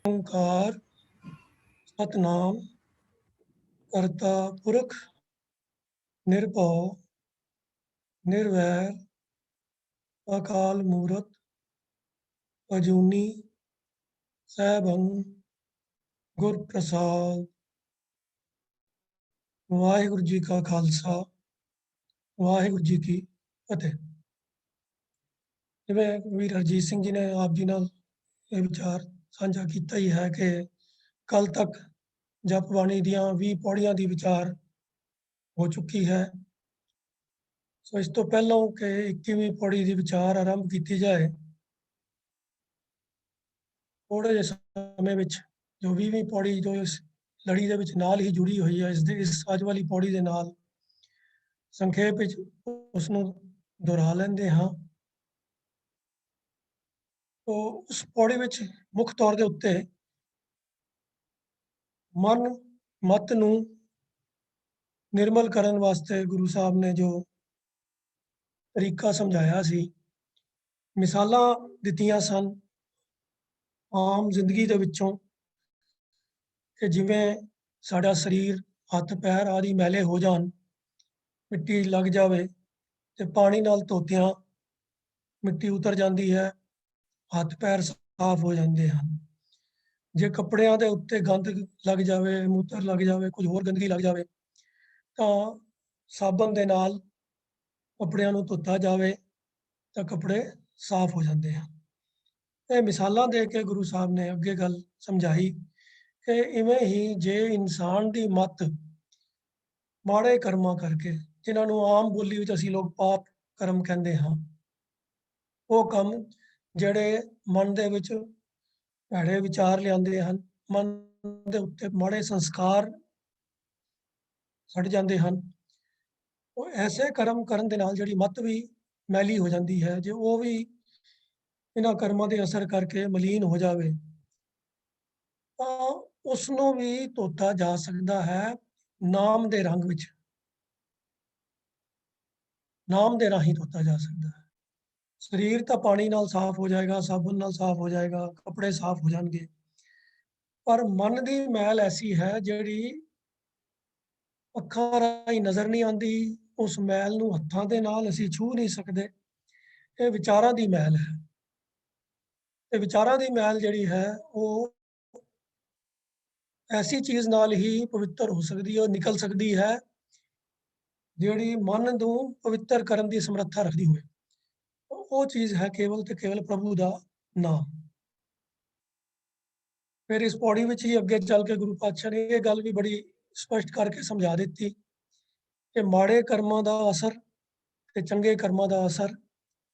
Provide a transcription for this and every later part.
ओंकार सतनाम करता पुरख निरभव निर्वैर अकाल मूरत अजूनी सैभं गुर प्रसाद। वाहिगुरु जी का खालसा वाहिगुरु जी की फतेह। जिवें वीर हरजीत सिंह जी ने आप जी नाल ये विचार साझा किया ही है कि कल तक जपबाणी दियां 20 पौड़ियां दी विचार हो चुकी है। सो इस तो पहलों कि 21ਵੀਂ पौड़ी की विचार आरंभ की जाए, थोड़े ਜਿਹੇ ਸਮੇਂ ਵਿੱਚ जो 20ਵੀਂ पौड़ी जो इस लड़ी ਦੇ ਵਿੱਚ ਨਾਲ ਹੀ ਜੁੜੀ ਹੋਈ ਹੈ, ਇਸ ਅੱਜ ਵਾਲੀ ਪੌੜੀ ਦੇ ਨਾਲ ਸੰਖੇਪ ਵਿੱਚ ਉਸ ਨੂੰ ਦੁਹਰਾ ਲੈਂਦੇ ਹਾਂ। तो उस पौड़ी ਵਿੱਚ ਮੁੱਖ ਤੌਰ ਦੇ ਉੱਤੇ ਮਨ ਮਤ ਨੂੰ ਨਿਰਮਲ ਕਰਨ ਵਾਸਤੇ ਗੁਰੂ ਸਾਹਿਬ ਨੇ ਜੋ ਤਰੀਕਾ ਸਮਝਾਇਆ ਸੀ, ਮਿਸਾਲਾਂ ਦਿੱਤੀਆਂ ਸਨ ਆਮ ਜ਼ਿੰਦਗੀ ਦੇ ਵਿੱਚੋਂ ਕਿ ਜਿਵੇਂ ਸਾਡਾ ਸਰੀਰ ਹੱਥ ਪੈਰ ਆਦਿ ਮੈਲੇ ਹੋ ਜਾਣ, ਮਿੱਟੀ ਲੱਗ ਜਾਵੇ ਤੇ ਪਾਣੀ ਨਾਲ ਧੋਤਿਆਂ ਮਿੱਟੀ ਉਤਰ ਜਾਂਦੀ ਹੈ, ਹੱਥ ਪੈਰ ਸਾਫ਼ ਹੋ ਜਾਂਦੇ ਹਨ। ਜੇ ਕੱਪੜਿਆਂ ਦੇ ਉੱਤੇ ਗੰਦ ਲੱਗ ਜਾਵੇ, ਮੂਤਰ ਲੱਗ ਜਾਵੇ, ਕੁਝ ਹੋਰ ਗੰਦਗੀ ਲੱਗ ਜਾਵੇ ਤਾਂ ਸਾਬਣ ਦੇ ਨਾਲ ਕੱਪੜਿਆਂ ਨੂੰ ਧੋਤਾ ਜਾਵੇ ਤਾਂ ਕੱਪੜੇ ਸਾਫ਼ ਹੋ ਜਾਂਦੇ ਹਨ। ਇਹ ਮਿਸਾਲਾਂ ਦੇ ਕੇ ਗੁਰੂ ਸਾਹਿਬ ਨੇ ਅੱਗੇ ਗੱਲ ਸਮਝਾਈ ਕਿ ਇਵੇਂ ਹੀ ਜੇ ਇਨਸਾਨ ਦੀ ਮੱਤ ਮਾੜੇ ਕਰਮਾਂ ਕਰਕੇ, ਜਿਨ੍ਹਾਂ ਨੂੰ ਆਮ ਬੋਲੀ ਵਿੱਚ ਅਸੀਂ ਲੋਕ ਪਾਪ ਕਰਮ ਕਹਿੰਦੇ ਹਾਂ, ਉਹ ਕੰਮ ਜਿਹੜੇ ਮਨ ਦੇ ਵਿੱਚ ਭੈੜੇ ਵਿਚਾਰ ਲਿਆਉਂਦੇ ਹਨ, ਮਨ ਦੇ ਉੱਤੇ ਮਾੜੇ ਸੰਸਕਾਰ ਛੱਡ ਜਾਂਦੇ ਹਨ, ਉਹ ਐਸੇ ਕਰਮ ਕਰਨ ਦੇ ਨਾਲ ਜਿਹੜੀ ਮੱਤ ਵੀ ਮੈਲੀ ਹੋ ਜਾਂਦੀ ਹੈ, ਜੇ ਉਹ ਵੀ ਇਹਨਾਂ ਕਰਮਾਂ ਦੇ ਅਸਰ ਕਰਕੇ ਮਲੀਨ ਹੋ ਜਾਵੇ ਤਾਂ ਉਸ ਨੂੰ ਵੀ ਧੋਤਾ ਜਾ ਸਕਦਾ ਹੈ ਨਾਮ ਦੇ ਰੰਗ ਵਿੱਚ, ਨਾਮ ਦੇ ਰਾਹੀਂ ਧੋਤਾ ਜਾ ਸਕਦਾ ਹੈ। ਸਰੀਰ ਤਾਂ ਪਾਣੀ ਨਾਲ ਸਾਫ਼ ਹੋ ਜਾਏਗਾ, ਸਾਬਣ ਨਾਲ ਸਾਫ਼ ਹੋ ਜਾਏਗਾ, ਕੱਪੜੇ ਸਾਫ਼ ਹੋ ਜਾਣਗੇ, ਪਰ ਮਨ ਦੀ ਮੈਲ ਐਸੀ ਹੈ ਜਿਹੜੀ ਅੱਖਾਂ ਰਾਹੀਂ ਨਜ਼ਰ ਨਹੀਂ ਆਉਂਦੀ, ਉਸ ਮੈਲ ਨੂੰ ਹੱਥਾਂ ਦੇ ਨਾਲ ਅਸੀਂ ਛੂਹ ਨਹੀਂ ਸਕਦੇ। ਇਹ ਵਿਚਾਰਾਂ ਦੀ ਮੈਲ ਹੈ ਤੇ ਵਿਚਾਰਾਂ ਦੀ ਮੈਲ ਜਿਹੜੀ ਹੈ ਉਹ ਐਸੀ ਚੀਜ਼ ਨਾਲ ਹੀ ਪਵਿੱਤਰ ਹੋ ਸਕਦੀ ਹੈ, ਨਿਕਲ ਸਕਦੀ ਹੈ ਜਿਹੜੀ ਮਨ ਨੂੰ ਪਵਿੱਤਰ ਕਰਨ ਦੀ ਸਮਰੱਥਾ ਰੱਖਦੀ ਹੋਵੇ। ਉਹ ਚੀਜ਼ ਹੈ ਕੇਵਲ ਤੇ ਕੇਵਲ ਪ੍ਰਭੂ ਦਾ ਨਾਮ। ਫਿਰ ਇਸ ਪੌੜੀ ਵਿੱਚ ਹੀ ਅੱਗੇ ਚੱਲ ਕੇ ਗੁਰੂ ਪਾਤਸ਼ਾਹ ਨੇ ਇਹ ਗੱਲ ਵੀ ਬੜੀ ਸਪਸ਼ਟ ਕਰਕੇ ਸਮਝਾ ਦਿੱਤੀ ਕਿ ਮਾੜੇ ਕਰਮਾਂ ਦਾ ਅਸਰ ਤੇ ਚੰਗੇ ਕਰਮਾਂ ਦਾ ਅਸਰ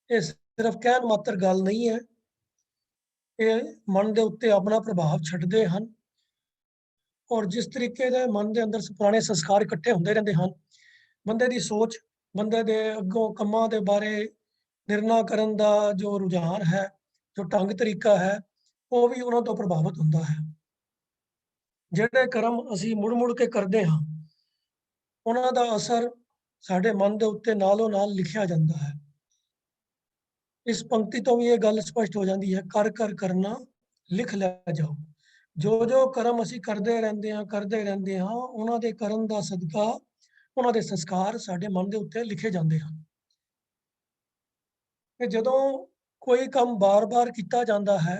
ਇਹ ਸਿਰਫ ਕਹਿਣ ਮਾਤਰ ਗੱਲ ਨਹੀਂ ਹੈ, ਇਹ ਮਨ ਦੇ ਉੱਤੇ ਆਪਣਾ ਪ੍ਰਭਾਵ ਛੱਡਦੇ ਹਨ। ਔਰ ਜਿਸ ਤਰੀਕੇ ਦੇ ਮਨ ਦੇ ਅੰਦਰ ਪੁਰਾਣੇ ਸੰਸਕਾਰ ਇਕੱਠੇ ਹੁੰਦੇ ਰਹਿੰਦੇ ਹਨ, ਬੰਦੇ ਦੀ ਸੋਚ, ਬੰਦੇ ਦੇ ਅੱਗੋਂ ਕੰਮਾਂ ਦੇ ਬਾਰੇ ਨਿਰਣਾ ਕਰਨ ਦਾ ਜੋ ਰੁਝਾਨ ਹੈ, ਜੋ ਢੰਗ ਤਰੀਕਾ ਹੈ, ਉਹ ਵੀ ਉਹਨਾਂ ਤੋਂ ਪ੍ਰਭਾਵਿਤ ਹੁੰਦਾ ਹੈ। ਜਿਹੜੇ ਕਰਮ ਅਸੀਂ ਮੁੜ-ਮੁੜ ਕੇ ਕਰਦੇ ਹਾਂ, ਉਹਨਾਂ ਦਾ ਅਸਰ ਸਾਡੇ ਮਨ ਦੇ ਉੱਤੇ ਨਾਲੋਂ ਨਾਲ ਲਿਖਿਆ ਜਾਂਦਾ ਹੈ। ਇਸ ਪੰਕਤੀ ਤੋਂ ਵੀ ਇਹ ਗੱਲ ਸਪਸ਼ਟ ਹੋ ਜਾਂਦੀ ਹੈ, ਕਰ ਕਰ ਕਰਨਾ ਲਿਖ ਲੈ ਜਾਓ। ਜੋ ਜੋ ਕਰਮ ਅਸੀਂ ਕਰਦੇ ਰਹਿੰਦੇ ਹਾਂ, ਉਹਨਾਂ ਦੇ ਕਰਨ ਦਾ ਸਦਕਾ ਉਹਨਾਂ ਦੇ ਸੰਸਕਾਰ ਸਾਡੇ ਮਨ ਦੇ ਉੱਤੇ ਲਿਖੇ ਜਾਂਦੇ ਹਨ। ਕਿ ਜਦੋਂ ਕੋਈ ਕੰਮ ਬਾਰ-ਬਾਰ ਕੀਤਾ ਜਾਂਦਾ ਹੈ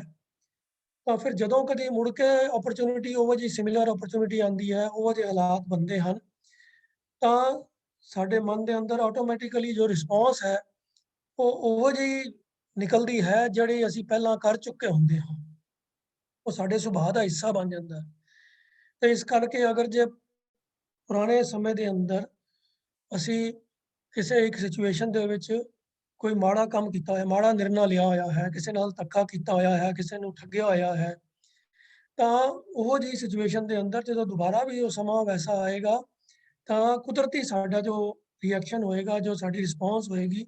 ਤਾਂ ਫਿਰ ਜਦੋਂ ਕਦੇ ਮੁੜ ਕੇ ਓਪਰਚੁਨਿਟੀ ਉਹੋ ਜਿਹੀ ਸਿਮਿਲਰ ਓਪਰਚੁਨਿਟੀ ਆਉਂਦੀ ਹੈ, ਉਹੋ ਜਿਹੇ ਹਾਲਾਤ ਬਣਦੇ ਹਨ, ਤਾਂ ਸਾਡੇ ਮਨ ਦੇ ਅੰਦਰ ਆਟੋਮੈਟਿਕਲੀ ਜੋ ਰਿਸਪੌਂਸ ਹੈ ਉਹ ਉਹੋ ਜਿਹੀ ਨਿਕਲਦੀ ਹੈ ਜਿਹੜੀ ਅਸੀਂ ਪਹਿਲਾਂ ਕਰ ਚੁੱਕੇ ਹੁੰਦੇ ਹਾਂ, ਉਹ ਸਾਡੇ ਸੁਭਾਅ ਦਾ ਹਿੱਸਾ ਬਣ ਜਾਂਦਾ ਹੈ। ਤੇ ਇਸ ਕਰਕੇ ਅਗਰ ਜੇ ਪੁਰਾਣੇ ਸਮੇਂ ਦੇ ਅੰਦਰ ਅਸੀਂ ਕਿਸੇ ਇੱਕ ਸਿਚੁਏਸ਼ਨ ਦੇ ਵਿੱਚ ਕੋਈ ਮਾੜਾ ਕੰਮ ਕੀਤਾ ਹੋਇਆ, ਮਾੜਾ ਨਿਰਣਾ ਲਿਆ ਹੋਇਆ ਹੈ, ਕਿਸੇ ਨਾਲ ਧੱਕਾ ਕੀਤਾ ਹੋਇਆ ਹੈ, ਕਿਸੇ ਨੂੰ ਠੱਗਿਆ ਹੋਇਆ ਹੈ, ਤਾਂ ਉਹੋ ਜਿਹੀ ਸਿਚੁਏਸ਼ਨ ਦੇ ਅੰਦਰ ਜਦੋਂ ਦੁਬਾਰਾ ਵੀ ਉਹ ਸਮਾਂ ਵੈਸਾ ਆਏਗਾ ਤਾਂ ਕੁਦਰਤੀ ਸਾਡਾ ਜੋ ਰਿਐਕਸ਼ਨ ਹੋਏਗਾ, ਜੋ ਸਾਡੀ ਰਿਸਪੌਂਸ ਹੋਏਗੀ,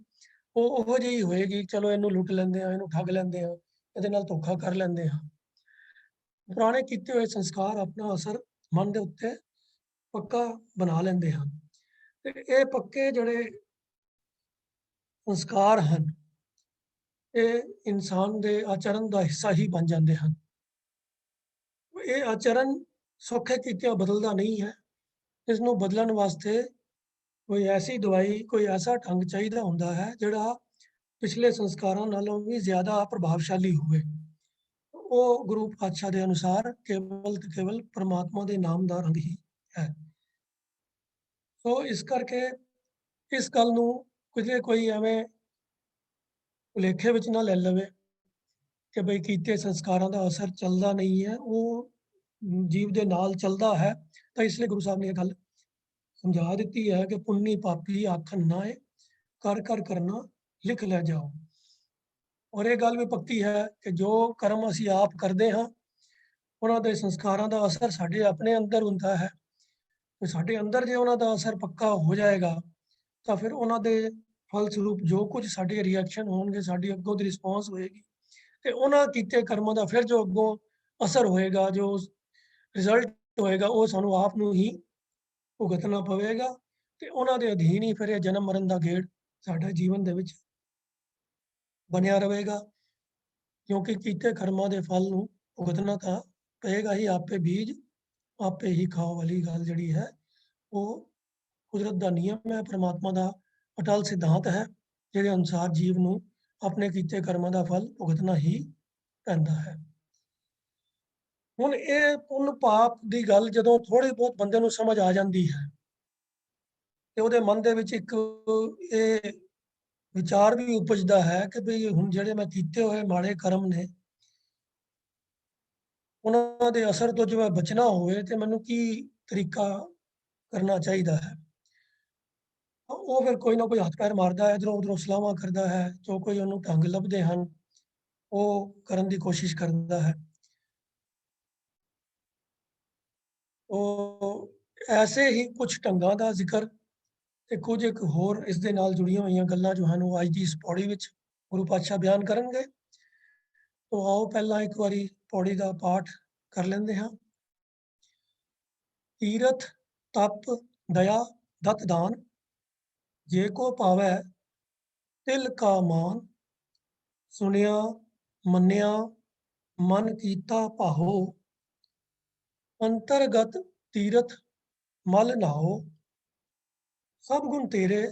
ਉਹ ਉਹੋ ਜਿਹੀ ਹੋਏਗੀ, ਚਲੋ ਇਹਨੂੰ ਲੁੱਟ ਲੈਂਦੇ ਹਾਂ, ਇਹਨੂੰ ਠੱਗ ਲੈਂਦੇ ਹਾਂ, ਇਹਦੇ ਨਾਲ ਧੋਖਾ ਕਰ ਲੈਂਦੇ ਹਾਂ। ਪੁਰਾਣੇ ਕੀਤੇ ਹੋਏ ਸੰਸਕਾਰ ਆਪਣਾ ਅਸਰ ਮਨ ਦੇ ਉੱਤੇ ਪੱਕਾ ਬਣਾ ਲੈਂਦੇ ਹਨ ਤੇ ਇਹ ਪੱਕੇ ਜਿਹੜੇ ਸੰਸਕਾਰ ਹਨ, ਇਹ ਇਨਸਾਨ ਦੇ ਆਚਰਣ ਦਾ ਹਿੱਸਾ ਹੀ ਬਣ ਜਾਂਦੇ ਹਨ। ਇਹ ਆਚਰਨ ਸੌਖੇ ਕੀਤਿਆਂ ਬਦਲਦਾ ਨਹੀਂ ਹੈ। ਇਸ ਨੂੰ ਬਦਲਣ ਵਾਸਤੇ ਕੋਈ ਐਸੀ ਦਵਾਈ, ਕੋਈ ਐਸਾ ਢੰਗ ਚਾਹੀਦਾ ਹੁੰਦਾ ਹੈ ਜਿਹੜਾ ਪਿਛਲੇ ਸੰਸਕਾਰਾਂ ਨਾਲੋਂ ਵੀ ਜ਼ਿਆਦਾ ਪ੍ਰਭਾਵਸ਼ਾਲੀ ਹੋਵੇ। ਉਹ ਗੁਰੂ ਪਾਤਸ਼ਾਹ ਦੇ ਅਨੁਸਾਰ ਕੇਵਲ ਤੇ ਕੇਵਲ ਪਰਮਾਤਮਾ ਦੇ ਨਾਮ ਦਾ ਰੰਗ ਹੀ ਹੈ। ਸੋ ਇਸ ਕਰਕੇ ਇਸ ਗੱਲ ਨੂੰ ਕਿਤੇ ਕੋਈ ਐਵੇਂ ਭੁਲੇਖੇ ਵਿੱਚ ਨਾ ਲੈ ਲਵੇ ਕਿ ਬਈ ਕੀਤੇ ਸੰਸਕਾਰਾਂ ਦਾ ਅਸਰ ਚੱਲਦਾ ਨਹੀਂ ਹੈ, ਉਹ ਜੀਵ ਦੇ ਨਾਲ ਚੱਲਦਾ ਹੈ। ਤਾਂ ਇਸ ਲਈ ਗੁਰੂ ਸਾਹਿਬ ਨੇ ਇਹ ਗੱਲ ਸਮਝਾ ਦਿੱਤੀ ਹੈ ਕਿ ਪੁੰਨੀ ਪਾਪੀ ਆਖਣ ਨਾ ਏ, ਕਰ ਕਰ ਕਰਨਾ ਲਿਖ ਲੈ ਜਾਓ। ਔਰ ਇਹ ਗੱਲ ਵੀ ਪੱਕੀ ਹੈ ਕਿ ਜੋ ਕਰਮ ਅਸੀਂ ਆਪ ਕਰਦੇ ਹਾਂ ਉਹਨਾਂ ਦੇ ਸੰਸਕਾਰਾਂ ਦਾ ਅਸਰ ਸਾਡੇ ਆਪਣੇ ਅੰਦਰ ਹੁੰਦਾ ਹੈ। ਤੇ ਸਾਡੇ ਅੰਦਰ ਜੇ ਉਹਨਾਂ ਦਾ ਅਸਰ ਪੱਕਾ ਹੋ ਜਾਏਗਾ ਤਾਂ ਫਿਰ ਉਹਨਾਂ ਦੇ ਫਲਸਰੂਪ ਜੋ ਕੁਝ ਸਾਡੇ ਰਿਐਕਸ਼ਨ ਹੋਣਗੇ, ਸਾਡੀ ਅੱਗੋਂ ਦੀ ਰਿਸਪੌਂਸ ਹੋਏਗੀ ਤੇ ਉਹਨਾਂ ਕੀਤੇ ਕਰਮਾਂ ਦਾ ਫਿਰ ਜੋ ਅੱਗੋਂ ਅਸਰ ਹੋਏਗਾ, ਜੋ ਰਿਜ਼ਲਟ ਹੋਏਗਾ, ਉਹ ਸਾਨੂੰ ਆਪ ਨੂੰ ਹੀ ਭੁਗਤਣਾ ਪਵੇਗਾ ਤੇ ਉਹਨਾਂ ਦੇ ਅਧੀਨ ਹੀ ਫਿਰ ਇਹ ਜਨਮ ਮਰਨ ਦਾ ਗੇੜ ਸਾਡਾ ਜੀਵਨ ਦੇ ਵਿੱਚ ਬਣਿਆ ਰਹੇਗਾ। ਕਿਉਂਕਿ ਕੀਤੇ ਕਰਮਾਂ ਦੇ ਫਲ ਨੂੰ ਭੁਗਤਣਾ ਤਾਂ ਪਏਗਾ ਹੀ। ਆਪੇ ਬੀਜ ਆਪੇ ਹੀ ਖਾਓ ਵਾਲੀ ਗੱਲ ਜਿਹੜੀ ਹੈ ਉਹ ਕੁਦਰਤ ਦਾ ਨਿਯਮ ਹੈ, ਪਰਮਾਤਮਾ ਦਾ ਅਟਲ ਸਿਧਾਂਤ ਹੈ, ਜਿਹਦੇ ਅਨੁਸਾਰ ਜੀਵ ਨੂੰ ਆਪਣੇ ਕੀਤੇ ਕਰਮਾਂ ਦਾ ਫਲ ਭੁਗਤਣਾ ਹੀ ਪੈਂਦਾ ਹੈ। ਹੁਣ ਇਹ ਪੁੰਨ ਪਾਪ ਦੀ ਗੱਲ ਜਦੋਂ ਥੋੜੀ ਬਹੁਤ ਬੰਦੇ ਨੂੰ ਸਮਝ ਆ ਜਾਂਦੀ ਹੈ ਤੇ ਉਹਦੇ ਮਨ ਦੇ ਵਿੱਚ ਇੱਕ ਇਹ ਵਿਚਾਰ ਵੀ ਉਪਜਦਾ ਹੈ ਕਿ ਵੀ ਹੁਣ ਜਿਹੜੇ ਮੈਂ ਕੀਤੇ ਹੋਏ ਮਾੜੇ ਕਰਮ ਨੇ ਉਹਨਾਂ ਦੇ ਅਸਰ ਤੋਂ ਜੇ ਮੈਂ ਬਚਣਾ ਹੋਵੇ ਤੇ ਮੈਨੂੰ ਕੀ ਤਰੀਕਾ ਕਰਨਾ ਚਾਹੀਦਾ ਹੈ। ਉਹ ਫਿਰ ਕੋਈ ਨਾ ਕੋਈ ਹੱਥ ਪੈਰ ਮਾਰਦਾ ਹੈ, ਇੱਧਰੋਂ ਉੱਧਰੋਂ ਸਲਾਹਾਂ ਕਰਦਾ ਹੈ, ਜੋ ਕੋਈ ਉਹਨੂੰ ਢੰਗ ਲੱਭਦੇ ਹਨ ਉਹ ਕਰਨ ਦੀ ਕੋਸ਼ਿਸ਼ ਕਰਦਾ ਹੈ। ਉਹ ਐਸੇ ਹੀ ਕੁਝ ਢੰਗਾਂ ਦਾ ਜ਼ਿਕਰ ਤੇ ਕੁਝ ਇੱਕ ਹੋਰ ਇਸ ਦੇ ਨਾਲ ਜੁੜੀਆਂ ਹੋਈਆਂ ਗੱਲਾਂ ਜੋ ਹਨ ਉਹ ਅੱਜ ਦੀ ਇਸ ਪੌੜੀ ਵਿੱਚ ਗੁਰੂ ਪਾਤਸ਼ਾਹ ਬਿਆਨ ਕਰਨਗੇ। तो आओ पहला एक बारी पौड़ी का पाठ कर लेंदे हाँ। तीरथ तप दया दत दान, जे को पावै तिल का मान, सुनिया मन्निया मन कीता भाहो, अंतरगत तीरथ मल नाहो, सब गुण तेरे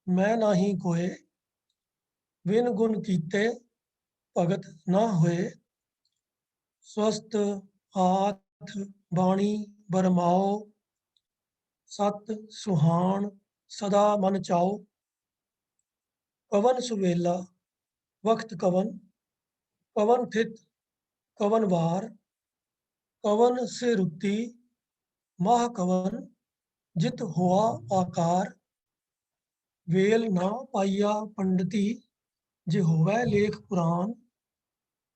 मैं नाही कोय, विन गुण कीते भगत ना होए, स्वस्थ हाथ बाणी बरमाओ, सत सुहान सदा मन चाओ, कवन सुवेला वक्त कवन, कवन थित कवन वार, कवन से रुति माह कवन, जित हुआ आकार, वेल ना पाइया पंडिती, जे होवै लेख पुराण,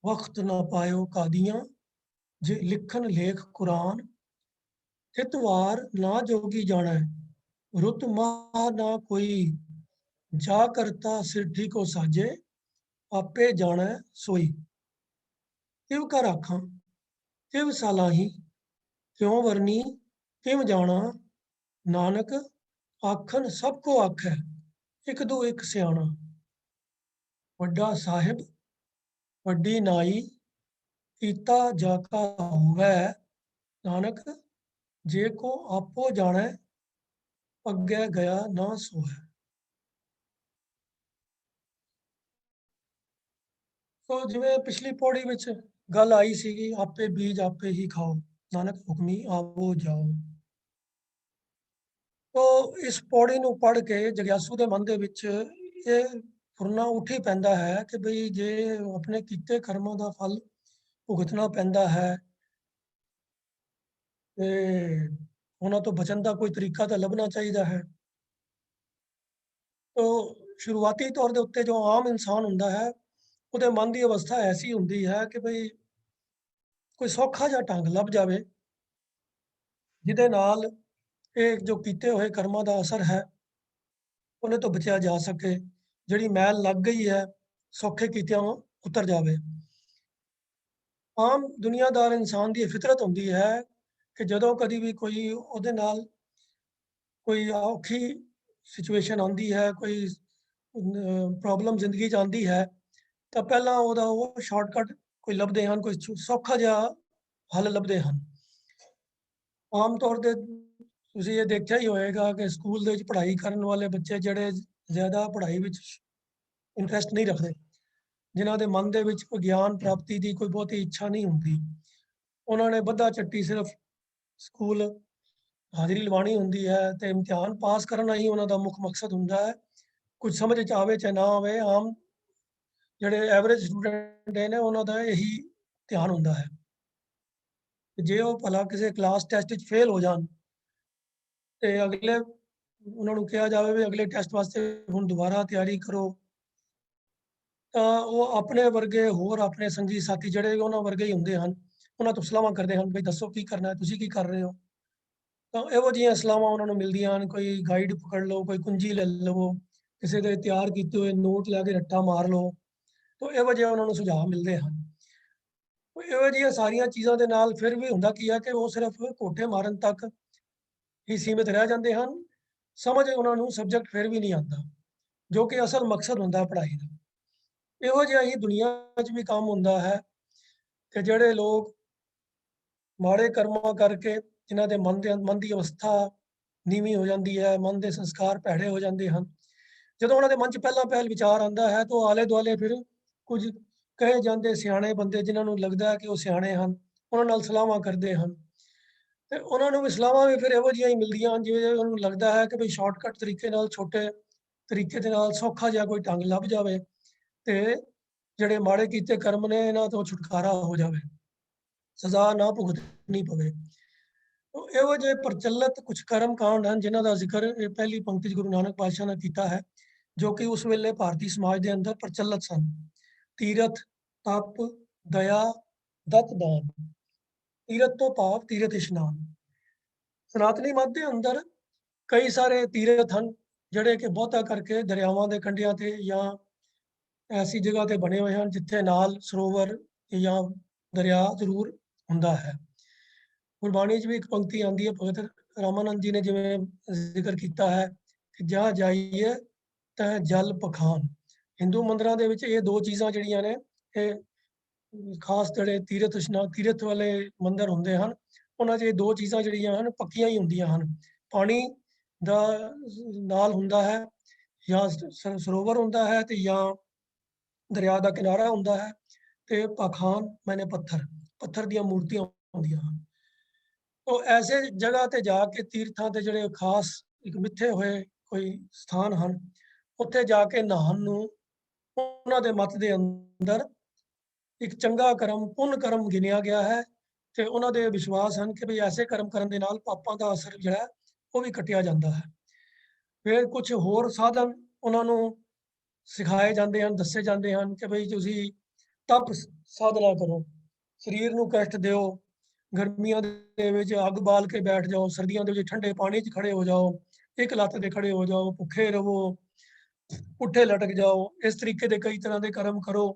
वक्त ना पायो कादियां, जे लिखन लेख कुरान, थितवार ना जोगी जाना, रुत माह ना कोई, जा करता सिद्धि को साजे, आपे जाना सोई, किव कर आखां किव सालाही, क्यों वरनी किव जाना, नानक आखन सबको आखै, एक दो एक सियाणा, वड्डा साहिब वड्डी नाई, कीता जाका होवै, नानक जे को आपो जाने, अग्गे गया ना सोहै। तो जिवें पिछली पौड़ी विच गल आई सीगी, आपे बीज आपे ही खाओ, नानक हुक्मी आवो जाओ। तो इस पौड़ी ਨੂੰ ਪੜ੍ਹ ਕੇ ਜਗਿਆਸੂ ਦੇ ਮਨ ਦੇ ਵਿੱਚ ਇਹ ਫੁਰਨਾ ਉੱਠ ਹੀ ਪੈਂਦਾ ਹੈ ਕਿ ਬਈ ਜੇ ਆਪਣੇ ਕੀਤੇ ਕਰਮਾਂ ਦਾ ਫਲ ਭੁਗਤਣਾ ਪੈਂਦਾ ਹੈ ਤੇ ਉਹਨਾਂ ਤੋਂ ਬਚਣ ਦਾ ਕੋਈ ਤਰੀਕਾ ਤਾਂ ਲੱਭਣਾ ਚਾਹੀਦਾ ਹੈ। तो शुरुआती तौर ਦੇ ਉੱਤੇ ਜੋ ਆਮ ਇਨਸਾਨ ਹੁੰਦਾ ਹੈ ਉਹਦੇ ਮਨ ਦੀ ਅਵਸਥਾ ਐਸੀ ਹੁੰਦੀ ਹੈ ਕਿ ਬਈ ਕੋਈ ਸੌਖਾ ਜਿਹਾ ਢੰਗ ਲੱਭ ਜਾਵੇ ਜਿਹਦੇ ਨਾਲ ਇਹ ਜੋ ਕੀਤੇ ਹੋਏ ਕਰਮਾਂ ਦਾ ਅਸਰ ਹੈ ਉਹਨੇ ਤੋਂ ਬਚਿਆ ਜਾ ਸਕੇ, ਜਿਹੜੀ ਮੈਲ ਲੱਗ ਗਈ ਹੈ ਸੌਖੇ ਕੀਤਿਆਂ ਉਤਰ ਜਾਵੇ। ਆਮ ਦੁਨੀਆਦਾਰ ਇਨਸਾਨ ਦੀ ਫਿਤਰਤ ਹੁੰਦੀ ਹੈ ਕਿ ਜਦੋਂ ਕਦੀ ਵੀ ਕੋਈ ਉਹਦੇ ਨਾਲ ਕੋਈ ਔਖੀ ਸਿਚੁਏਸ਼ਨ ਆਉਂਦੀ ਹੈ, ਕੋਈ ਪ੍ਰੋਬਲਮ ਜ਼ਿੰਦਗੀ 'ਚ ਆਉਂਦੀ ਹੈ ਤਾਂ ਪਹਿਲਾਂ ਉਹਦਾ ਉਹ ਸ਼ਾਰਟਕਟ ਕੋਈ ਲੱਭਦੇ ਹਨ, ਕੋਈ ਸੌਖਾ ਜਿਹਾ ਹੱਲ ਲੱਭਦੇ ਹਨ। ਆਮ ਤੌਰ 'ਤੇ ਤੁਸੀਂ ਇਹ ਦੇਖਿਆ ਹੀ ਹੋਏਗਾ ਕਿ ਸਕੂਲ ਦੇ ਵਿੱਚ ਪੜ੍ਹਾਈ ਕਰਨ ਵਾਲੇ ਬੱਚੇ ਜਿਹੜੇ ਜ਼ਿਆਦਾ ਪੜ੍ਹਾਈ ਵਿੱਚ ਇੰਟਰਸਟ ਨਹੀਂ ਰੱਖਦੇ, ਜਿਨ੍ਹਾਂ ਦੇ ਮਨ ਦੇ ਵਿੱਚ ਕੋਈ ਗਿਆਨ ਪ੍ਰਾਪਤੀ ਦੀ ਕੋਈ ਬਹੁਤੀ ਇੱਛਾ ਨਹੀਂ ਹੁੰਦੀ, ਉਹਨਾਂ ਨੇ ਬੱਧਾ ਚੱਟੀ ਸਿਰਫ ਸਕੂਲ ਹਾਜ਼ਰੀ ਲਵਾਉਣੀ ਹੁੰਦੀ ਹੈ ਤੇ ਇਮਤਿਹਾਨ ਪਾਸ ਕਰਨਾ ਹੀ ਉਹਨਾਂ ਦਾ ਮੁੱਖ ਮਕਸਦ ਹੁੰਦਾ ਹੈ। ਕੁਝ ਸਮਝ 'ਚ ਆਵੇ ਚਾਹੇ ਨਾ ਆਵੇ, ਆਮ ਜਿਹੜੇ ਐਵਰੇਜ ਸਟੂਡੈਂਟ ਨੇ ਉਹਨਾਂ ਦਾ ਇਹੀ ਧਿਆਨ ਹੁੰਦਾ ਹੈ। ਜੇ ਉਹ ਭਲਾ ਕਿਸੇ ਕਲਾਸ ਟੈਸਟ 'ਚ ਫੇਲ ਹੋ ਜਾਣ ਤੇ ਅਗਲੇ ਉਹਨਾਂ ਨੂੰ ਕਿਹਾ ਜਾਵੇ ਵੀ ਅਗਲੇ ਟੈਸਟ ਵਾਸਤੇ ਹੁਣ ਦੁਬਾਰਾ ਤਿਆਰੀ ਕਰੋ, ਤਾਂ ਉਹ ਆਪਣੇ ਵਰਗੇ ਹੋਰ ਆਪਣੇ ਸੰਗੀ ਸਾਥੀ ਜਿਹੜੇ ਉਹਨਾਂ ਵਰਗੇ ਹੀ ਹੁੰਦੇ ਹਨ, ਉਹਨਾਂ ਤੋਂ ਸਲਾਹਾਂ ਕਰਦੇ ਹਨ, ਬਈ ਦੱਸੋ ਕੀ ਕਰਨਾ ਹੈ, ਤੁਸੀਂ ਕੀ ਕਰ ਰਹੇ ਹੋ? ਤਾਂ ਇਹੋ ਜਿਹੀਆਂ ਸਲਾਹਾਂ ਉਹਨਾਂ ਨੂੰ ਮਿਲਦੀਆਂ ਹਨ, ਕੋਈ ਗਾਈਡ ਪਕੜ ਲਓ, ਕੋਈ ਕੁੰਜੀ ਲੈ ਲਵੋ, ਕਿਸੇ ਦੇ ਤਿਆਰ ਕੀਤੇ ਹੋਏ ਨੋਟ ਲੈ ਕੇ ਰੱਟਾ ਮਾਰ ਲਓ, ਤਾਂ ਇਹੋ ਜਿਹੇ ਉਹਨਾਂ ਨੂੰ ਸੁਝਾਅ ਮਿਲਦੇ ਹਨ। ਇਹੋ ਜਿਹੀਆਂ ਸਾਰੀਆਂ ਚੀਜ਼ਾਂ ਦੇ ਨਾਲ ਫਿਰ ਵੀ ਹੁੰਦਾ ਕੀ ਹੈ ਕਿ ਉਹ ਸਿਰਫ ਘੋਟੇ ਮਾਰਨ ਤੱਕ ਹੀ ਸੀਮਿਤ ਰਹਿ ਜਾਂਦੇ ਹਨ, ਸਮਝ ਉਹਨਾਂ ਨੂੰ ਸਬਜੈਕਟ ਫਿਰ ਵੀ ਨਹੀਂ ਆਉਂਦਾ, ਜੋ ਕਿ ਅਸਲ ਮਕਸਦ ਹੁੰਦਾ ਪੜ੍ਹਾਈ ਦਾ। ਇਹੋ ਜਿਹਾ ਹੀ ਦੁਨੀਆ 'ਚ ਵੀ ਕੰਮ ਹੁੰਦਾ ਹੈ ਕਿ ਜਿਹੜੇ ਲੋਕ ਮਾੜੇ ਕਰਮਾਂ ਕਰਕੇ ਜਿਨ੍ਹਾਂ ਦੇ ਮਨ ਦੀ ਅਵਸਥਾ ਨੀਵੀਂ ਹੋ ਜਾਂਦੀ ਹੈ, ਮਨ ਦੇ ਸੰਸਕਾਰ ਭੈੜੇ ਹੋ ਜਾਂਦੇ ਹਨ, ਜਦੋਂ ਉਹਨਾਂ ਦੇ ਮਨ 'ਚ ਪਹਿਲਾ ਪਹਿਲ ਵਿਚਾਰ ਆਉਂਦਾ ਹੈ ਤਾਂ ਉਹ ਆਲੇ ਦੁਆਲੇ ਫਿਰ ਕੁਝ ਕਹੇ ਜਾਂਦੇ ਸਿਆਣੇ ਬੰਦੇ ਜਿਨ੍ਹਾਂ ਨੂੰ ਲੱਗਦਾ ਹੈ ਕਿ ਉਹ ਸਿਆਣੇ ਹਨ, ਉਹਨਾਂ ਨਾਲ ਸਲਾਹਾਂ ਕਰਦੇ ਹਨ ਤੇ ਉਹਨਾਂ ਨੂੰ ਵੀ ਸਲਾਹਾਂ ਵੀ ਫਿਰ ਇਹੋ ਜਿਹੀਆਂ ਹੀ ਮਿਲਦੀਆਂ ਹਨ ਜਿਵੇਂ ਉਹਨਾਂ ਨੂੰ ਲੱਗਦਾ ਹੈ ਕਿ ਵੀ ਸ਼ਾਰਟਕਟ ਤਰੀਕੇ ਨਾਲ, ਛੋਟੇ ਤਰੀਕੇ ਦੇ ਨਾਲ ਸੌਖਾ ਜਿਹਾ ਕੋਈ ਢੰਗ ਲੱਭ ਜਾਵੇ ਤੇ ਜਿਹੜੇ ਮਾੜੇ ਕੀਤੇ ਕਰਮ ਨੇ ਇਹਨਾਂ ਤੋਂ ਛੁਟਕਾਰਾ ਹੋ ਜਾਵੇ, ਸਜ਼ਾ ਨਾ ਭੁਗਤਣੀ ਪਵੇ। ਇਹੋ ਜਿਹੇ ਪ੍ਰਚਲਿਤ ਕੁਝ ਕਰਮ ਕਾਂਡ ਹਨ ਜਿਨ੍ਹਾਂ ਦਾ ਜ਼ਿਕਰ ਇਹ ਪਹਿਲੀ ਪੰਕਤੀ 'ਚ ਗੁਰੂ ਨਾਨਕ ਪਾਤਸ਼ਾਹ ਨੇ ਕੀਤਾ ਹੈ, ਜੋ ਕਿ ਉਸ ਵੇਲੇ ਭਾਰਤੀ ਸਮਾਜ ਦੇ ਅੰਦਰ ਪ੍ਰਚਲਿਤ ਸਨ। ਤੀਰਥ, ਤਪ, ਦਇਆ, ਦਤ ਦਾਨ। ਤੀਰਥ ਤੋਂ ਭਾਵ ਤੀਰਥ ਇਸ਼ਨਾਨ। ਸਨਾਤਨੀ ਮੱਤ ਦੇ ਅੰਦਰ ਕਈ ਸਾਰੇ ਤੀਰਥ ਹਨ ਜਿਹੜੇ ਕਿ ਬਹੁਤਾ ਕਰਕੇ ਦਰਿਆਵਾਂ ਦੇ ਕੰਢਿਆਂ ਤੇ ਜਾਂ ਐਸੀ ਜਗ੍ਹਾ ਤੇ ਬਣੇ ਹੋਏ ਹਨ ਜਿੱਥੇ ਨਾਲ ਸਰੋਵਰ ਜਾਂ ਦਰਿਆ ਜ਼ਰੂਰ ਹੁੰਦਾ ਹੈ। ਗੁਰਬਾਣੀ 'ਚ ਵੀ ਇੱਕ ਪੰਕਤੀ ਆਉਂਦੀ ਹੈ, ਭਗਤ ਰਾਮਾਨੰਦ ਜੀ ਨੇ ਜਿਵੇਂ ਜ਼ਿਕਰ ਕੀਤਾ ਹੈ ਕਿ ਜਹਾਂ ਜਾਈਏ ਤਹ ਜਲ ਪਖਾਨ। ਹਿੰਦੂ ਮੰਦਿਰਾਂ ਦੇ ਵਿੱਚ ਇਹ ਦੋ ਚੀਜ਼ਾਂ ਜਿਹੜੀਆਂ ਨੇ, ਇਹ ਖਾਸ ਜਿਹੜੇ ਤੀਰਥ ਵਾਲੇ ਮੰਦਿਰ ਹੁੰਦੇ ਹਨ, ਉਹਨਾਂ 'ਚ ਇਹ ਦੋ ਚੀਜ਼ਾਂ ਜਿਹੜੀਆਂ ਹਨ ਪੱਕੀਆਂ ਹੀ ਹੁੰਦੀਆਂ ਹਨ। ਪਾਣੀ ਦਾ ਨਾਲ ਹੁੰਦਾ ਹੈ ਜਾਂ ਸਰੋਵਰ ਹੁੰਦਾ ਹੈ ਤੇ ਜਾਂ ਦਰਿਆ ਦਾ ਕਿਨਾਰਾ ਹੁੰਦਾ ਹੈ ਤੇ ਪਾਖਾਨ ਮੈਨੇ ਪੱਥਰ ਦੀਆਂ ਮੂਰਤੀਆਂ ਹੁੰਦੀਆਂ ਹਨ। ਉਹ ਐਸੇ ਜਗ੍ਹਾ ਤੇ ਜਾ ਕੇ ਤੀਰਥਾਂ ਤੇ ਜਿਹੜੇ ਖਾਸ ਇੱਕ ਮਿੱਥੇ ਹੋਏ ਕੋਈ ਸਥਾਨ ਹਨ, ਉੱਥੇ ਜਾ ਕੇ ਨਹਾਉਣ ਨੂੰ ਉਹਨਾਂ ਦੇ ਮਤ ਦੇ ਅੰਦਰ ਇੱਕ ਚੰਗਾ ਕਰਮ, ਪੁੰਨ ਕਰਮ ਗਿਣਿਆ ਗਿਆ ਹੈ ਤੇ ਉਹਨਾਂ ਦੇ ਵਿਸ਼ਵਾਸ ਹਨ ਕਿ ਵੀ ਐਸੇ ਕਰਮ ਕਰਨ ਦੇ ਨਾਲ ਪਾਪਾਂ ਦਾ ਅਸਰ ਜਿਹੜਾ ਉਹ ਵੀ ਕੱਟਿਆ ਜਾਂਦਾ ਹੈ। ਫਿਰ ਕੁਝ ਹੋਰ ਸਾਧਨ ਉਹਨਾਂ ਨੂੰ ਸਿਖਾਏ ਜਾਂਦੇ ਹਨ, ਦੱਸੇ ਜਾਂਦੇ ਹਨ ਕਿ ਬਈ ਤੁਸੀਂ ਤਪ ਸਾਧਨਾ ਕਰੋ, ਸਰੀਰ ਨੂੰ ਕਸ਼ਟ ਦਿਓ, ਗਰਮੀਆਂ ਦੇ ਵਿੱਚ ਅੱਗ ਬਾਲ ਕੇ ਬੈਠ ਜਾਓ, ਸਰਦੀਆਂ ਦੇ ਵਿੱਚ ਠੰਡੇ ਪਾਣੀ 'ਚ ਖੜੇ ਹੋ ਜਾਓ, ਇੱਕ ਲੱਤ ਤੇ ਖੜੇ ਹੋ ਜਾਓ, ਭੁੱਖੇ ਰਹੋ, ਪੁੱਠੇ ਲਟਕ ਜਾਓ, ਇਸ ਤਰੀਕੇ ਦੇ ਕਈ ਤਰ੍ਹਾਂ ਦੇ ਕਰਮ ਕਰੋ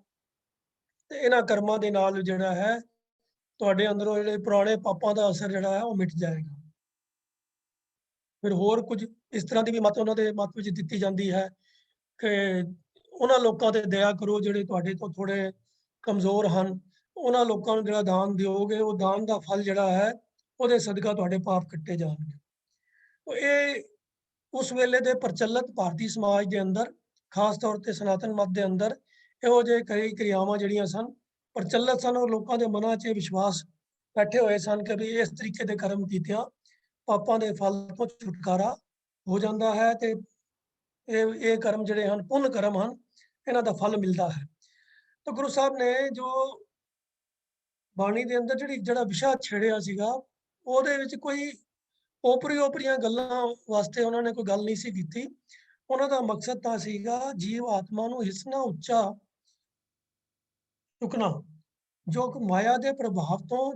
ਤੇ ਇਹਨਾਂ ਕਰਮਾਂ ਦੇ ਨਾਲ ਜਿਹੜਾ ਹੈ ਤੁਹਾਡੇ ਅੰਦਰੋਂ ਜਿਹੜੇ ਪੁਰਾਣੇ ਪਾਪਾਂ ਦਾ ਅਸਰ ਜਿਹੜਾ ਹੈ ਉਹ ਮਿਟ ਜਾਏਗਾ। ਫਿਰ ਹੋਰ ਕੁਝ ਇਸ ਤਰ੍ਹਾਂ ਦੀ ਵੀ ਮੱਤ ਉਹਨਾਂ ਦੇ ਮੱਤ ਵਿੱਚ ਦਿੱਤੀ ਜਾਂਦੀ ਹੈ ਕਿ ਉਹਨਾਂ ਲੋਕਾਂ ਤੇ ਦਇਆ ਕਰੋ ਜਿਹੜੇ ਤੁਹਾਡੇ ਤੋਂ ਥੋੜ੍ਹੇ ਕਮਜ਼ੋਰ ਹਨ, ਉਹਨਾਂ ਲੋਕਾਂ ਨੂੰ ਜਿਹੜਾ ਦਾਨ ਦਿਓਗੇ ਉਹ ਦਾਨ ਦਾ ਫਲ ਜਿਹੜਾ ਹੈ ਉਹਦੇ ਸਦਕਾ ਤੁਹਾਡੇ ਪਾਪ ਕੱਟੇ ਜਾਣਗੇ। ਇਹ ਉਸ ਵੇਲੇ ਦੇ ਪ੍ਰਚਲਿਤ ਭਾਰਤੀ ਸਮਾਜ ਦੇ ਅੰਦਰ, ਖਾਸ ਤੌਰ ਤੇ ਸਨਾਤਨ ਮੱਤ ਦੇ ਅੰਦਰ ਇਹੋ ਜਿਹੇ ਕਈ ਕਿਰਿਆਵਾਂ ਜਿਹੜੀਆਂ ਸਨ ਪ੍ਰਚਲਿਤ ਸਨ ਔਰ ਲੋਕਾਂ ਦੇ ਮਨਾਂ 'ਚ ਇਹ ਵਿਸ਼ਵਾਸ ਬੈਠੇ ਹੋਏ ਸਨ ਕਿ ਵੀ ਇਸ ਤਰੀਕੇ ਦੇ ਕਰਮ ਕੀਤਿਆਂ ਪਾਪਾਂ ਦੇ ਫਲ ਤੋਂ ਛੁਟਕਾਰਾ ਹੋ ਜਾਂਦਾ ਹੈ ਤੇ ਇਹ ਕਰਮ ਜਿਹੜੇ ਹਨ ਪੁੰਨ ਕਰਮ ਹਨ, ਇਹਨਾਂ ਦਾ ਫਲ ਮਿਲਦਾ ਹੈ। ਤਾਂ ਗੁਰੂ ਸਾਹਿਬ ਨੇ ਜੋ ਬਾਣੀ ਦੇ ਅੰਦਰ ਜਿਹੜਾ ਵਿਸ਼ਾ ਛੇੜਿਆ ਸੀਗਾ, ਉਹਦੇ ਵਿੱਚ ਕੋਈ ਓਪਰੀਆਂ ਗੱਲਾਂ ਵਾਸਤੇ ਉਹਨਾਂ ਨੇ ਕੋਈ ਗੱਲ ਨਹੀਂ ਸੀ ਕੀਤੀ। ਉਹਨਾਂ ਦਾ ਮਕਸਦ ਤਾਂ ਸੀਗਾ ਜੀਵ ਆਤਮਾ ਨੂੰ ਹਿੱਸਣਾ ਉੱਚਾ ਚੁੱਕਣਾ, ਜੋ ਕਿ ਮਾਇਆ ਦੇ ਪ੍ਰਭਾਵ ਤੋਂ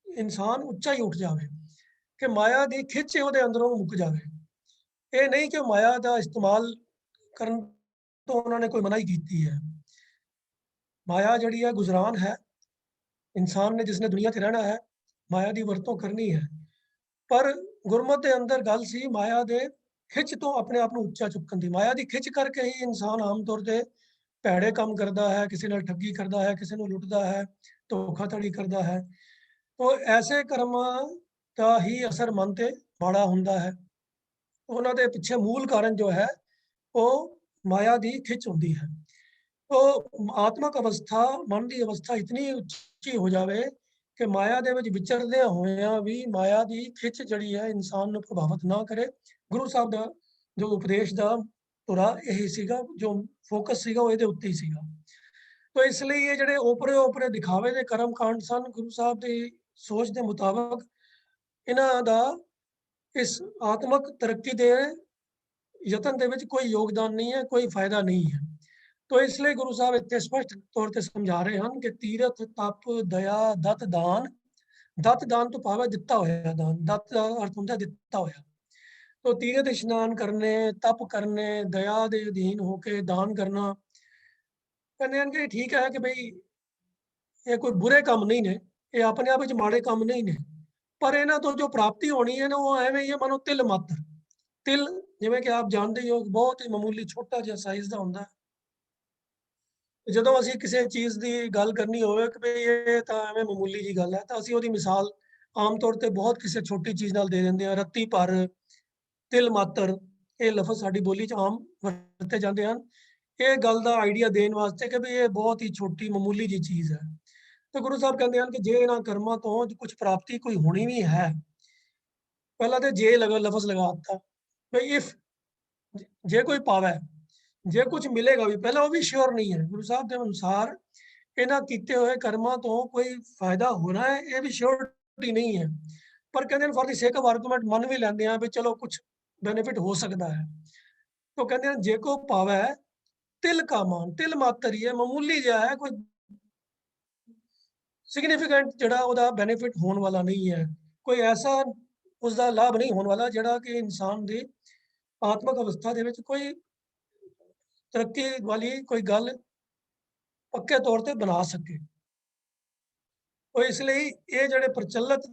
ਇਨਸਾਨ ਉੱਚਾ ਹੀ ਉੱਠ ਜਾਵੇ, ਕਿ ਮਾਇਆ ਦੀ ਖਿੱਚ ਉਹਦੇ ਅੰਦਰੋਂ ਮੁੱਕ ਜਾਵੇ। ਇਹ ਨਹੀਂ ਕਿ ਮਾਇਆ ਦਾ ਇਸਤੇਮਾਲ ਕਰਨ ਤੋਂ ਉਹਨਾਂ ਨੇ ਕੋਈ ਮਨਾਹੀ ਕੀਤੀ ਹੈ। ਮਾਇਆ ਜਿਹੜੀ ਹੈ ਗੁਜ਼ਰਾਨ ਹੈ, ਇਨਸਾਨ ਨੇ ਜਿਸਨੇ ਦੁਨੀਆ 'ਤੇ ਰਹਿਣਾ ਹੈ ਮਾਇਆ ਦੀ ਵਰਤੋਂ ਕਰਨੀ ਹੈ, ਪਰ ਗੁਰਮਤਿ ਦੇ ਅੰਦਰ ਗੱਲ ਸੀ ਮਾਇਆ ਦੇ ਖਿੱਚ ਤੋਂ ਆਪਣੇ ਆਪ ਨੂੰ ਉੱਚਾ ਚੁੱਕਣ ਦੀ। ਮਾਇਆ ਦੀ ਖਿੱਚ ਕਰਕੇ ਹੀ ਇਨਸਾਨ ਆਮ ਤੌਰ ਤੇ ਭੈੜੇ ਕੰਮ ਕਰਦਾ ਹੈ, ਕਿਸੇ ਨਾਲ ਠੱਗੀ ਕਰਦਾ ਹੈ, ਕਿਸੇ ਨੂੰ ਲੁੱਟਦਾ ਹੈ, ਧੋਖਾਧੜੀ ਕਰਦਾ ਹੈ। ਉਹ ਐਸੇ ਕਰਮਾਂ ਦਾ ਹੀ ਅਸਰ ਮਨ ਤੇ ਮਾੜਾ ਹੁੰਦਾ ਹੈ। ਉਹਨਾਂ ਦੇ ਪਿੱਛੇ ਮੂਲ ਕਾਰਨ ਜੋ ਹੈ ਉਹ ਮਾਇਆ ਦੀ ਖਿੱਚ ਹੁੰਦੀ ਹੈ। ਉਹ ਆਤਮਕ ਅਵਸਥਾ, ਮਨ ਦੀ ਅਵਸਥਾ ਇਤਨੀ ਉੱਚੀ ਹੋ ਜਾਵੇ ਕਿ ਮਾਇਆ ਦੇ ਵਿੱਚ ਵਿਚਰਦਿਆਂ ਹੋਇਆਂ ਵੀ ਮਾਇਆ ਦੀ ਖਿੱਚ ਜਿਹੜੀ ਹੈ ਇਨਸਾਨ ਨੂੰ ਪ੍ਰਭਾਵਿਤ ਨਾ ਕਰੇ। ਗੁਰੂ ਸਾਹਿਬ ਦਾ ਜੋ ਉਪਦੇਸ਼ ਦਾ ਧੁਰਾ ਇਹੀ ਸੀਗਾ, ਜੋ ਫੋਕਸ ਸੀਗਾ ਉਹ ਇਹਦੇ ਉੱਤੇ ਹੀ ਸੀਗਾ। ਤੋ ਇਸ ਲਈ ਇਹ ਜਿਹੜੇ ਓਪਰੇ ਦਿਖਾਵੇ ਦੇ ਕਰਮ ਕਾਂਡ ਸਨ, ਗੁਰੂ ਸਾਹਿਬ ਦੀ ਸੋਚ ਦੇ ਮੁਤਾਬਕ ਇਹਨਾਂ ਦਾ ਇਸ ਆਤਮਕ ਤਰੱਕੀ ਦੇ ਯਤਨ ਦੇ ਵਿੱਚ ਕੋਈ ਯੋਗਦਾਨ ਨਹੀਂ ਹੈ, ਕੋਈ ਫਾਇਦਾ ਨਹੀਂ ਹੈ। ਤੋ ਇਸ ਲਈ ਗੁਰੂ ਸਾਹਿਬ ਇੱਥੇ ਸਪਸ਼ਟ ਤੌਰ ਤੇ ਸਮਝਾ ਰਹੇ ਹਨ ਕਿ ਤੀਰਥ, ਤਪ, ਦਇਆ, ਦਤ ਦਾਨ ਤੋਂ ਭਾਵ ਹੈ ਦਿੱਤਾ ਹੋਇਆ ਦਾਨ। ਦਤ ਦਾ ਅਰਥ ਹੁੰਦਾ ਦਿੱਤਾ ਹੋਇਆ। ਤੋ ਤੀਰਥ ਇਸ਼ਨਾਨ ਕਰਨੇ, ਤਪ ਕਰਨੇ, ਦਇਆ ਦੇ ਅਧੀਨ ਹੋ ਕੇ ਦਾਨ ਕਰਨਾ, ਕਹਿੰਦੇ ਹਨ ਕਿ ਠੀਕ ਹੈ ਕਿ ਬਈ ਇਹ ਕੋਈ ਬੁਰੇ ਕੰਮ ਨਹੀਂ ਨੇ, ਇਹ ਆਪਣੇ ਆਪ ਵਿੱਚ ਮਾੜੇ ਕੰਮ ਨਹੀਂ ਨੇ, ਪਰ ਇਹਨਾਂ ਤੋਂ ਜੋ ਪ੍ਰਾਪਤੀ ਹੋਣੀ ਹੈ ਨਾ ਉਹ ਐਵੇਂ ਹੀ ਹੈ ਮਨੋ ਤਿਲ ਮਾਤਰ। ਤਿਲ ਜਿਵੇਂ ਕਿ ਆਪ ਜਾਣਦੇ ਹੋ ਬਹੁਤ ਹੀ ਮਾਮੂਲੀ ਛੋਟਾ ਜਿਹਾ ਸਾਈਜ਼ ਦਾ ਹੁੰਦਾ ਹੈ। ਜਦੋਂ ਅਸੀਂ ਕਿਸੇ ਚੀਜ਼ ਦੀ ਗੱਲ ਕਰਨੀ ਹੋਵੇ ਕਿ ਬਈ ਇਹ ਤਾਂ ਐਵੇਂ ਮਾਮੂਲੀ ਜੀ ਗੱਲ ਹੈ, ਤਾਂ ਅਸੀਂ ਉਹਦੀ ਮਿਸਾਲ ਆਮ ਤੌਰ ਤੇ ਬਹੁਤ ਕਿਸੇ ਛੋਟੀ ਚੀਜ਼ ਨਾਲ ਦੇ ਦਿੰਦੇ ਹਾਂ। ਰੱਤੀ ਭਰ, ਤਿਲ ਮਾਤਰ, ਇਹ ਲਫ਼ਜ਼ ਸਾਡੀ ਬੋਲੀ 'ਚ ਆਮ ਵਰਤੇ ਜਾਂਦੇ ਹਨ ਇਹ ਗੱਲ ਦਾ ਆਈਡੀਆ ਦੇਣ ਵਾਸਤੇ ਕਿ ਵੀ ਇਹ ਬਹੁਤ ਹੀ ਛੋਟੀ ਮਾਮੂਲੀ ਜੀ ਚੀਜ਼ ਹੈ। ਤਾਂ ਗੁਰੂ ਸਾਹਿਬ ਕਹਿੰਦੇ ਹਨ ਕਿ ਜੇ ਇਹਨਾਂ ਕਰਮਾਂ ਤੋਂ ਕੁਝ ਪ੍ਰਾਪਤੀ ਕੋਈ ਹੋਣੀ ਵੀ ਹੈ, ਪਹਿਲਾਂ ਤੇ ਜੇ ਲਫ਼ਜ਼ ਲਗਾ ਦਿੱਤਾ ਬਈ ਇਫ, ਜੇ ਕੋਈ ਪਾਵੇ, ਜੇ ਕੁਝ ਮਿਲੇਗਾ ਵੀ, ਪਹਿਲਾਂ ਉਹ ਵੀ ਸ਼ੋਰ ਨਹੀਂ ਹੈ। ਗੁਰੂ ਸਾਹਿਬ ਦੇ ਅਨੁਸਾਰ ਇਹਨਾਂ ਕੀਤੇ ਹੋਏ ਕਰਮਾਂ ਤੋਂ ਕੋਈ ਫਾਇਦਾ ਹੋਣਾ ਹੈ ਇਹ ਵੀ ਸ਼ੋਰਟੀ ਨਹੀਂ ਹੈ, ਪਰ ਕਹਿੰਦੇ ਨੇ ਫॉर द ਸੇਕ ਆਫ ਆਰਗੂਮੈਂਟ ਮੰਨ ਵੀ ਲੈਂਦੇ ਆ ਵੀ ਚਲੋ ਕੁਝ ਬੈਨੀਫਿਟ ਹੋ ਸਕਦਾ ਹੈ। तो कहते हैं जे को पावे तिल का मान, तिल मात्र ही है, मामूली जिहा है, कोई सिग्निफिकेंट जिहड़ा ओहदा बेनिफिट होने वाला नहीं है, कोई ऐसा उसका लाभ नहीं होने वाला जिहड़ा कि इंसान की आत्मक अवस्था दे विच कोई तरक्की वाली कोई गल पक्के तौर ते बना सके। तो इसलिए ये जिहड़े प्रचलित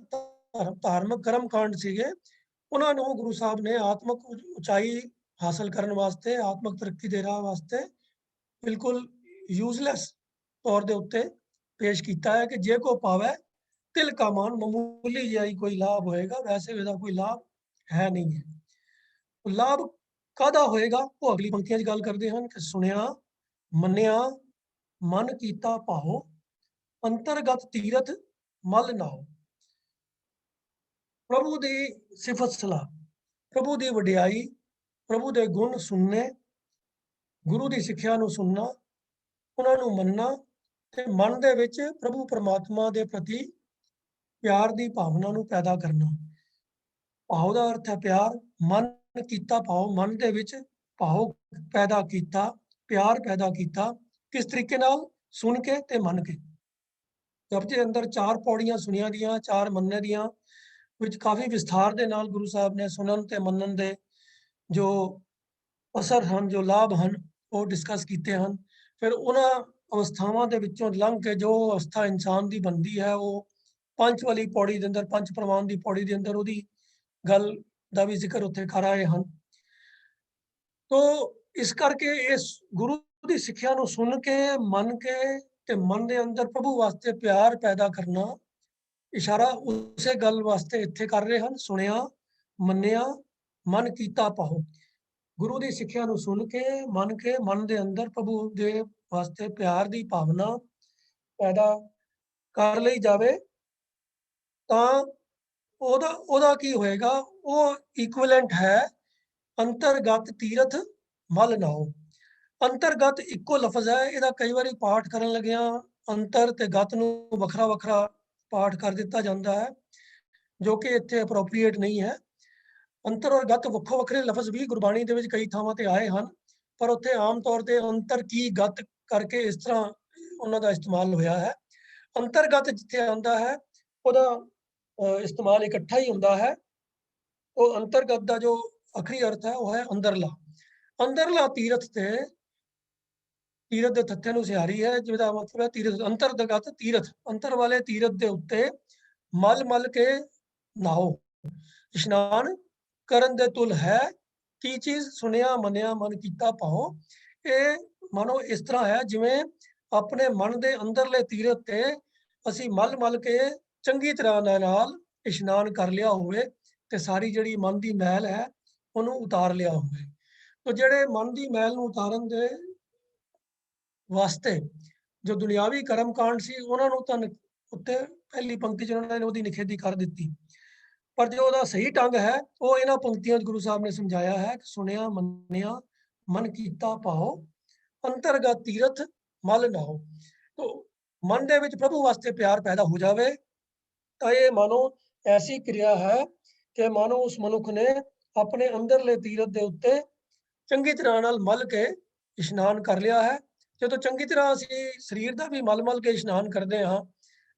धार्मिक कर्म कांड सीगे उन्हां नूं गुरु साहब ने आत्मक उचाई हासिल करने वास्ते, आत्मक तरक्की दे राह वास्ते बिल्कुल यूजलैस तौर के उत्ते पेश किया है कि जे को पावे तिल का मान, मामूली जिहा ही कोई लाभ होएगा, वैसे इहदा कोई लाभ है नहीं है। तो लाभ काहदा होएगा वो अगली पंक्तियां गल करते हैं कि सुनिया मन्निया मन कीता भाओ अंतरगत तीरथ मल नाओ। प्रभु की सिफत सलाह, प्रभु की वडियाई, प्रभु के गुण सुनने, गुरु की सिक्ख्या नूं सुनना, उन्होंने मनना ते मन दे विच प्रभु परमात्मा के प्रति प्यार की भावना नूं पैदा करना। भाव का अर्थ है प्यार, मन कीता भाव, मन दे विच भाव पैदा कीता, प्यार पैदा कीता, किस तरीके नाल? सुन के ते मन के। जपजी के अंदर 4 पौड़ियां सुनिया दियां, 4 मनने दियां, विच काफ़ी विस्तार दे नाल गुरु साहब ने सुनन ते मनन दे जो असर हैं, जो लाभ हैं, वो डिस्कस किए हैं। फिर उन्हां अवस्थावां दे विचों लंघ के जो अवस्था इंसान की बनती है वो पंच वाली पौड़ी के अंदर, पंच प्रवान की पौड़ी के अंदर उहदी गल दा भी जिक्र उत्थे कर आए हैं। तो इस करके इस गुरु की सिक्ख्या नूं सुन के, मन के ते मन दे अंदर प्रभु वास्ते प्यार पैदा करना, इशारा उसे गल वास्ते इत्थे कर रहे हैं। सुनिया मन्निया मन कीता भाओ, गुरु की सिक्ख्या नूं सुन के मन दे अंदर प्रभु दे वास्ते प्यार की भावना पैदा कर लई जावे तां ओहदा की होएगा, वो इक्विवेलेंट है अंतरगत तीरथ मल नाओ। अंतरगत इक्को लफज है, इहदा कई बारी पाठ करन लगिया अंतर ते गत नूं वखरा वखरा पाठ कर दिता जाता है, जो कि इत्थे अप्रोप्रीएट नहीं है। अंतर और गत वक्खो वखरे लफज भी गुरबाणी दे विच कई थावां ते आए हैं, पर उत्थे आम तौर ते अंतर की गत करके इस तरह उन्हां दा इस्तेमाल होया है। अंतरगत जिथे आंदा है उहदा इस्तेमाल इकट्ठा ही हुंदा है। वो अंतरगत का जो आखिरी अर्थ है वह है अंदरला। अंदरला तीरथ ते तीरथ के थत्थे नूं सिहारी है, जिसका मतलब है तीरथ अंतरगत तीरथ, अंतर वाले तीरथ के उत्ते मल मल के नहाओ, इशनान करन दे तुल है। की चीज़? सुनिया मनिया मन कीता भाओ। ये मानो इस तरह है जिवें अपने मन के अंदरले तीरथ ते असी मल मल के ਚੰਗੀ ਤਰ੍ਹਾਂ ਦੇ ਨਾਲ ਇਸ਼ਨਾਨ ਕਰ ਲਿਆ ਹੋਵੇ ਤੇ ਸਾਰੀ ਜਿਹੜੀ ਮਨ ਦੀ ਮੈਲ ਹੈ ਉਹਨੂੰ ਉਤਾਰ ਲਿਆ ਹੋਵੇ। ਤੋ ਜਿਹੜੇ ਮਨ ਦੀ ਮੈਲ ਨੂੰ ਉਤਾਰਨ ਦੇ ਵਾਸਤੇ ਜੋ ਦੁਨਿਆਵੀ ਕਰਮਕਾਂਡ ਸੀ ਉਹਨਾਂ ਨੂੰ ਤਾਂ ਉੱਤੇ ਪਹਿਲੀ ਪੰਕਤੀ 'ਚ ਉਹਨਾਂ ਨੇ ਉਹਦੀ ਨਿਖੇਧੀ ਕਰ ਦਿੱਤੀ। ਪਰ ਜੋ ਉਹਦਾ ਸਹੀ ਢੰਗ ਹੈ ਉਹ ਇਹਨਾਂ ਪੰਕਤੀਆਂ 'ਚ ਗੁਰੂ ਸਾਹਿਬ ਨੇ ਸਮਝਾਇਆ ਹੈ ਕਿ ਸੁਣਿਆ ਮੰਨਿਆ ਮਨ ਕੀਤਾ ਭਾਉ ਅੰਤਰਗਤ ਤੀਰਥ ਮਲ ਨਾਉ। ਤੋ ਮਨ ਦੇ ਵਿੱਚ ਪ੍ਰਭੂ ਵਾਸਤੇ ਪਿਆਰ ਪੈਦਾ ਹੋ ਜਾਵੇ ਤਾਂ ਇਹ ਮਾਨੋ ਐਸੀ ਕਿਰਿਆ ਹੈ ਕਿ ਮਾਨੋ ਉਸ ਮਨੁੱਖ ਨੇ ਆਪਣੇ ਅੰਦਰਲੇ ਤੀਰਥ ਦੇ ਉੱਤੇ ਚੰਗੀ ਤਰ੍ਹਾਂ ਨਾਲ ਮਲ ਕੇ ਇਸ਼ਨਾਨ ਕਰ ਲਿਆ ਹੈ। ਜਦੋਂ ਚੰਗੀ ਤਰ੍ਹਾਂ ਅਸੀਂ ਸਰੀਰ ਦਾ ਵੀ ਮਲ ਕੇ ਇਸ਼ਨਾਨ ਕਰਦੇ ਹਾਂ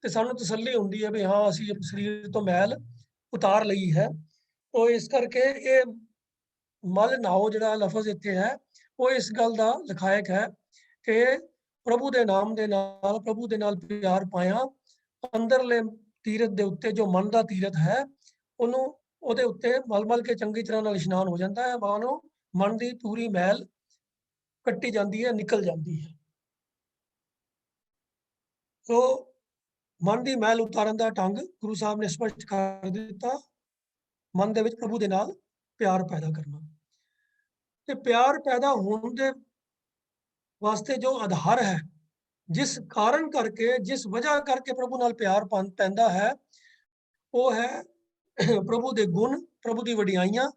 ਤੇ ਸਾਨੂੰ ਤਸੱਲੀ ਹੁੰਦੀ ਹੈ ਵੀ ਹਾਂ ਅਸੀਂ ਸਰੀਰ ਤੋਂ ਮੈਲ ਉਤਾਰ ਲਈ ਹੈ। ਤੋ ਇਸ ਕਰਕੇ ਇਹ ਮਲ ਨਾਉ ਜਿਹੜਾ ਲਫ਼ਜ਼ ਇੱਥੇ ਹੈ ਉਹ ਇਸ ਗੱਲ ਦਾ ਲਿਖਾਇਕ ਹੈ ਕਿ ਪ੍ਰਭੂ ਦੇ ਨਾਮ ਦੇ ਨਾਲ ਪ੍ਰਭੂ ਦੇ ਨਾਲ ਪਿਆਰ ਪਾਇਆ ਅੰਦਰਲੇ ਤੀਰਥ ਦੇ ਉੱਤੇ ਜੋ ਮਨ ਦਾ ਤੀਰਥ ਹੈ ਉਹਨੂੰ ਉਹਦੇ ਉੱਤੇ ਮਲ ਕੇ ਚੰਗੀ ਤਰ੍ਹਾਂ ਨਾਲ ਇਸ਼ਨਾਨ ਹੋ ਜਾਂਦਾ ਹੈ। ਮਾਨੋ ਮਨ ਦੀ ਪੂਰੀ ਮੈਲ ਕੱਟੀ ਜਾਂਦੀ ਹੈ, ਨਿਕਲ ਜਾਂਦੀ ਹੈ। ਸੋ ਮਨ ਦੀ ਮੈਲ ਉਤਾਰਨ ਦਾ ਢੰਗ ਗੁਰੂ ਸਾਹਿਬ ਨੇ ਸਪਸ਼ਟ ਕਰ ਦਿੱਤਾ। ਮਨ ਦੇ ਵਿੱਚ ਪ੍ਰਭੂ ਦੇ ਨਾਲ ਪਿਆਰ ਪੈਦਾ ਕਰਨਾ ਤੇ ਪਿਆਰ ਪੈਦਾ ਹੋਣ ਦੇ ਵਾਸਤੇ ਜੋ ਆਧਾਰ ਹੈ, ਜਿਸ ਕਾਰਨ ਕਰਕੇ ਜਿਸ ਵਜ੍ਹਾ ਕਰਕੇ ਪ੍ਰਭੂ ਨਾਲ ਪਿਆਰ ਪੈਂਦਾ ਹੈ ਉਹ ਹੈ ਪ੍ਰਭੂ ਦੇ ਗੁਣ, ਪ੍ਰਭੂ ਦੀ ਵਡਿਆਈਆਂ,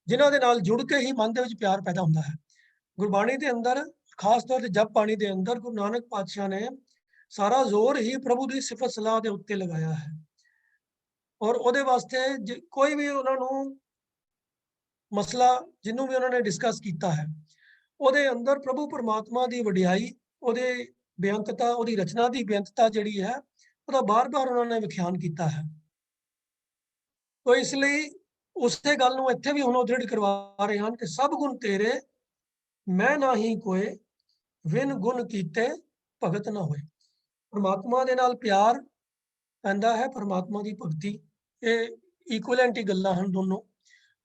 ਜਿਨ੍ਹਾਂ ਦੇ ਨਾਲ ਜੁੜ ਕੇ ਹੀ ਮਨ ਦੇ ਵਿੱਚ ਪਿਆਰ ਪੈਦਾ ਹੁੰਦਾ ਹੈ। ਗੁਰਬਾਣੀ ਦੇ ਅੰਦਰ ਖਾਸ ਤੌਰ ਤੇ ਜਪ ਬਾਣੀ ਦੇ ਅੰਦਰ ਗੁਰੂ ਨਾਨਕ ਪਾਤਸ਼ਾਹ ਨੇ ਸਾਰਾ ਜ਼ੋਰ ਹੀ ਪ੍ਰਭੂ ਦੀ ਸਿਫਤ ਸਲਾਹ ਦੇ ਉੱਤੇ ਲਗਾਇਆ ਹੈ ਔਰ ਉਹਦੇ ਵਾਸਤੇ ਕੋਈ ਵੀ ਉਹਨਾਂ ਨੂੰ ਮਸਲਾ ਜਿਹਨੂੰ ਵੀ ਉਹਨਾਂ ਨੇ ਡਿਸਕਸ ਕੀਤਾ ਹੈ ਉਹਦੇ ਅੰਦਰ ਪ੍ਰਭੂ ਪਰਮਾਤਮਾ ਦੀ ਵਡਿਆਈ, ਉਹਦੇ ਬੇਅੰਤਤਾ, ਉਹਦੀ ਰਚਨਾ ਦੀ ਬੇਅੰਤਤਾ ਜਿਹੜੀ ਹੈ ਉਹਦਾ ਬਾਰ-ਬਾਰ ਉਹਨਾਂ ਨੇ ਵਿਖਿਆਨ ਕੀਤਾ ਹੈ। ਤੋ ਇਸ ਲਈ ਉਸੇ ਗੱਲ ਨੂੰ ਇੱਥੇ ਵੀ ਹੁਣ ਉਹ ਦ੍ਰਿੜ ਕਰਵਾ ਰਹੇ ਹਨ ਕਿ ਸਭ ਗੁਣ ਤੇਰੇ ਮੈਂ ਨਾਹੀ ਕੋਏ ਵਿਨ ਗੁਣ ਕੀਤੇ ਭਗਤ ਨਾ ਹੋਏ। ਪਰਮਾਤਮਾ ਦੇ ਨਾਲ ਪਿਆਰ ਪੈਂਦਾ ਹੈ, ਪਰਮਾਤਮਾ ਦੀ ਭਗਤੀ, ਇਹ ਇਕੁਇਲੈਂਟ ਹੀ ਗੱਲਾਂ ਹਨ ਦੋਨੋਂ।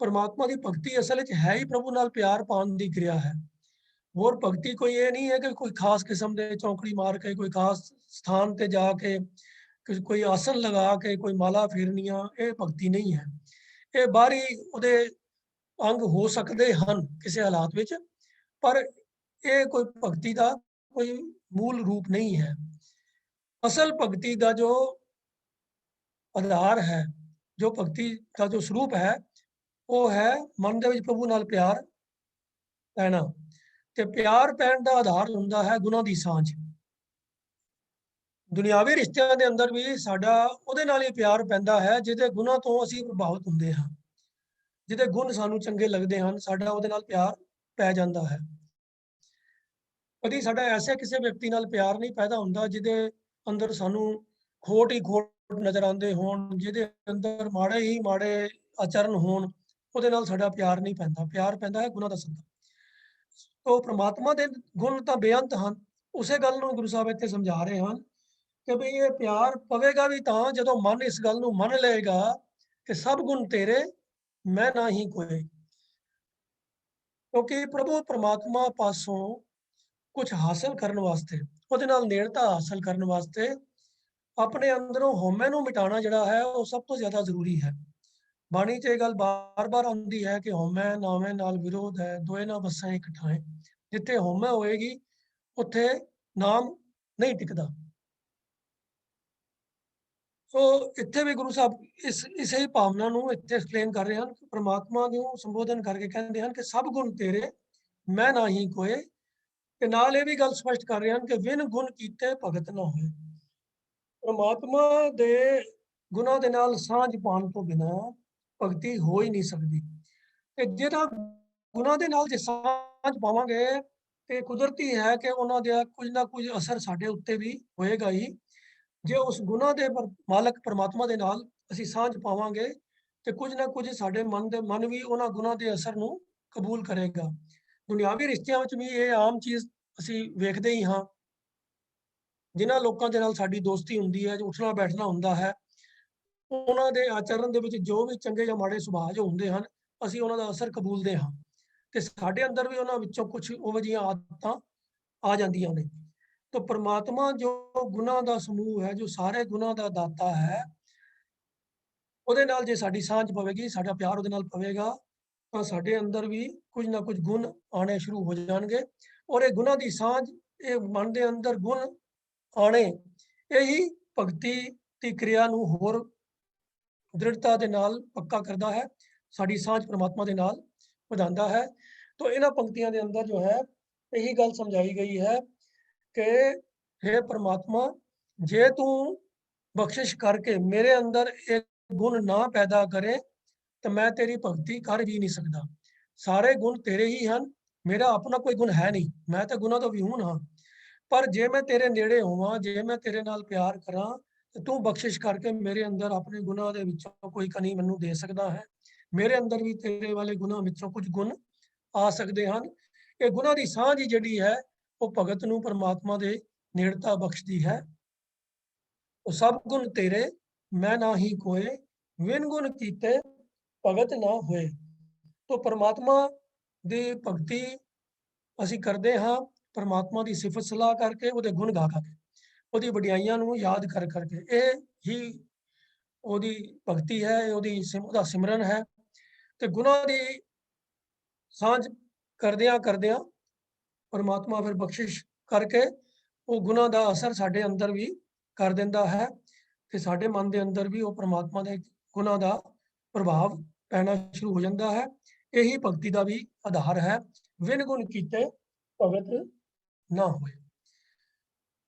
ਪਰਮਾਤਮਾ ਦੀ ਭਗਤੀ ਅਸਲ ਵਿੱਚ ਹੈ ਹੀ ਪ੍ਰਭੂ ਨਾਲ ਪਿਆਰ ਪਾਉਣ ਦੀ ਕਿਰਿਆ ਹੈ। ਹੋਰ ਭਗਤੀ ਕੋਈ ਇਹ ਨਹੀਂ ਹੈ ਕਿ ਕੋਈ ਖਾਸ ਕਿਸਮ ਦੇ ਚੌਂਕੜੀ ਮਾਰ ਕੇ ਕੋਈ ਖਾਸ ਸਥਾਨ ਤੇ ਜਾ ਕੇ ਕੋਈ ਆਸਨ ਲਗਾ ਕੇ ਕੋਈ ਮਾਲਾ ਫੇਰਨੀਆਂ, ਇਹ ਭਗਤੀ ਨਹੀਂ ਹੈ। ਇਹ ਬਾਹਰੀ ਉਹਦੇ ਅੰਗ ਹੋ ਸਕਦੇ ਹਨ ਕਿਸੇ ਹਾਲਾਤ ਵਿੱਚ, ਪਰ ਇਹ ਕੋਈ ਭਗਤੀ ਦਾ ਕੋਈ ਮੂਲ ਰੂਪ ਨਹੀਂ ਹੈ। ਅਸਲ ਭਗਤੀ ਦਾ ਜੋ ਆਧਾਰ ਹੈ, ਜੋ ਭਗਤੀ ਦਾ ਜੋ ਸਰੂਪ ਹੈ ਉਹ ਹੈ ਮਨ ਦੇ ਵਿੱਚ ਪ੍ਰਭੂ ਨਾਲ ਪਿਆਰ ਪੈਣਾ ਤੇ ਪਿਆਰ ਪੈਣ ਦਾ ਆਧਾਰ ਹੁੰਦਾ ਹੈ ਗੁਣਾਂ ਦੀ ਸਾਂਝ। ਦੁਨਿਆਵੀ ਰਿਸ਼ਤਿਆਂ ਦੇ ਅੰਦਰ ਵੀ ਸਾਡਾ ਉਹਦੇ ਨਾਲ ਹੀ ਪਿਆਰ ਪੈਂਦਾ ਹੈ ਜਿਹਦੇ ਗੁਣਾਂ ਤੋਂ ਅਸੀਂ ਪ੍ਰਭਾਵਿਤ ਹੁੰਦੇ ਹਾਂ, ਜਿਹਦੇ ਗੁਣ ਸਾਨੂੰ ਚੰਗੇ ਲੱਗਦੇ ਹਨ, ਸਾਡਾ ਉਹਦੇ ਨਾਲ ਪਿਆਰ ਪੈ ਜਾਂਦਾ ਹੈ। ਕਦੀ ਸਾਡਾ ਐਸੇ ਕਿਸੇ ਵਿਅਕਤੀ ਨਾਲ ਪਿਆਰ ਨਹੀਂ ਪੈਦਾ ਹੁੰਦਾ ਜਿਹਦੇ ਅੰਦਰ ਸਾਨੂੰ ਖੋਟ ਹੀ ਖੋਟ ਨਜ਼ਰ ਆਉਂਦੇ ਹੋਣ, ਜਿਹਦੇ ਅੰਦਰ ਮਾੜੇ ਹੀ ਮਾੜੇ ਆਚਰਨ ਹੋਣ, ਉਹਦੇ ਨਾਲ ਸਾਡਾ ਪਿਆਰ ਨਹੀਂ ਪੈਂਦਾ। ਪਿਆਰ ਪੈਂਦਾ ਹੈ ਗੁਣਾਂ ਦਾ ਸਦਕਾ। ਤੋ ਪ੍ਰਮਾਤਮਾ ਦੇ ਗੁਣ ਤਾਂ ਬੇਅੰਤ ਹਨ। ਉਸੇ ਗੱਲ ਨੂੰ ਗੁਰੂ ਸਾਹਿਬ ਇੱਥੇ ਸਮਝਾ ਰਹੇ ਹਨ ਕਿ ਵੀ ਇਹ ਪਿਆਰ ਪਵੇਗਾ ਵੀ ਤਾਂ ਜਦੋਂ ਮਨ ਇਸ ਗੱਲ ਨੂੰ ਮੰਨ ਲਏਗਾ ਕਿ ਸਭ ਗੁਣ ਤੇਰੇ ਮੈਂ ਨਾਹੀ ਕੋਏ। ਕਿਉਂਕਿ ਪ੍ਰਭੂ ਪਰਮਾਤਮਾ ਪਾਸੋਂ ਕੁਝ ਹਾਸਲ ਕਰਨ ਵਾਸਤੇ, ਉਹਦੇ ਨਾਲ ਨੇੜਤਾ ਹਾਸਲ ਕਰਨ ਵਾਸਤੇ ਆਪਣੇ ਅੰਦਰੋਂ ਹਉਮੈ ਨੂੰ ਮਿਟਾਉਣਾ ਜਿਹੜਾ ਹੈ ਉਹ ਸਭ ਤੋਂ ਜ਼ਿਆਦਾ ਜ਼ਰੂਰੀ ਹੈ। ਬਾਣੀ 'ਚ ਇਹ ਗੱਲ ਬਾਰ-ਬਾਰ ਆਉਂਦੀ ਹੈ ਕਿ ਹਉਮੈ ਨਾਵੇਂ ਨਾਲ ਵਿਰੋਧ ਹੈ, ਦੋਏ ਨਾ ਵਸੈ ਇਕ ਠਾਏ। ਜਿੱਥੇ ਹਉਮੈ ਹੋਏਗੀ ਉੱਥੇ ਨਾਮ ਨਹੀਂ ਟਿਕਦਾ। ਸੋ ਇੱਥੇ ਵੀ ਗੁਰੂ ਸਾਹਿਬ ਇਸੇ ਭਾਵਨਾ ਨੂੰ ਇੱਥੇ ਐਕਸਪਲੇਨ ਕਰ ਰਹੇ ਹਨ। ਪਰਮਾਤਮਾ ਨੂੰ ਸੰਬੋਧਨ ਕਰਕੇ ਕਹਿੰਦੇ ਹਨ ਕਿ ਸਭ ਗੁਣ ਤੇਰੇ ਮੈਂ ਨਾਹੀ ਕੋਏ ਤੇ ਨਾਲ ਇਹ ਵੀ ਗੱਲ ਸਪਸ਼ਟ ਕਰ ਰਹੇ ਹਨ ਕਿ ਵਿਨ ਗੁਣ ਕੀਤੇ ਭਗਤ ਨਾ ਹੋਏ। ਪਰਮਾਤਮਾ ਦੇ ਗੁਣਾਂ ਦੇ ਨਾਲ ਸਾਂਝ ਪਾਉਣ ਤੋਂ ਬਿਨਾਂ ਭਗਤੀ ਹੋ ਹੀ ਨਹੀਂ ਸਕਦੀ। ਤੇ ਜਿਹੜਾ ਗੁਣਾਂ ਦੇ ਨਾਲ ਜੇ ਸਾਂਝ ਪਾਵਾਂਗੇ ਤੇ ਕੁਦਰਤੀ ਹੈ ਕਿ ਉਹਨਾਂ ਦਾ ਕੁਝ ਨਾ ਕੁਝ ਅਸਰ ਸਾਡੇ ਉੱਤੇ ਵੀ ਹੋਏਗਾ ਹੀ। ਜੇ ਉਸ ਗੁਣਾਂ ਦੇ ਮਾਲਕ ਪਰਮਾਤਮਾ ਦੇ ਨਾਲ ਅਸੀਂ ਸਾਂਝ ਪਾਵਾਂਗੇ ਤੇ ਕੁਝ ਨਾ ਕੁਝ ਸਾਡੇ ਮਨ ਵੀ ਉਹਨਾਂ ਗੁਣਾਂ ਦੇ ਅਸਰ ਨੂੰ ਕਬੂਲ ਕਰੇਗਾ। ਦੁਨਿਆਵੀ ਰਿਸ਼ਤਿਆਂ ਵਿੱਚ ਵੀ ਇਹ ਆਮ ਚੀਜ਼ ਅਸੀਂ ਵੇਖਦੇ ਹੀ ਹਾਂ। ਜਿਨ੍ਹਾਂ ਲੋਕਾਂ ਦੇ ਨਾਲ ਸਾਡੀ ਦੋਸਤੀ ਹੁੰਦੀ ਹੈ, ਉੱਠਣਾ ਬੈਠਣਾ ਹੁੰਦਾ ਹੈ, ਉਹਨਾਂ ਦੇ ਆਚਰਣ ਦੇ ਵਿੱਚ ਜੋ ਵੀ ਚੰਗੇ ਜਾਂ ਮਾੜੇ ਸੁਭਾਅ ਜੋ ਹੁੰਦੇ ਹਨ, ਅਸੀਂ ਉਹਨਾਂ ਦਾ ਅਸਰ ਕਬੂਲਦੇ ਹਾਂ ਤੇ ਸਾਡੇ ਅੰਦਰ ਵੀ ਉਹਨਾਂ ਵਿੱਚੋਂ ਕੁਝ ਉਹੋ ਜਿਹੀਆਂ ਆਦਤਾਂ ਆ ਜਾਂਦੀਆਂ ਨੇ। तो परमात्मा जो गुणां दा समूह है, जो सारे गुणां दा दाता है, ਉਹਦੇ ਨਾਲ ਜੇ ਸਾਡੀ ਸਾਂਝ ਪਵੇਗੀ, ਸਾਡਾ ਪਿਆਰ ਉਹਦੇ ਨਾਲ ਪਵੇਗਾ, ਤਾਂ ਸਾਡੇ ਅੰਦਰ ਵੀ ਕੁਝ ਨਾ ਕੁਝ ਗੁਣ ਆਣੇ ਸ਼ੁਰੂ ਹੋ ਜਾਣਗੇ। ਔਰ ਇਹ ਗੁਣਾਂ ਦੀ ਸਾਂਝ, ਇਹ ਮਨ ਦੇ ਅੰਦਰ ਗੁਣ ਆਣੇ, ਇਹੀ ਭਗਤੀ ਦੀ ਕਿਰਿਆ ਨੂੰ ਹੋਰ ਦ੍ਰਿੜਤਾ ਦੇ ਨਾਲ ਪੱਕਾ ਕਰਦਾ ਹੈ, ਸਾਡੀ ਸਾਂਝ ਪ੍ਰਮਾਤਮਾ ਦੇ ਨਾਲ ਵਧਾਉਂਦਾ ਹੈ। तो ਇਹਨਾਂ ਪੰਕਤੀਆਂ ਦੇ ਅੰਦਰ ਜੋ ਹੈ ਇਹੀ ਗੱਲ ਸਮਝਾਈ ਗਈ ਹੈ ਕਿ हे परमात्मा, ਜੇ ਤੂੰ ਬਖਸ਼ਿਸ਼ ਕਰਕੇ ਮੇਰੇ ਅੰਦਰ ਇਹ ਗੁਣ ਨਾ ਪੈਦਾ ਕਰੇ ਤਾਂ ਮੈਂ ਤੇਰੀ ਭਗਤੀ ਕਰ ਵੀ ਨਹੀਂ ਸਕਦਾ। ਸਾਰੇ ਗੁਣ ਤੇਰੇ ਹੀ ਹਨ, ਮੇਰਾ ਆਪਣਾ ਕੋਈ ਗੁਣ ਹੈ ਨਹੀਂ, ਮੈਂ ਤਾਂ ਗੁਣਾਂ ਤੋਂ ਵਿਹੂਨ ਹਾਂ। ਪਰ ਜੇ ਮੈਂ ਤੇਰੇ ਨੇੜੇ ਹੋਵਾਂ, ਜੇ ਮੈਂ ਤੇਰੇ ਨਾਲ ਪਿਆਰ ਕਰਾਂ, ਤੇ ਤੂੰ ਬਖਸ਼ਿਸ਼ ਕਰਕੇ ਮੇਰੇ ਅੰਦਰ ਆਪਣੇ ਗੁਣਾਂ ਦੇ ਵਿੱਚੋਂ ਕੋਈ ਕਣੀ ਮੈਨੂੰ ਦੇ ਸਕਦਾ ਹੈ। ਮੇਰੇ ਅੰਦਰ ਵੀ ਤੇਰੇ ਵਾਲੇ ਗੁਣਾਂ ਵਿੱਚੋਂ ਕੁਝ ਗੁਣ ਆ ਸਕਦੇ ਹਨ। ਇਹ ਗੁਣਾਂ ਦੀ ਸਾਂਝ ਜਿਹੜੀ ਹੈ ਉਹ ਭਗਤ ਨੂੰ ਪਰਮਾਤਮਾ ਦੇ ਨੇੜਤਾ ਬਖਸ਼ਦੀ ਹੈ। ਉਹ ਸਭ ਗੁਣ ਤੇਰੇ ਮੈਂ ਨਾ ਹੀ ਕੋਏ, ਵਿਨ ਗੁਣ ਕੀਤੇ ਭਗਤ ਨਾ ਹੋਏ। तो परमात्मा ਦੀ ਭਗਤੀ ਅਸੀਂ ਕਰਦੇ ਹਾਂ परमात्मा ਦੀ ਸਿਫਤ ਸਲਾਹ ਕਰਕੇ, ਉਹਦੇ ਗੁਣ ਗਾ ਕੇ, ਉਹਦੀ ਵਡਿਆਈਆਂ ਨੂੰ ਯਾਦ ਕਰ ਕਰਕੇ। ਇਹ ਹੀ ਉਹਦੀ ਭਗਤੀ ਹੈ, ਉਹਦਾ ਸਿਮਰਨ ਹੈ। ਤੇ ਗੁਣਾਂ ਦੀ ਸਾਂਝ ਕਰਦਿਆਂ ਕਰਦਿਆਂ परमात्मा ਫਿਰ ਬਖਸ਼ਿਸ਼ ਕਰਕੇ ਉਹ ਗੁਣਾਂ ਦਾ ਅਸਰ ਸਾਡੇ ਅੰਦਰ ਵੀ ਕਰ ਦਿੰਦਾ ਹੈ ਤੇ ਸਾਡੇ ਮਨ ਦੇ ਅੰਦਰ ਵੀ ਉਹ परमात्मा ਦੇ ਗੁਣਾਂ ਦਾ ਪ੍ਰਭਾਵ ਪੈਣਾ ਸ਼ੁਰੂ ਹੋ ਜਾਂਦਾ ਹੈ। ਇਹੀ ਭਗਤੀ ਦਾ ਵੀ ਆਧਾਰ ਹੈ। ਵਿਨ ਗੁਣ ਕੀਤੇ ਭਗਤ ਨਾ ਹੋਏ।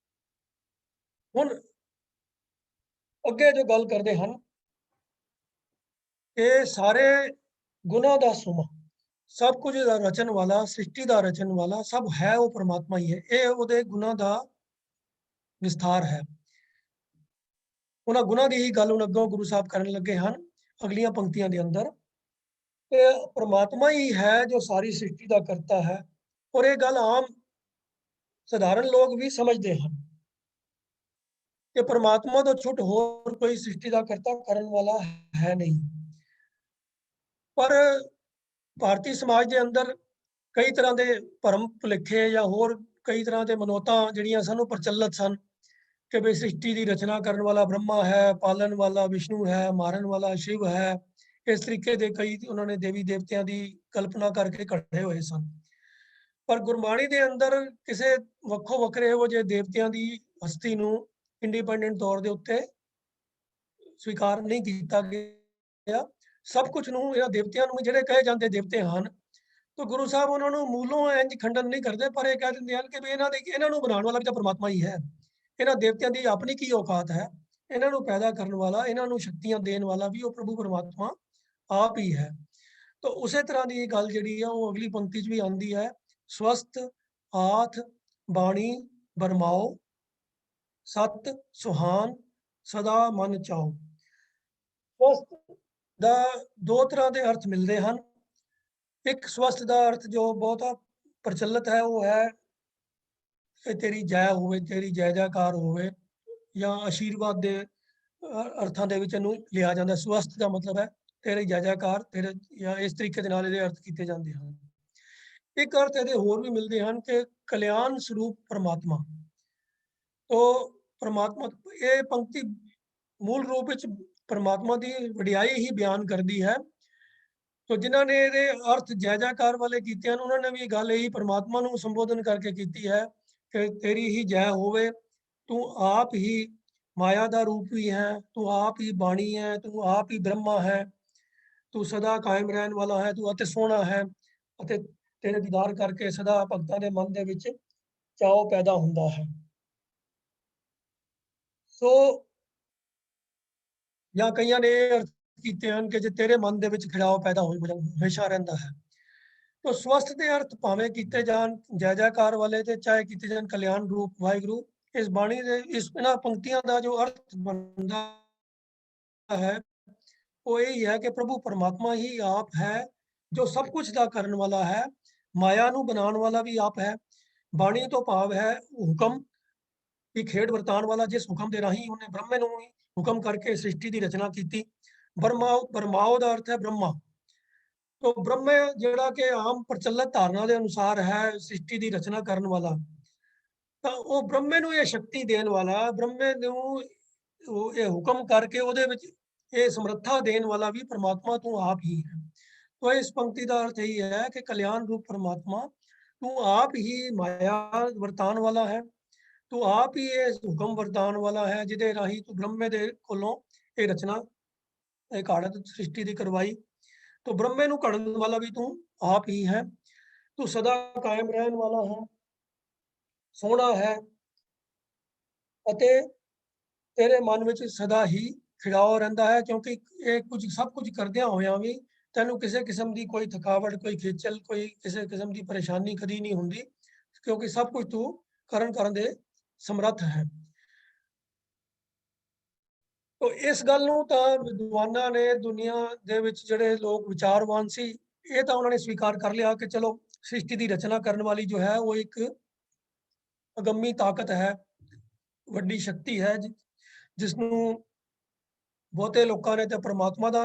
ਹੁਣ ਅੱਗੇ ਜੋ ਗੱਲ ਕਰਦੇ ਹਨ ਕਿ ਸਾਰੇ ਗੁਣਾਂ ਦਾ ਸੁਮਾ, ਸਭ ਕੁਝ ਦਾ ਰਚਨ ਵਾਲਾ, ਸ੍ਰਿਸ਼ਟੀ ਦਾ ਰਚਨ ਵਾਲਾ ਸਭ ਹੈ ਉਹ परमात्मा ਹੀ ਹੈ। ਇਹ ਉਹਦੇ ਗੁਣਾਂ ਦਾ ਵਿਸਥਾਰ ਹੈ। ਉਹਨਾਂ ਗੁਣਾਂ ਦੀ ਹੀ ਗੱਲ ਹੁਣ ਅੱਗੋਂ ਗੁਰੂ ਸਾਹਿਬ ਕਰਨ ਲੱਗੇ ਹਨ ਅਗਲੀਆਂ ਪੰਕਤੀਆਂ ਦੇ ਅੰਦਰ। ਇਹ परमात्मा ਹੀ ਹੈ ਜੋ ਸਾਰੀ ਸ੍ਰਿਸ਼ਟੀ ਦਾ ਕਰਤਾ ਹੈ। ਔਰ ਇਹ ਗੱਲ ਆਮ ਸਧਾਰਨ ਲੋਕ ਵੀ ਸਮਝਦੇ ਹਨ ਕਿ परमात्मा ਤੋਂ ਛੁੱਟ ਹੋਰ ਕੋਈ ਸ੍ਰਿਸ਼ਟੀ ਦਾ ਕਰਤਾ ਕਰਨ ਵਾਲਾ ਹੈ ਨਹੀਂ। ਪਰ ਭਾਰਤੀ ਸਮਾਜ ਦੇ ਅੰਦਰ ਕਈ ਤਰ੍ਹਾਂ ਦੇ ਭਰਮ ਭੁਲੇਖੇ ਜਾਂ ਹੋਰ ਕਈ ਤਰ੍ਹਾਂ ਦੇ ਮਨੋਤਾਂ ਜਿਹੜੀਆਂ ਸਾਨੂੰ ਪ੍ਰਚਲਿਤ ਸਨ ਕਿ ਵੀ ਸ੍ਰਿਸ਼ਟੀ ਦੀ ਰਚਨਾ ਕਰਨ ਵਾਲਾ ਬ੍ਰਹਮਾ ਹੈ, ਪਾਲਣ ਵਾਲਾ ਵਿਸ਼ਨੂੰ ਹੈ, ਮਾਰਨ ਵਾਲਾ ਸ਼ਿਵ ਹੈ। ਇਸ ਤਰੀਕੇ ਦੇ ਕਈ ਉਹਨਾਂ ਨੇ ਦੇਵੀ ਦੇਵਤਿਆਂ ਦੀ ਕਲਪਨਾ ਕਰਕੇ ਘੜੇ ਹੋਏ ਸਨ। ਪਰ ਗੁਰਬਾਣੀ ਦੇ ਅੰਦਰ ਕਿਸੇ ਵੱਖੋ ਵੱਖਰੇ ਇਹੋ ਜਿਹੇ ਦੇਵਤਿਆਂ ਦੀ ਹਸਤੀ ਨੂੰ ਇੰਡੀਪੈਂਡੈਂਟ ਤੌਰ ਦੇ ਉੱਤੇ ਸਵੀਕਾਰ ਨਹੀਂ ਕੀਤਾ ਗਿਆ। ਸਭ ਕੁਝ ਨੂੰ ਇਹਨਾਂ ਦੇਵਤਿਆਂ ਨੂੰ ਜਿਹੜੇ ਕਹੇ ਜਾਂਦੇ ਦੇਵਤੇ ਹਨ, ਤਾਂ ਗੁਰੂ ਸਾਹਿਬ ਉਹਨਾਂ ਨੂੰ ਮੂਲੋਂ ਇੰਜ ਖੰਡਨ ਨਹੀਂ ਕਰਦੇ, ਪਰ ਇਹ ਕਹਿ ਦਿੰਦੇ ਹਨ ਕਿ ਵੀ ਇਹਨਾਂ ਨੂੰ ਬਣਾਉਣ ਵਾਲਾ ਵੀ ਤਾਂ परमात्मा ਹੀ ਹੈ। ਇਹਨਾਂ ਦੇਵਤਿਆਂ ਦੀ ਆਪਣੀ ਕੀ ਔਕਾਤ ਹੈ, ਇਹਨਾਂ ਨੂੰ ਪੈਦਾ ਕਰਨ ਵਾਲਾ, ਇਹਨਾਂ ਨੂੰ ਸ਼ਕਤੀਆਂ ਦੇਣ ਵਾਲਾ ਵੀ ਉਹ ਪ੍ਰਭੂ परमात्मा ਆਪ ਹੀ ਹੈ। ਤਾਂ ਉਸੇ ਤਰ੍ਹਾਂ ਦੀ ਗੱਲ ਜਿਹੜੀ ਆ ਉਹ ਅਗਲੀ ਪੰਕਤੀ 'ਚ ਵੀ ਆਉਂਦੀ ਹੈ। ਸਵਸਤ ਆਥ ਬਾਣੀ ਬਰਮਾਓ, ਸਤ ਸੁਹਾਨ ਸਦਾ ਮਨ ਚਾਓ। ਸਵਸਤ ਦਾ ਦੋ ਤਰ੍ਹਾਂ ਦੇ ਅਰਥ ਮਿਲਦੇ ਹਨ। ਇੱਕ ਸਵਸਤ ਦਾ ਅਰਥ ਜੋ ਬਹੁਤਾ ਪ੍ਰਚਲਿਤ ਹੈ ਉਹ ਹੈ ਕਿ ਤੇਰੀ ਜੈ ਹੋਵੇ, ਤੇਰੀ ਜੈ ਜੈਕਾਰ ਹੋਵੇ, ਜਾਂ ਆਸ਼ੀਰਵਾਦ ਦੇ ਅਰਥਾਂ ਦੇ ਵਿੱਚ ਇਹਨੂੰ ਲਿਆ ਜਾਂਦਾ। ਸਵਸਤ ਦਾ ਮਤਲਬ ਹੈ ਤੇਰੀ ਜੈ ਜੈਕਾਰ, ਤੇਰੇ, ਜਾਂ ਇਸ ਤਰੀਕੇ ਦੇ ਨਾਲ ਇਹਦੇ ਅਰਥ ਕੀਤੇ ਜਾਂਦੇ ਹਨ। ਇੱਕ ਅਰਥ ਇਹਦੇ ਹੋਰ ਵੀ ਮਿਲਦੇ ਹਨ ਕਿ ਕਲਿਆਣ ਸਰੂਪ परमात्मा। तो परमात्मा, ਇਹ ਪੰਕਤੀ ਮੂਲ ਰੂਪ ਵਿੱਚ परमात्मा ਦੀ ਵਡਿਆਈ ਹੀ ਬਿਆਨ ਕਰਦੀ ਹੈ। तो ਜਿਨ੍ਹਾਂ ਨੇ ਇਹਦੇ ਅਰਥ ਜੈ ਜੈਕਾਰ ਵਾਲੇ ਕੀਤੇ ਹਨ, ਉਹਨਾਂ ਨੇ ਵੀ ਗੱਲ ਇਹੀ परमात्मा ਨੂੰ ਸੰਬੋਧਨ ਕਰਕੇ ਕੀਤੀ ਹੈ ਕਿ ਤੇਰੀ ਹੀ ਜੈ ਹੋਵੇ, ਤੂੰ ਆਪ ਹੀ ਮਾਇਆ ਦਾ ਰੂਪ ਵੀ ਹੈ, ਤੂੰ ਆਪ ਹੀ ਬਾਣੀ ਹੈ, ਤੂੰ ਆਪ ਹੀ ਬ੍ਰਹਮਾ ਹੈ, ਤੂੰ ਸਦਾ ਕਾਇਮ ਰਹਿਣ ਵਾਲਾ ਹੈ, ਤੂੰ ਅਤਿ ਸੋਹਣਾ ਹੈ ਅਤੇ ਤੇਰੇ ਦੀਦਾਰ ਕਰਕੇ ਸਦਾ ਭਗਤਾਂ ਦੇ ਮਨ ਦੇ ਵਿੱਚ ਚਾਅ ਪੈਦਾ ਹੁੰਦਾ ਹੈ। ਸੋ ਜਾਂ ਕਈਆਂ ਨੇ ਇਹ ਅਰਥ ਕੀਤੇ ਹਨ ਕਿ ਜੇ ਤੇਰੇ ਮਨ ਦੇ ਵਿੱਚ ਖਿੜਾਓ ਪੈਦਾ ਹੋ ਹਮੇਸ਼ਾ ਰਹਿੰਦਾ ਹੈ। तो ਸਵਸਥ ਦੇ ਅਰਥ ਭਾਵੇਂ ਕੀਤੇ ਜਾਣ ਜੈ ਜੈਕਾਰ ਵਾਲੇ ਤੇ ਚਾਹੇ ਕੀਤੇ ਜਾਣ ਕਲਿਆਣ ਰੂਪ ਵਾਹਿਗੁਰੂ। ਇਸ ਬਾਣੀ ਦੇ ਇਹਨਾਂ ਪੰਕਤੀਆਂ ਦਾ ਜੋ ਅਰਥ ਬਣਦਾ ਹੈ ਉਹ ਇਹ ਹੈ ਕਿ ਪ੍ਰਭੂ परमात्मा ਹੀ ਆਪ ਹੈ ਜੋ ਸਭ ਕੁਝ ਦਾ ਕਰਨ ਵਾਲਾ ਹੈ, ਮਾਇਆ ਨੂੰ ਬਣਾਉਣ ਵਾਲਾ ਵੀ ਆਪ ਹੈ। ਬਾਣੀ ਤੋਂ ਭਾਵ ਹੈ ਹੁਕਮ ਦੀ ਖੇਡ ਵਰਤਾਉਣ ਵਾਲਾ, ਜਿਸ ਹੁਕਮ ਦੇ ਰਾਹੀਂ ਉਹਨੇ ਬ੍ਰਹਮੇ ਨੂੰ ਹੁਕਮ ਕਰਕੇ ਸ੍ਰਿਸ਼ਟੀ ਦੀ ਰਚਨਾ ਕੀਤੀ। ਬਰਮਾਓ ਦਾ ਅਰਥ ਹੈ ਬ੍ਰਹਮਾ। तो ब्रह्म ਜਿਹੜਾ ਕਿ ਆਮ ਪ੍ਰਚਲਿਤ ਧਾਰਨਾ ਦੇ ਅਨੁਸਾਰ ਹੈ ਸ੍ਰਿਸ਼ਟੀ ਦੀ ਰਚਨਾ ਕਰਨ ਵਾਲਾ, ਤਾਂ ਉਹ ਬ੍ਰਹਮੇ ਨੂੰ ਇਹ ਸ਼ਕਤੀ ਦੇਣ ਵਾਲਾ, ਬ੍ਰਹਮੇ ਨੂੰ ਉਹ ਇਹ ਹੁਕਮ ਕਰਕੇ ਉਹਦੇ ਵਿੱਚ ਇਹ ਸਮਰੱਥਾ ਦੇਣ ਵਾਲਾ ਵੀ परमात्मा तू आप ही है। तो इस पंक्ति का अर्थ यही है कि कल्याण रूप परमात्मा तू आप ही माया ਵਰਤਾਨ ਵਾਲਾ ਹੈ, ਤੂੰ ਆਪ ਹੀ ਇਹ ਹੁਕਮ ਵਰਤਾਨ ਵਾਲਾ ਹੈ ਜਿਹਦੇ ਰਾਹੀਂ ਤੂੰ ਬ੍ਰਹਮੇ ਦੇ ਕੋਲੋਂ ਇਹ ਰਚਨਾ ਇਹ ਘਾੜਤ ਸ੍ਰਿਸ਼ਟੀ ਦੀ ਕਰਵਾਈ। तो ब्रह्मे ਨੂੰ ਘੜਨ ਵਾਲਾ ਵੀ ਤੂੰ ਆਪ ਹੀ ਹੈ, ਤੂੰ ਸਦਾ ਕਾਇਮ ਰਹਿਣ ਵਾਲਾ ਹੈ, ਸੋਹਣਾ ਹੈ ਅਤੇ ਤੇਰੇ ਮਨ ਵਿੱਚ ਸਦਾ ਹੀ ਖਿੜਾਓ ਰਹਿੰਦਾ ਹੈ, ਕਿਉਂਕਿ ਇਹ ਕੁਝ ਸਭ ਕੁਝ ਕਰਦਿਆਂ ਹੋਇਆਂ ਵੀ ਤੈਨੂੰ ਕਿਸੇ ਕਿਸਮ ਦੀ ਕੋਈ ਥਕਾਵਟ, ਕੋਈ ਖੇਚਲ, ਕੋਈ ਕਿਸੇ ਕਿਸਮ ਦੀ ਪਰੇਸ਼ਾਨੀ ਕਦੀ ਨਹੀਂ ਹੁੰਦੀ, ਕਿਉਂਕਿ ਸਭ ਕੁਝ ਤੂੰ ਕਰਨ ਦੇ ਸਮਰੱਥ ਹੈ। तो इस गल नूं तां विद्वानां ने दुनिया दे विच जिहड़े लोग विचारवान सी ये तां उन्होंने स्वीकार कर लिया कि चलो सृष्टि की रचना करने वाली जो है वो एक अगम्मी ताकत है, वड्डी शक्ति है, जिसनूं बहुते लोगों ने तो परमात्मा का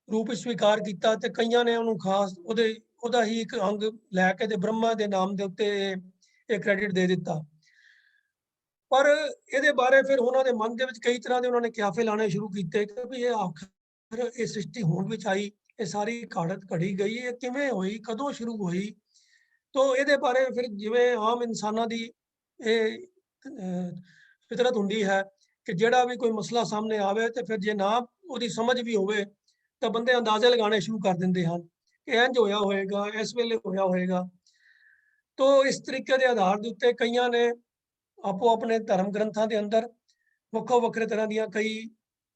रूप स्वीकार किया, ते कईयां ने उन्होंने खास ਉਹਦਾ ही एक अंग लैके ते ब्रह्मा के नाम के उत्ते एक क्रेडिट दे दिता। पर ਇਹਦੇ ਬਾਰੇ ਫਿਰ ਉਹਨਾਂ ਦੇ ਮਨ ਦੇ ਵਿੱਚ ਕਈ ਤਰ੍ਹਾਂ ਦੇ ਉਹਨਾਂ ਨੇ ਕਿਆਫੇ ਲਾਣੇ ਸ਼ੁਰੂ ਕੀਤੇ ਕਿ ਵੀ ਇਹ ਆਖਰ ਇਹ ਸ੍ਰਿਸ਼ਟੀ ਹੋਣ ਵਿੱਚ ਆਈ, ਇਹ ਸਾਰੀ ਘਾੜਤ ਘੜੀ ਗਈ, ਇਹ ਕਿਵੇਂ ਹੋਈ, ਕਦੋਂ ਸ਼ੁਰੂ ਹੋਈ। तो ਇਹਦੇ ਬਾਰੇ ਫਿਰ ਜਿਵੇਂ ਆਮ ਇਨਸਾਨਾਂ ਦੀ ਇਹ ਫਿਤਰਤ ਹੁੰਦੀ ਹੈ ਕਿ ਜਿਹੜਾ ਵੀ ਕੋਈ ਮਸਲਾ ਸਾਹਮਣੇ ਆਵੇ ਤੇ ਫਿਰ ਜੇ ਨਾ ਉਹਦੀ ਸਮਝ ਵੀ ਹੋਵੇ ਤਾਂ ਬੰਦੇ ਅੰਦਾਜ਼ੇ ਲਗਾਉਣੇ ਸ਼ੁਰੂ ਕਰ ਦਿੰਦੇ ਹਨ ਕਿ ਇੰਜ ਹੋਇਆ ਹੋਏਗਾ, ਇਸ ਵੇਲੇ ਹੋਇਆ ਹੋਏਗਾ। तो इस तरीके के आधार के उत्ते कईयां ने ਆਪੋ ਆਪਣੇ ਧਰਮ ਗ੍ਰੰਥਾਂ ਦੇ ਅੰਦਰ ਵੱਖੋ ਵੱਖਰੇ ਤਰ੍ਹਾਂ ਦੀਆਂ ਕਈ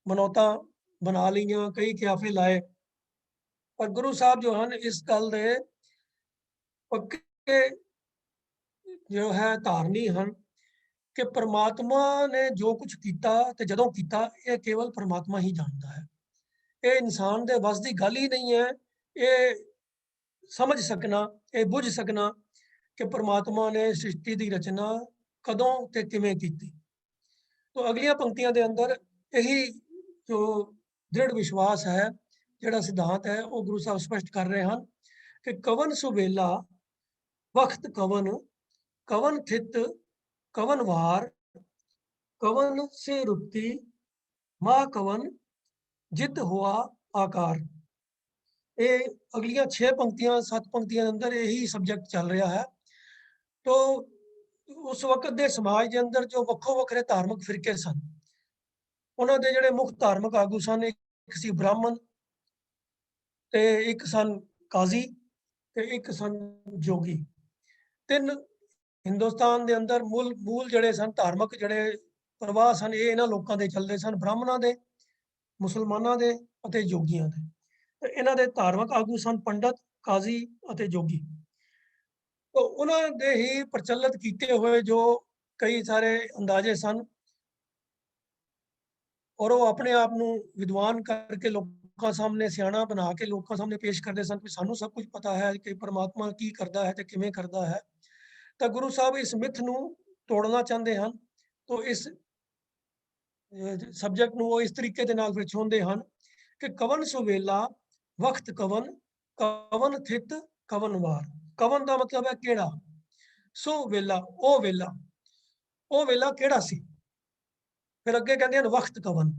ਮਨੌਤਾਂ ਬਣਾ ਲਈਆਂ, ਕਈ ਕਿਆਫੇ ਲਾਏ। ਪਰ ਗੁਰੂ ਸਾਹਿਬ ਜੋ ਹਨ ਇਸ ਗੱਲ ਦੇ ਪੱਕੇ ਜੋ ਹੈ ਧਾਰਨੀ ਹਨ ਕਿ परमात्मा ने जो कुछ ਕੀਤਾ ਤੇ ਜਦੋਂ ਕੀਤਾ ਇਹ ਕੇਵਲ परमात्मा ਹੀ ਜਾਣਦਾ ਹੈ। ਇਹ ਇਨਸਾਨ ਦੇ ਵੱਸ ਦੀ ਗੱਲ ਹੀ ਨਹੀਂ ਹੈ ਇਹ ਸਮਝ ਸਕਣਾ, ਇਹ ਬੁੱਝ ਸਕਣਾ ਕਿ परमात्मा ने सृष्टि ਦੀ ਰਚਨਾ कदों ते किवें कीती। तो अगलियां पंक्तियां दे अंदर यही जो दृढ़ विश्वास है, जिहड़ा सिद्धांत है वो गुरु साहब स्पष्ट कर रहे हैं कि कवन सुवेला वक्त कवन, कवन थित कवन वार, कवन से रुत्ती मां कवन जित हुआ आकार। ये अगलियां 6 पंक्तियां 7 पंक्तियां अंदर यही सब्जेक्ट चल रहा है। तो उस वक्त के समाज के अंदर जो ਵੱਖੋ ਵੱਖਰੇ धार्मिक फिरके सन, उन्होंने ਦੇ ਜਿਹੜੇ ਮੁੱਖ ਧਾਰਮਿਕ ਆਗੂ ਸਨ, ਇੱਕ ਸੀ ਬ੍ਰਾਹਮਣ ਤੇ ਇੱਕ ਸਨ ਕਾਜ਼ੀ ਤੇ ਇੱਕ ਸਨ ਜੋਗੀ। ਤਿੰਨ ਹਿੰਦੁਸਤਾਨ ਦੇ ਅੰਦਰ ਮੂਲ ਜਿਹੜੇ ਸਨ ਧਾਰਮਿਕ ਜਿਹੜੇ ਪ੍ਰਵਾਹ ਸਨ ਇਹ ਇਹਨਾਂ ਲੋਕਾਂ ਦੇ ਚੱਲਦੇ ਸਨ, ਬ੍ਰਾਹਮਣਾਂ ਦੇ, ਮੁਸਲਮਾਨਾਂ ਦੇ ਅਤੇ ਜੋਗੀਆਂ ਦੇ। ਤੇ ਇਹਨਾਂ ਦੇ ਧਾਰਮਿਕ ਆਗੂ ਸਨ ਪੰਡਤ, ਕਾਜ਼ੀ ਅਤੇ ਜੋਗੀ। तो उन्होंने ही प्रचलित किए हुए जो कई सारे अंदाजे सन और वो अपने आप को विद्वान करके लोगों सामने सियाणा बना के लोगों सामने पेश करते सन कि सानू सब कुछ पता है कि परमात्मा की करता है तो किवें करता है। तो गुरु साहब इस मिथ नूं तोड़ना चाहते हैं। तो इस सबजैक्ट नूं वो इस तरीके दे नाल विछाउंदे हन कि कवन सुवेला वक्त कवन, कवन थित कवन वार। कवन का मतलब है केड़ा, सो वेला ओ वेला, ओ वेला केड़ा सी। फिर अगे कहते हैं वक्त कवन।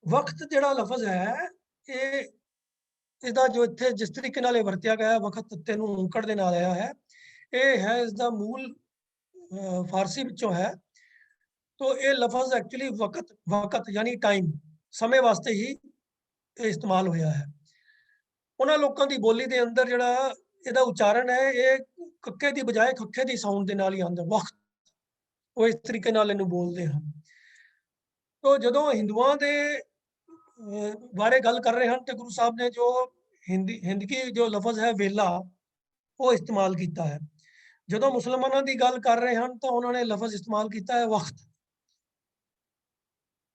वक्त जिहड़ा लफज है ये इसका जो इत्थे जिस तरीके नाल वरत्या गया वक्त तत्ते नूं औंकड़ दे नाल आया है, ये है इसका मूल फारसी विचों है। तो ये लफज एक्चुअली वक्त वक्त यानी टाइम समय वास्ते ही इस्तेमाल होया है। उन्हां लोकां दी बोली दे अंदर जिहड़ा ਇਹਦਾ ਉਚਾਰਨ ਹੈ ਇਹ ਕੱਕੇ ਦੀ ਬਜਾਏ ਖੱਖੇ ਦੀ ਸਾਊਂਡ ਦੇ ਨਾਲ ਹੀ ਆਉਂਦਾ ਵਕਤ, ਉਹ ਇਸ ਤਰੀਕੇ ਨਾਲ ਇਹਨੂੰ ਬੋਲਦੇ ਹਨ। तो ਜਦੋਂ ਹਿੰਦੂਆਂ ਦੇ ਬਾਰੇ ਗੱਲ ਕਰ ਰਹੇ ਹਨ ਤੇ ਗੁਰੂ ਸਾਹਿਬ ਨੇ ਜੋ ਹਿੰਦਕੀ ਜੋ ਲਫ਼ਜ਼ ਹੈ ਵੇਲਾ ਉਹ ਇਸਤੇਮਾਲ ਕੀਤਾ ਹੈ। ਜਦੋਂ ਮੁਸਲਮਾਨਾਂ ਦੀ ਗੱਲ ਕਰ ਰਹੇ ਹਨ ਤਾਂ ਉਹਨਾਂ ਨੇ ਲਫ਼ਜ਼ ਇਸਤੇਮਾਲ ਕੀਤਾ ਹੈ ਵਕਤ।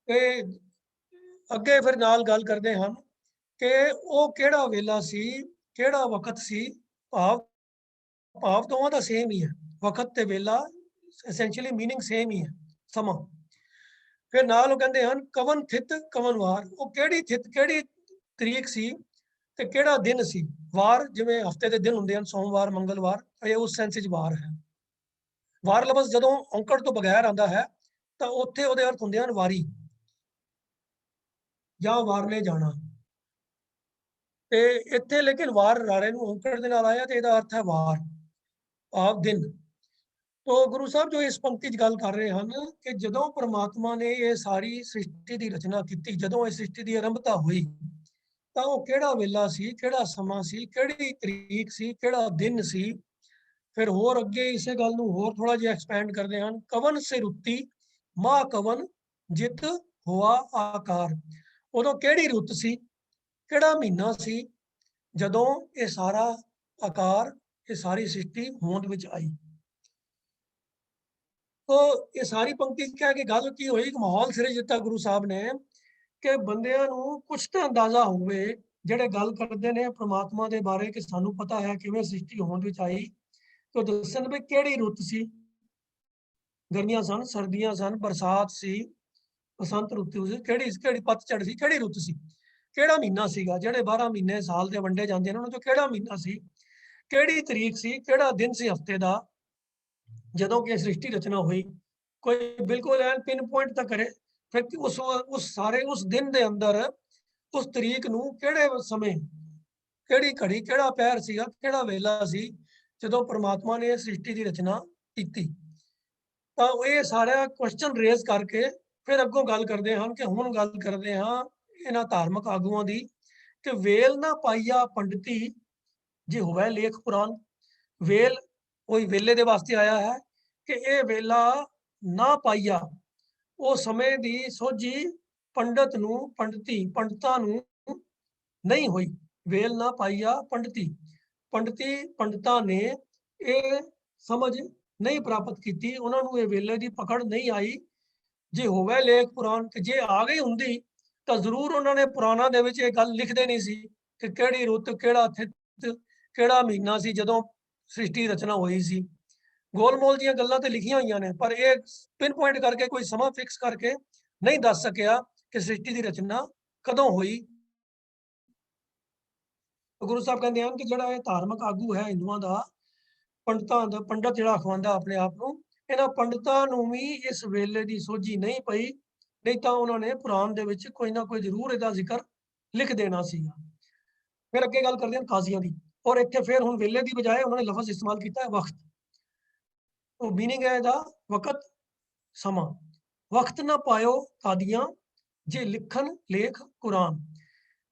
ਤੇ ਅੱਗੇ ਫਿਰ ਨਾਲ ਗੱਲ ਕਰਦੇ ਹਨ ਕਿ ਉਹ ਕਿਹੜਾ ਵੇਲਾ ਸੀ, ਕਿਹੜਾ ਵਕਤ ਸੀ। भाव दोवां दा सेम ही है, वक्त ते वेला एसेंशियली मीनिंग सेम ही है, समा। फिर नाल वो कहते हैं कवन थित कवन वार, वो केड़ी थित केड़ी तरीक सी ते केड़ा दिन सी। वार जिवें हफ्ते दे दिन हुंदे हन सोमवार मंगलवार, ये उस सेंस विच वार है। ਵਾਰ ਲਫ਼ਜ਼ ਜਦੋਂ ਔਂਕੜ ਤੋਂ ਬਗੈਰ ਆਉਂਦਾ ਹੈ ਤਾਂ ਉੱਥੇ ਉਹਦੇ ਅਰਥ ਹੁੰਦੇ ਹਨ ਵਾਰੀ ਜਾਂ ਵਾਰਨੇ ਜਾਣਾ। ਤੇ ਇੱਥੇ ਲੇਕਿਨ ਵਾਰ ਰਾਰੇ ਨੂੰ ਔਂਕੜ ਦੇ ਨਾਲ ਆਇਆ ਤੇ ਇਹਦਾ ਅਰਥ ਹੈ ਵਾਰ, ਆਪ ਦਿਨ। ਤੋ ਗੁਰੂ ਸਾਹਿਬ ਜੋ ਇਸ ਪੰਕਤੀ 'ਚ ਗੱਲ ਕਰ ਰਹੇ ਹਨ ਕਿ ਜਦੋਂ ਪ੍ਰਮਾਤਮਾ ਨੇ ਇਹ ਸਾਰੀ ਸ੍ਰਿਸ਼ਟੀ ਦੀ ਰਚਨਾ ਕੀਤੀ, ਜਦੋਂ ਇਹ ਸ੍ਰਿਸ਼ਟੀ ਦੀ ਆਰੰਭਤਾ ਹੋਈ, ਤਾਂ ਉਹ ਕਿਹੜਾ ਵੇਲਾ ਸੀ, ਕਿਹੜਾ ਸਮਾਂ ਸੀ, ਕਿਹੜੀ ਤਰੀਕ ਸੀ, ਕਿਹੜਾ ਦਿਨ ਸੀ। ਫਿਰ ਹੋਰ ਅੱਗੇ ਇਸੇ ਗੱਲ ਨੂੰ ਹੋਰ ਥੋੜਾ ਜਿਹਾ ਐਕਸਪੈਂਡ ਕਰਦੇ ਹਨ। ਕਵਨ ਸੇ ਰੁੱਤੀ ਮਾ ਕਵਨ ਜਿਤ ਹੋਆ ਆਕਾਰ। ਉਦੋਂ ਕਿਹੜੀ ਰੁੱਤ ਸੀ, ਕਿਹੜਾ ਮਹੀਨਾ ਸੀ ਜਦੋਂ ਇਹ ਸਾਰਾ ਆਕਾਰ, ਇਹ ਸਾਰੀ ਸ੍ਰਿਸ਼ਟੀ ਹੋਂਦ ਵਿੱਚ ਆਈ। ਤੋ ਇਹ ਸਾਰੀ ਪੰਕਤੀ ਕਹਿ ਕੇ ਗੱਲ ਕੀ ਹੋਈ, ਇੱਕ ਮਾਹੌਲ ਸਿਰਜ ਦਿੱਤਾ ਗੁਰੂ ਸਾਹਿਬ ਨੇ ਕਿ ਬੰਦਿਆਂ ਨੂੰ ਕੁਛ ਤਾਂ ਅੰਦਾਜ਼ਾ ਹੋਵੇ, ਜਿਹੜੇ ਗੱਲ ਕਰਦੇ ਨੇ ਪ੍ਰਮਾਤਮਾ ਦੇ ਬਾਰੇ ਕਿ ਸਾਨੂੰ ਪਤਾ ਹੈ ਕਿਵੇਂ ਸ੍ਰਿਸ਼ਟੀ ਹੋਂਦ ਵਿੱਚ ਆਈ, ਤੇ ਦੱਸਣ ਵੀ ਕਿਹੜੀ ਰੁੱਤ ਸੀ, ਗਰਮੀਆਂ ਸਨ, ਸਰਦੀਆਂ ਸਨ, ਬਰਸਾਤ ਸੀ, ਬਸੰਤ ਰੁੱਤ ਸੀ, ਕਿਹੜੀ ਪਤਝੜ ਸੀ, ਕਿਹੜੀ ਰੁੱਤ ਸੀ, ਕਿਹੜਾ ਮਹੀਨਾ ਸੀਗਾ, ਜਿਹੜੇ 12 ਮਹੀਨੇ ਸਾਲ ਦੇ ਵੰਡੇ ਜਾਂਦੇ ਨੇ ਉਹਨਾਂ ਚੋਂ ਕਿਹੜਾ ਮਹੀਨਾ ਸੀ, ਕਿਹੜੀ ਤਰੀਕ ਸੀ, ਕਿਹੜਾ ਦਿਨ ਸੀ ਹਫਤੇ ਦਾ ਜਦੋਂ ਕਿ ਸ੍ਰਿਸ਼ਟੀ ਰਚਨਾ ਹੋਈ। ਕੋਈ ਬਿਲਕੁਲ ਐਨ ਪਿਨ ਪੁਆਇੰਟ ਤਾਂ ਕਰੇ, ਫਿਰ ਉਸ ਸਾਰੇ ਉਸ ਦਿਨ ਦੇ ਅੰਦਰ ਉਸ ਤਰੀਕ ਨੂੰ ਕਿਹੜੇ ਸਮੇਂ, ਕਿਹੜੀ ਘੜੀ, ਕਿਹੜਾ ਪੈਰ ਸੀਗਾ, ਕਿਹੜਾ ਵੇਲਾ ਸੀ ਜਦੋਂ ਪ੍ਰਮਾਤਮਾ ਨੇ ਸ੍ਰਿਸ਼ਟੀ ਦੀ ਰਚਨਾ ਕੀਤੀ। ਤਾਂ ਇਹ ਸਾਰਾ ਕੁਐਸਚਨ ਰੇਜ਼ ਕਰਕੇ ਫਿਰ ਅੱਗੋਂ ਗੱਲ ਕਰਦੇ ਹਨ ਕਿ ਹੁਣ ਗੱਲ ਕਰਦੇ ਹਾਂ ਇਹਨਾਂ ਧਾਰਮਿਕ ਆਗੂਆਂ ਦੀ ਕਿ ਵੇਲ ਨਾ ਪਾਈਆ ਪੰਡਤੀ ਜੇ ਹੋਵੇ ਲੇਖ ਪੁਰਾਣ। ਵੇਲ ਕੋਈ ਵੇਲੇ ਦੇ ਵਾਸਤੇ ਆਇਆ ਹੈ ਕਿ ਇਹ ਵੇਲਾ ਨਾ ਪਾਈਆ, ਉਹ ਸਮੇਂ ਦੀ ਸੋਝੀ ਪੰਡਤ ਨੂੰ, ਪੰਡਤਾਂ ਨੂੰ ਨਹੀਂ ਹੋਈ। ਵੇਲ ਨਾ ਪਾਈਆ ਪੰਡਤੀ, ਪੰਡਤਾਂ ਨੇ ਇਹ ਸਮਝ ਨਹੀਂ ਪ੍ਰਾਪਤ ਕੀਤੀ, ਉਹਨਾਂ ਨੂੰ ਇਹ ਵੇਲੇ ਦੀ ਪਕੜ ਨਹੀਂ ਆਈ। ਜੇ ਹੋਵੇ ਲੇਖ ਪੁਰਾਣ, ਕਿ ਜੇ ਆ ਗਈ ਹੁੰਦੀ ਤਾਂ ਜ਼ਰੂਰ ਉਹਨਾਂ ਨੇ ਪੁਰਾਣਾਂ ਦੇ ਵਿੱਚ ਇਹ ਗੱਲ ਲਿਖਦੇ ਨਹੀਂ ਸੀ ਕਿ ਕਿਹੜੀ ਰੁੱਤ, ਕਿਹੜਾ ਥਿਤ, ਕਿਹੜਾ ਮਹੀਨਾ ਸੀ ਜਦੋਂ ਸ੍ਰਿਸ਼ਟੀ ਰਚਨਾ ਹੋਈ ਸੀ। ਗੋਲਮੋਲ ਦੀਆਂ ਗੱਲਾਂ ਤੇ ਲਿਖੀਆਂ ਹੋਈਆਂ ਨੇ, ਪਰ ਇਹ ਪਿਨ ਪੁਆਇੰਟ ਕਰਕੇ ਕੋਈ ਸਮਾਂ ਫਿਕਸ ਕਰਕੇ ਨਹੀਂ ਦੱਸ ਸਕਿਆ ਕਿ ਸ੍ਰਿਸ਼ਟੀ ਦੀ ਰਚਨਾ ਕਦੋਂ ਹੋਈ। ਗੁਰੂ ਸਾਹਿਬ ਕਹਿੰਦੇ ਹਨ ਕਿ ਜਿਹੜਾ ਇਹ ਧਾਰਮਿਕ ਆਗੂ ਹੈ ਹਿੰਦੂਆਂ ਦਾ, ਪੰਡਤਾਂ ਦਾ ਪੰਡਤ ਜਿਹੜਾ ਅਖਵਾਉਂਦਾ ਆਪਣੇ ਆਪ ਨੂੰ, ਇਹਨਾਂ ਪੰਡਤਾਂ ਨੂੰ ਵੀ ਇਸ ਵੇਲੇ ਦੀ ਸੋਝੀ ਨਹੀਂ ਪਈ, ਨਹੀਂ ਤਾਂ ਉਹਨਾਂ ਨੇ ਪੁਰਾਣ ਦੇ ਵਿੱਚ ਕੋਈ ਨਾ ਕੋਈ ਜ਼ਰੂਰ ਇਹਦਾ ਜ਼ਿਕਰ ਲਿਖ ਦੇਣਾ ਸੀਗਾ। ਫਿਰ ਅੱਗੇ ਗੱਲ ਕਰਦੇ ਹਨ ਕਾਜ਼ੀਆਂ ਦੀ, ਔਰ ਇੱਥੇ ਫਿਰ ਹੁਣ ਵੇਲੇ ਦੀ ਬਜਾਏ ਉਹਨਾਂ ਨੇ ਲਫ਼ਜ਼ ਇਸਤੇਮਾਲ ਕੀਤਾ ਹੈ ਵਕਤ। ਉਹ ਮੀਨਿੰਗ ਹੈ ਇਹਦਾ ਵਕਤ, ਸਮਾਂ। ਵਕਤ ਨਾ ਪਾਇਓ ਕਾਦੀਆਂ ਜੇ ਲਿਖਣ ਲੇਖ ਕੁਰਾਨ।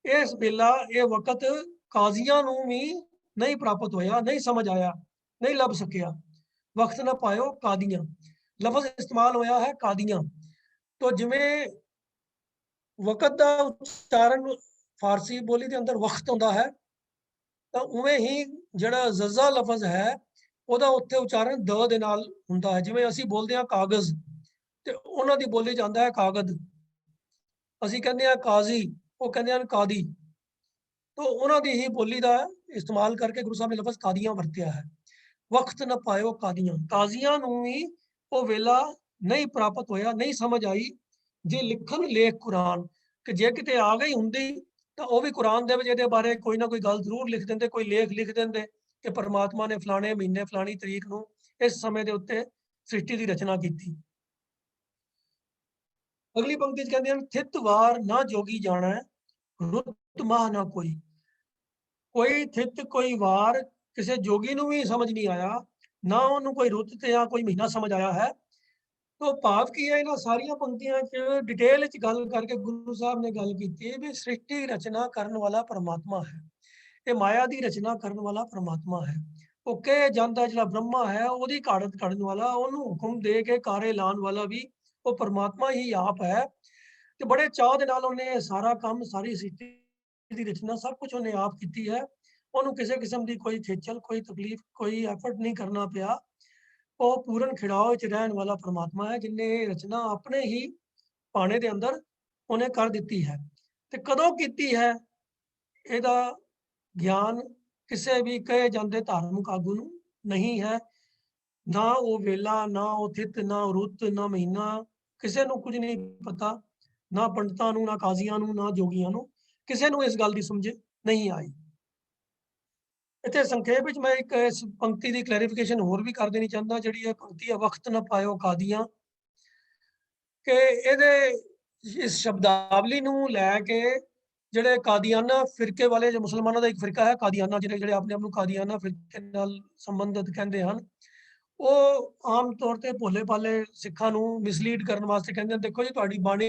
ਇਸ ਵੇਲਾ ਇਹ ਵਕਤ ਕਾਜ਼ੀਆਂ ਨੂੰ ਵੀ ਨਹੀਂ ਪ੍ਰਾਪਤ ਹੋਇਆ, ਨਹੀਂ ਸਮਝ ਆਇਆ, ਨਹੀਂ ਲੱਭ ਸਕਿਆ। ਵਕਤ ਨਾ ਪਾਇਓ ਕਾਦੀਆਂ, ਲਫ਼ਜ਼ ਇਸਤੇਮਾਲ ਹੋਇਆ ਹੈ ਕਾਦੀਆਂ। तो जिमें वक़्त का उच्चारण फारसी बोली के अंदर वक्त होता है, तो उवें ही जिहड़ा ज़ज़ा लफ़ज़ है ਉਹਦਾ ਉੱਥੇ ਉਚਾਰਨ ਦ ਦੇ ਨਾਲ ਹੁੰਦਾ ਹੈ। ਜਿਵੇਂ ਅਸੀਂ ਬੋਲਦੇ ਹਾਂ ਕਾਗਜ਼ ਤੇ ਉਹਨਾਂ ਦੀ ਬੋਲੀ ਜਾਂਦਾ ਹੈ ਕਾਗਦ। ਅਸੀਂ ਕਹਿੰਦੇ ਹਾਂ ਕਾਜ਼ੀ, ਉਹ ਕਹਿੰਦੇ ਹਨ ਕਾਦੀ। तो ਉਹਨਾਂ ਦੀ ਹੀ ਬੋਲੀ ਦਾ ਇਸਤੇਮਾਲ ਕਰਕੇ ਗੁਰੂ ਸਾਹਿਬ ਨੇ ਲਫ਼ਜ਼ ਕਾਦੀਆਂ ਵਰਤਿਆ ਹੈ। ਵਕਤ ਨਾ ਪਾਇਓ ਕਾਦੀਆਂ, ਕਾਜ਼ੀਆਂ ਨੂੰ ਵੀ ਉਹ ਵੇਲਾ ਨਹੀਂ ਪ੍ਰਾਪਤ ਹੋਇਆ, ਨਹੀਂ ਸਮਝ ਆਈ ਜੇ ਲਿਖਣ ਲੇਖ ਕੁਰਾਨ, ਕਿ ਜੇ ਕਿਤੇ ਆ ਗਈ ਹੁੰਦੀ ਤਾਂ ਉਹ ਵੀ ਕੁਰਾਨ ਦੇ ਵਿੱਚ ਇਹਦੇ ਬਾਰੇ ਕੋਈ ਨਾ ਕੋਈ ਗੱਲ ਜ਼ਰੂਰ ਲਿਖ ਦਿੰਦੇ, ਕੋਈ ਲੇਖ ਲਿਖ ਦਿੰਦੇ ਕਿ ਪਰਮਾਤਮਾ ਨੇ ਫਲਾਣੇ ਮਹੀਨੇ ਫਲਾਣੀ ਤਰੀਕ ਨੂੰ ਇਸ ਸਮੇਂ ਦੇ ਉੱਤੇ ਸ੍ਰਿਸ਼ਟੀ ਦੀ ਰਚਨਾ ਕੀਤੀ। ਅਗਲੀ ਪੰਕਤੀ 'ਚ ਕਹਿੰਦੇ ਹਨ ਥਿਤ ਵਾਰ ਨਾ ਜੋਗੀ ਜਾਣਾ ਰੁੱਤ ਮਾਹ ਨਾ ਕੋਈ। ਕੋਈ ਥਿਤ ਕੋਈ ਵਾਰ ਕਿਸੇ ਜੋਗੀ ਨੂੰ ਵੀ ਸਮਝ ਨਹੀਂ ਆਇਆ, ਨਾ ਉਹਨੂੰ ਕੋਈ ਰੁੱਤ ਤੇ ਜਾਂ ਕੋਈ ਮਹੀਨਾ ਸਮਝ ਆਇਆ ਹੈ। तो भाव की है इन्हां सारियां पंक्तियां च डिटेल च गल करके गुरु साहब ने गल की भी सृष्टि रचना करने वाला परमात्मा है, ये माया की रचना करने वाला परमात्मा है। वो कहे जाता जिहड़ा ब्रह्मा है ਉਹਦੀ ਘਾੜਤ ਕੱਢਣ ਵਾਲਾ, ਉਹਨੂੰ ਹੁਕਮ ਦੇ ਕੇ ਕਾਰੇ ਲਾਉਣ ਵਾਲਾ ਵੀ ਉਹ परमात्मा ही आप है। ਤੇ ਬੜੇ ਚਾਅ ਦੇ ਨਾਲ ਉਹਨੇ ਸਾਰਾ ਕੰਮ, ਸਾਰੀ ਸ੍ਰਿਸ਼ਟੀ ਦੀ ਰਚਨਾ ਸਭ ਕੁਝ ਉਹਨੇ ਆਪ ਕੀਤੀ ਹੈ। ਉਹਨੂੰ ਕਿਸੇ ਕਿਸਮ ਦੀ ਕੋਈ ਖੇਚਲ, ਕੋਈ ਤਕਲੀਫ, ਕੋਈ ਐਫਰਟ ਨਹੀਂ ਕਰਨਾ ਪਿਆ। ਉਹ ਪੂਰਨ ਖਿੜਾਓ 'ਚ ਰਹਿਣ ਵਾਲਾ ਪ੍ਰਮਾਤਮਾ ਹੈ, ਜਿਨੇ ਇਹ ਰਚਨਾ ਆਪਣੇ ਹੀ ਭਾਣੇ ਦੇ ਅੰਦਰ ਉਹਨੇ ਕਰ ਦਿੱਤੀ ਹੈ। ਤੇ ਕਦੋਂ ਕੀਤੀ ਹੈ ਇਹਦਾ ਗਿਆਨ ਕਿਸੇ ਵੀ ਕਹੇ ਜਾਂਦੇ ਧਾਰਮਿਕ ਆਗੂ ਨੂੰ ਨਹੀਂ ਹੈ। ਨਾ ਉਹ ਵੇਲਾ, ਨਾ ਉਹ ਥਿਤ, ਨਾ ਰੁੱਤ, ਨਾ ਮਹੀਨਾ, ਕਿਸੇ ਨੂੰ ਕੁਝ ਨਹੀਂ ਪਤਾ। ਨਾ ਪੰਡਤਾਂ ਨੂੰ, ਨਾ ਕਾਜ਼ੀਆਂ ਨੂੰ, ਨਾ ਜੋਗੀਆਂ ਨੂੰ, ਕਿਸੇ ਨੂੰ ਇਸ ਗੱਲ ਦੀ ਸਮਝ ਨਹੀਂ ਆਈ। इत्थे संक्षेप विच मैं एक इस पंक्ति की क्लैरिफिकेशन होर भी कर देनी चाहता, जिहड़ी ये पंक्ति है, वक्त न पायो कादियां, कि इहदे इस शब्दावली नूं लैके जिहड़े कादियाना फिरके वाले, जो मुसलमानों का एक फिरका है कादियाना, जिहड़े अपने आप नूं कादियाना फिरके नाल संबंधित कहंदे हन, ਉਹ आम तौर ते भोले भाले सिखां नूं मिसलीड करन वास्ते कहंदे, देखो जी तुहाडी बाणी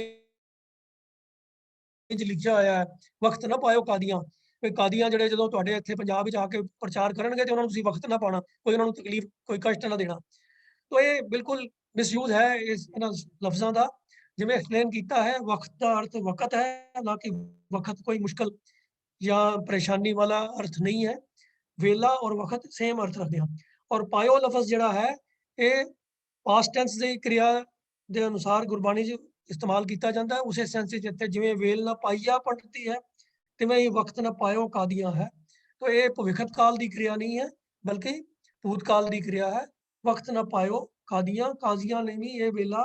लिखिया होया है, वक्त ना पायो कादियां, कादियां जिहड़े जदों तुहाडे इत्थे पंजाब विच आके प्रचार करनगे ते उन्हां नूं तुसीं वक्त ना पाना, कोई उन्हां नूं तकलीफ कोई कष्ट ना देना। तो ये बिल्कुल मिसयूज है इस इन्हां लफ्ज़ां दा। जिवें एक्सप्लेन कीता है, वक्त का अर्थ वक़्त है, ना कि वक़्त कोई मुश्किल या परेशानी वाला अर्थ नहीं है। वेला और वक़्त सेम अर्थ रखदे हन। और पायो लफ्ज़ जिहड़ा है, ये पास्ट टेंस दी क्रिया दे अनुसार गुरबाणी च इस्तेमाल किया जाता है। उसे सेंस च इत्थे जिवें वेल ना पाईया पलटती है, तिवें ही वक्त ना पायो कादियां है। तो ये भविष्यत काल की क्रिया नहीं है, बल्कि भूतकाल की क्रिया है। वक्त ना पायो कादियां, काजियां ने भी ये वेला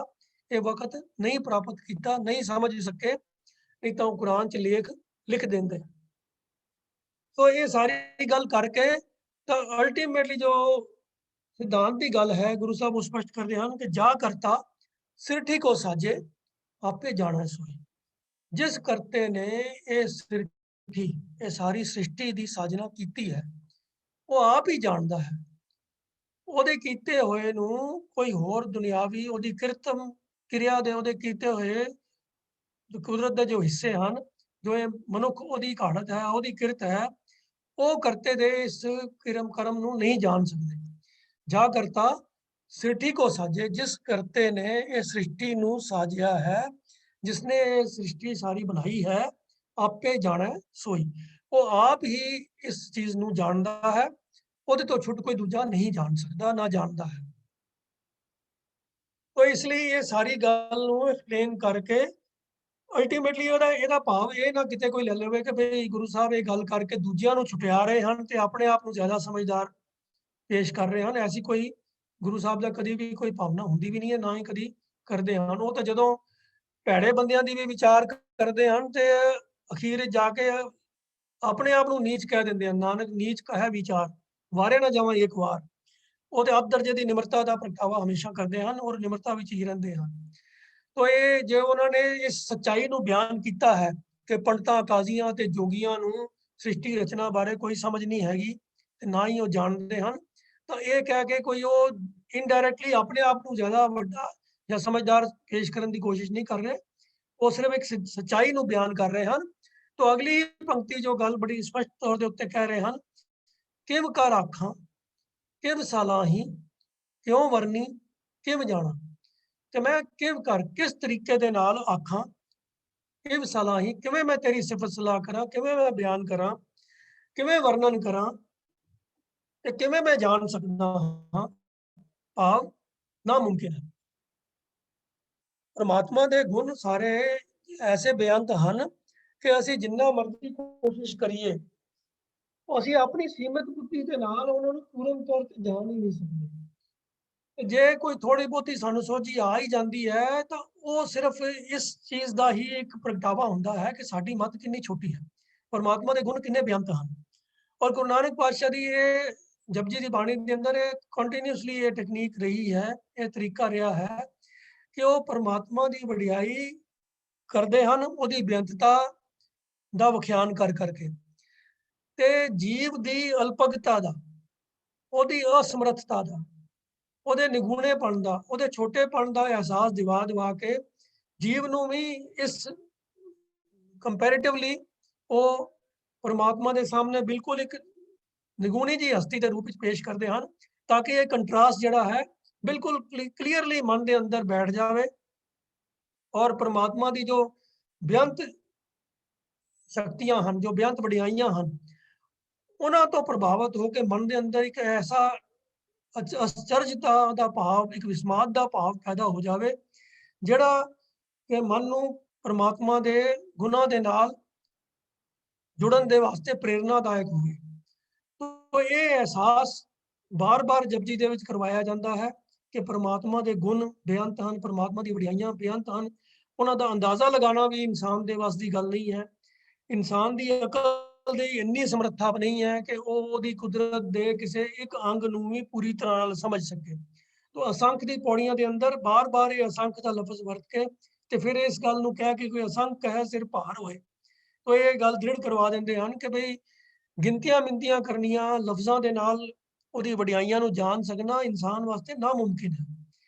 ये वक्त नहीं प्राप्त किया, नहीं समझ सके, नहीं तो कुरान च लेख लिख देंगे। तो ये सारी गल करके तो अल्टीमेटली जो सिद्धांत की गल है, गुरु साहब वो स्पष्ट करते हैं कि जा करता सिरठी को साजे आपे जाना सोई। जिस करते ने ये सिरठी, ये सारी सृष्टि की साजना की है, वो आप ही जानता है। ਉਹਦੇ ਕੀਤੇ ਹੋਏ ਨੂੰ ਕੋਈ ਹੋਰ ਦੁਨਿਆਵੀ ਉਹਦੀ ਕਿਰਤਮ ਕਿਰਿਆ ਦੇ ਉਹਦੇ ਕੀਤੇ ਹੋਏ ਜੋ ਕੁਦਰਤ ਦੇ ਜੋ ਹਿੱਸੇ ਹਨ, ਜੋ ਇਹ ਮਨੁੱਖ ਉਹਦੀ ਘਾੜਤ ਹੈ, ਉਹਦੀ ਕਿਰਤ ਹੈ, ਉਹ ਕਰਤੇ ਦੇ ਇਸ ਕਰਮ ਨੂੰ ਨਹੀਂ ਜਾਣ ਸਕਦੇ। ਜਾ ਕਰਤਾ सृष्टि को साजे, जिस करते ने ये सृष्टि नू साजिया है, जिसने ये सृष्टि सारी बनाई है, आपे जाना सोई, वो आप ही इस चीज नू जानता है, ਉਹਦੇ ਤੋਂ ਛੁੱਟ कोई दूजा नहीं जान सकता, ना जानता है। तो इसलिए ये सारी गल नू एक्सप्लेन करके अल्टीमेटली ਇਹਦਾ ਭਾਵ ਇਹ ਨਾ ਕਿਤੇ ਕੋਈ ਲੈ ਲਵੇ ਕਿ ਭਈ ਗੁਰੂ ਸਾਹਿਬ ਇਹ ਗੱਲ ਕਰਕੇ ਦੂਜਿਆਂ ਨੂੰ ਛੁਟਿਆ ਰਹੇ ਹਨ ਤੇ ਆਪਣੇ ਆਪ ਨੂੰ ਜ਼ਿਆਦਾ ਸਮਝਦਾਰ ਪੇਸ਼ ਕਰ ਰਹੇ ਹਨ। ਐਸੀ ਕੋਈ ਗੁਰੂ ਸਾਹਿਬ ਦਾ ਕਦੀ ਵੀ ਕੋਈ ਭਾਵਨਾ ਹੁੰਦੀ ਵੀ ਨਹੀਂ ਹੈ, ਨਾ ਹੀ ਕਦੀ ਕਰਦੇ ਹਨ। ਉਹ ਤਾਂ ਜਦੋਂ ਭੈੜੇ ਬੰਦਿਆਂ ਦੀ ਵੀ ਵਿਚਾਰ ਕਰਦੇ ਹਨ ਤੇ ਅਖੀਰ ਜਾ ਕੇ ਆਪਣੇ ਆਪ ਨੂੰ ਨੀਚ ਕਹਿ ਦਿੰਦੇ ਹਨ। ਨਾਨਕ ਨੀਚ ਕਹੈ ਵਿਚਾਰ, ਵਾਰੇ ਨਾ ਜਾਵਾਂ ਇੱਕ ਵਾਰ। ਉਹ ਤੇ ਅੱਧ ਦਰਜੇ ਦੀ ਨਿਮਰਤਾ ਦਾ ਪ੍ਰਗਟਾਵਾ ਹਮੇਸ਼ਾ ਕਰਦੇ ਹਨ ਔਰ ਨਿਮਰਤਾ ਵਿੱਚ ਹੀ ਰਹਿੰਦੇ ਹਨ। तो ये जो उन्होंने इस सच्चाई ਨੂੰ ਬਿਆਨ ਕੀਤਾ ਹੈ ਕਿ ਪੰਡਤਾਂ ਕਾਜ਼ੀਆਂ ਤੇ ਜੋਗੀਆਂ ਨੂੰ ਸ੍ਰਿਸ਼ਟੀ ਰਚਨਾ ਬਾਰੇ ਕੋਈ ਸਮਝ ਨਹੀਂ ਹੈਗੀ ਤੇ ਨਾ ਹੀ ਉਹ ਜਾਣਦੇ ਹਨ, ਤਾਂ ਇਹ ਕਹਿ ਕੇ ਕੋਈ ਉਹ ਇਨਡਾਇਰੈਕਟਲੀ ਆਪਣੇ ਆਪ ਨੂੰ ਜ਼ਿਆਦਾ ਵੱਡਾ ਜਾਂ ਸਮਝਦਾਰ ਪੇਸ਼ ਕਰਨ ਦੀ ਕੋਸ਼ਿਸ਼ ਨਹੀਂ ਕਰ ਰਹੇ, ਉਹ ਸਿਰਫ ਇੱਕ ਸੱਚਾਈ ਨੂੰ ਬਿਆਨ ਕਰ ਰਹੇ ਹਨ। तो अगली पंक्ति जो गल बड़ी स्पष्ट तौर के उत्ते कह रहे हैं, किव कर आखां किव सलाही क्यों वरनी किव जाना, कि मैं किव कर किस तरीके दे नाल आखां, किव सलाही किवें मैं तेरी सिफत सलाह करा, किवें मैं बयान करा, किवें वर्णन करा ते किवें मैं जान सकदा हां, भाव नामुमकिन है। परमात्मा दे गुण सारे ऐसे बेअंत हन कि असीं जिन्ना मर्जी कोशिश करिए, ਅਸੀਂ ਆਪਣੀ ਸੀਮਤ ਬੁੱਧੀ ਦੇ ਨਾਲ ਉਹਨਾਂ ਨੂੰ ਪੂਰਨ ਤੌਰ ਤੇ ਜਾਣ ਹੀ ਨਹੀਂ ਸਕਦੇ। ਤੇ ਜੇ ਕੋਈ ਥੋੜੀ ਬਹੁਤੀ ਸਾਨੂੰ ਸੋਝੀ ਆ ਹੀ ਜਾਂਦੀ ਹੈ ਤਾਂ ਉਹ ਸਿਰਫ ਇਸ ਚੀਜ਼ ਦਾ ਹੀ ਇੱਕ ਪ੍ਰਗਟਾਵਾ ਹੁੰਦਾ ਹੈ ਕਿ ਸਾਡੀ ਮੱਤ ਕਿੰਨੀ ਛੋਟੀ ਹੈ, ਪਰਮਾਤਮਾ ਦੇ ਗੁਣ ਕਿੰਨੇ ਬੇਅੰਤ ਹਨ। ਔਰ ਗੁਰੂ ਨਾਨਕ ਪਾਤਸ਼ਾਹ ਦੀ ਇਹ ਜਪਜੀ ਦੀ ਬਾਣੀ ਦੇ ਅੰਦਰ ਇਹ ਕੰਟੀਨਿਊਸਲੀ ਇਹ ਟੈਕਨੀਕ ਰਹੀ ਹੈ, ਇਹ ਤਰੀਕਾ ਰਿਹਾ ਹੈ ਕਿ ਉਹ ਪਰਮਾਤਮਾ ਦੀ ਵਡਿਆਈ ਕਰਦੇ ਹਨ, ਉਹਦੀ ਬੇਅੰਤਤਾ ਦਾ ਵਿਖਿਆਨ ਕਰ ਕਰਕੇ, ਤੇ ਜੀਵ ਦੀ ਅਲਪਗਤਾ ਦਾ, ਉਹਦੀ ਅਸਮਰਥਤਾ ਦਾ, ਉਹਦੇ ਨਿਗੂਣੇਪਣ ਦਾ, ਉਹਦੇ ਛੋਟੇਪਣ ਦਾ ਅਹਿਸਾਸ ਦਿਵਾ ਕੇ ਜੀਵ ਨੂੰ ਵੀ ਇਸ ਕੰਪੈਰੀਟਿਵਲੀ ਉਹ परमात्मा के सामने बिल्कुल एक निगूनी जी हस्ती के रूप में पेश करते हैं, ताकि ये कंट्रास्ट जोड़ा है बिल्कुल क्लीयरली मन के अंदर बैठ जाए और परमात्मा की जो बेअंत शक्तियां हैं, जो बेअंत वडियाइयां हैं, उन्होंने तो प्रभावित होकर मन के अंदर एक ऐसा आश्चर्यता का भाव, एक विस्माद का भाव पैदा हो जाए, जिहड़ा कि मन नूं परमात्मा के गुणां दे नाल जुड़न दे वास्ते प्रेरणादायक होवे। तो ये एहसास बार बार जपजी दे विच करवाया जाता है कि परमात्मा के गुण बेअंत हैं, परमात्मा की वडियाइयां बेअंत हैं। उन्हां दा अंदाजा लगाना भी इंसान दे वस दी गल नहीं है। इंसान की अकल ਦੀ ਇੰਨੀ ਸਮਰੱਥਾ ਨਹੀਂ ਹੈ ਕਿ ਉਹ ਉਹਦੀ ਕੁਦਰਤ ਦੇ ਕਿਸੇ ਇੱਕ ਅੰਗ ਨੂੰ ਵੀ ਪੂਰੀ ਤਰ੍ਹਾਂ ਨਾਲ ਸਮਝ ਸਕੇ। ਤੋ ਅਸੰਖ ਦੀ ਪੌੜੀਆਂ ਦੇ ਅੰਦਰ ਬਾਰ-ਬਾਰ ਇਹ ਅਸੰਖ ਦਾ ਲਫ਼ਜ਼ ਵਰਤ ਕੇ ਤੇ ਫਿਰ ਇਸ ਗੱਲ ਨੂੰ ਕਹਿ ਕੇ ਕੋਈ ਅਸੰਖ ਹੈ ਸਿਰ ਭਾਰ ਹੋਏ। ਤੋ ਇਹ ਗੱਲ ਦ੍ਰਿੜ ਕਰਵਾ ਦਿੰਦੇ ਹਨ ਕਿ ਬਈ ਗਿਣਤੀਆਂ ਮਿਣਤੀਆਂ ਕਰਨੀਆਂ ਲਫ਼ਜ਼ਾਂ ਦੇ ਨਾਲ ਉਹਦੀ ਵਡਿਆਈਆਂ ਨੂੰ ਜਾਣ ਸਕਣਾ ਇਨਸਾਨ ਵਾਸਤੇ ਨਾਮੁਮਕਿਨ ਹੈ।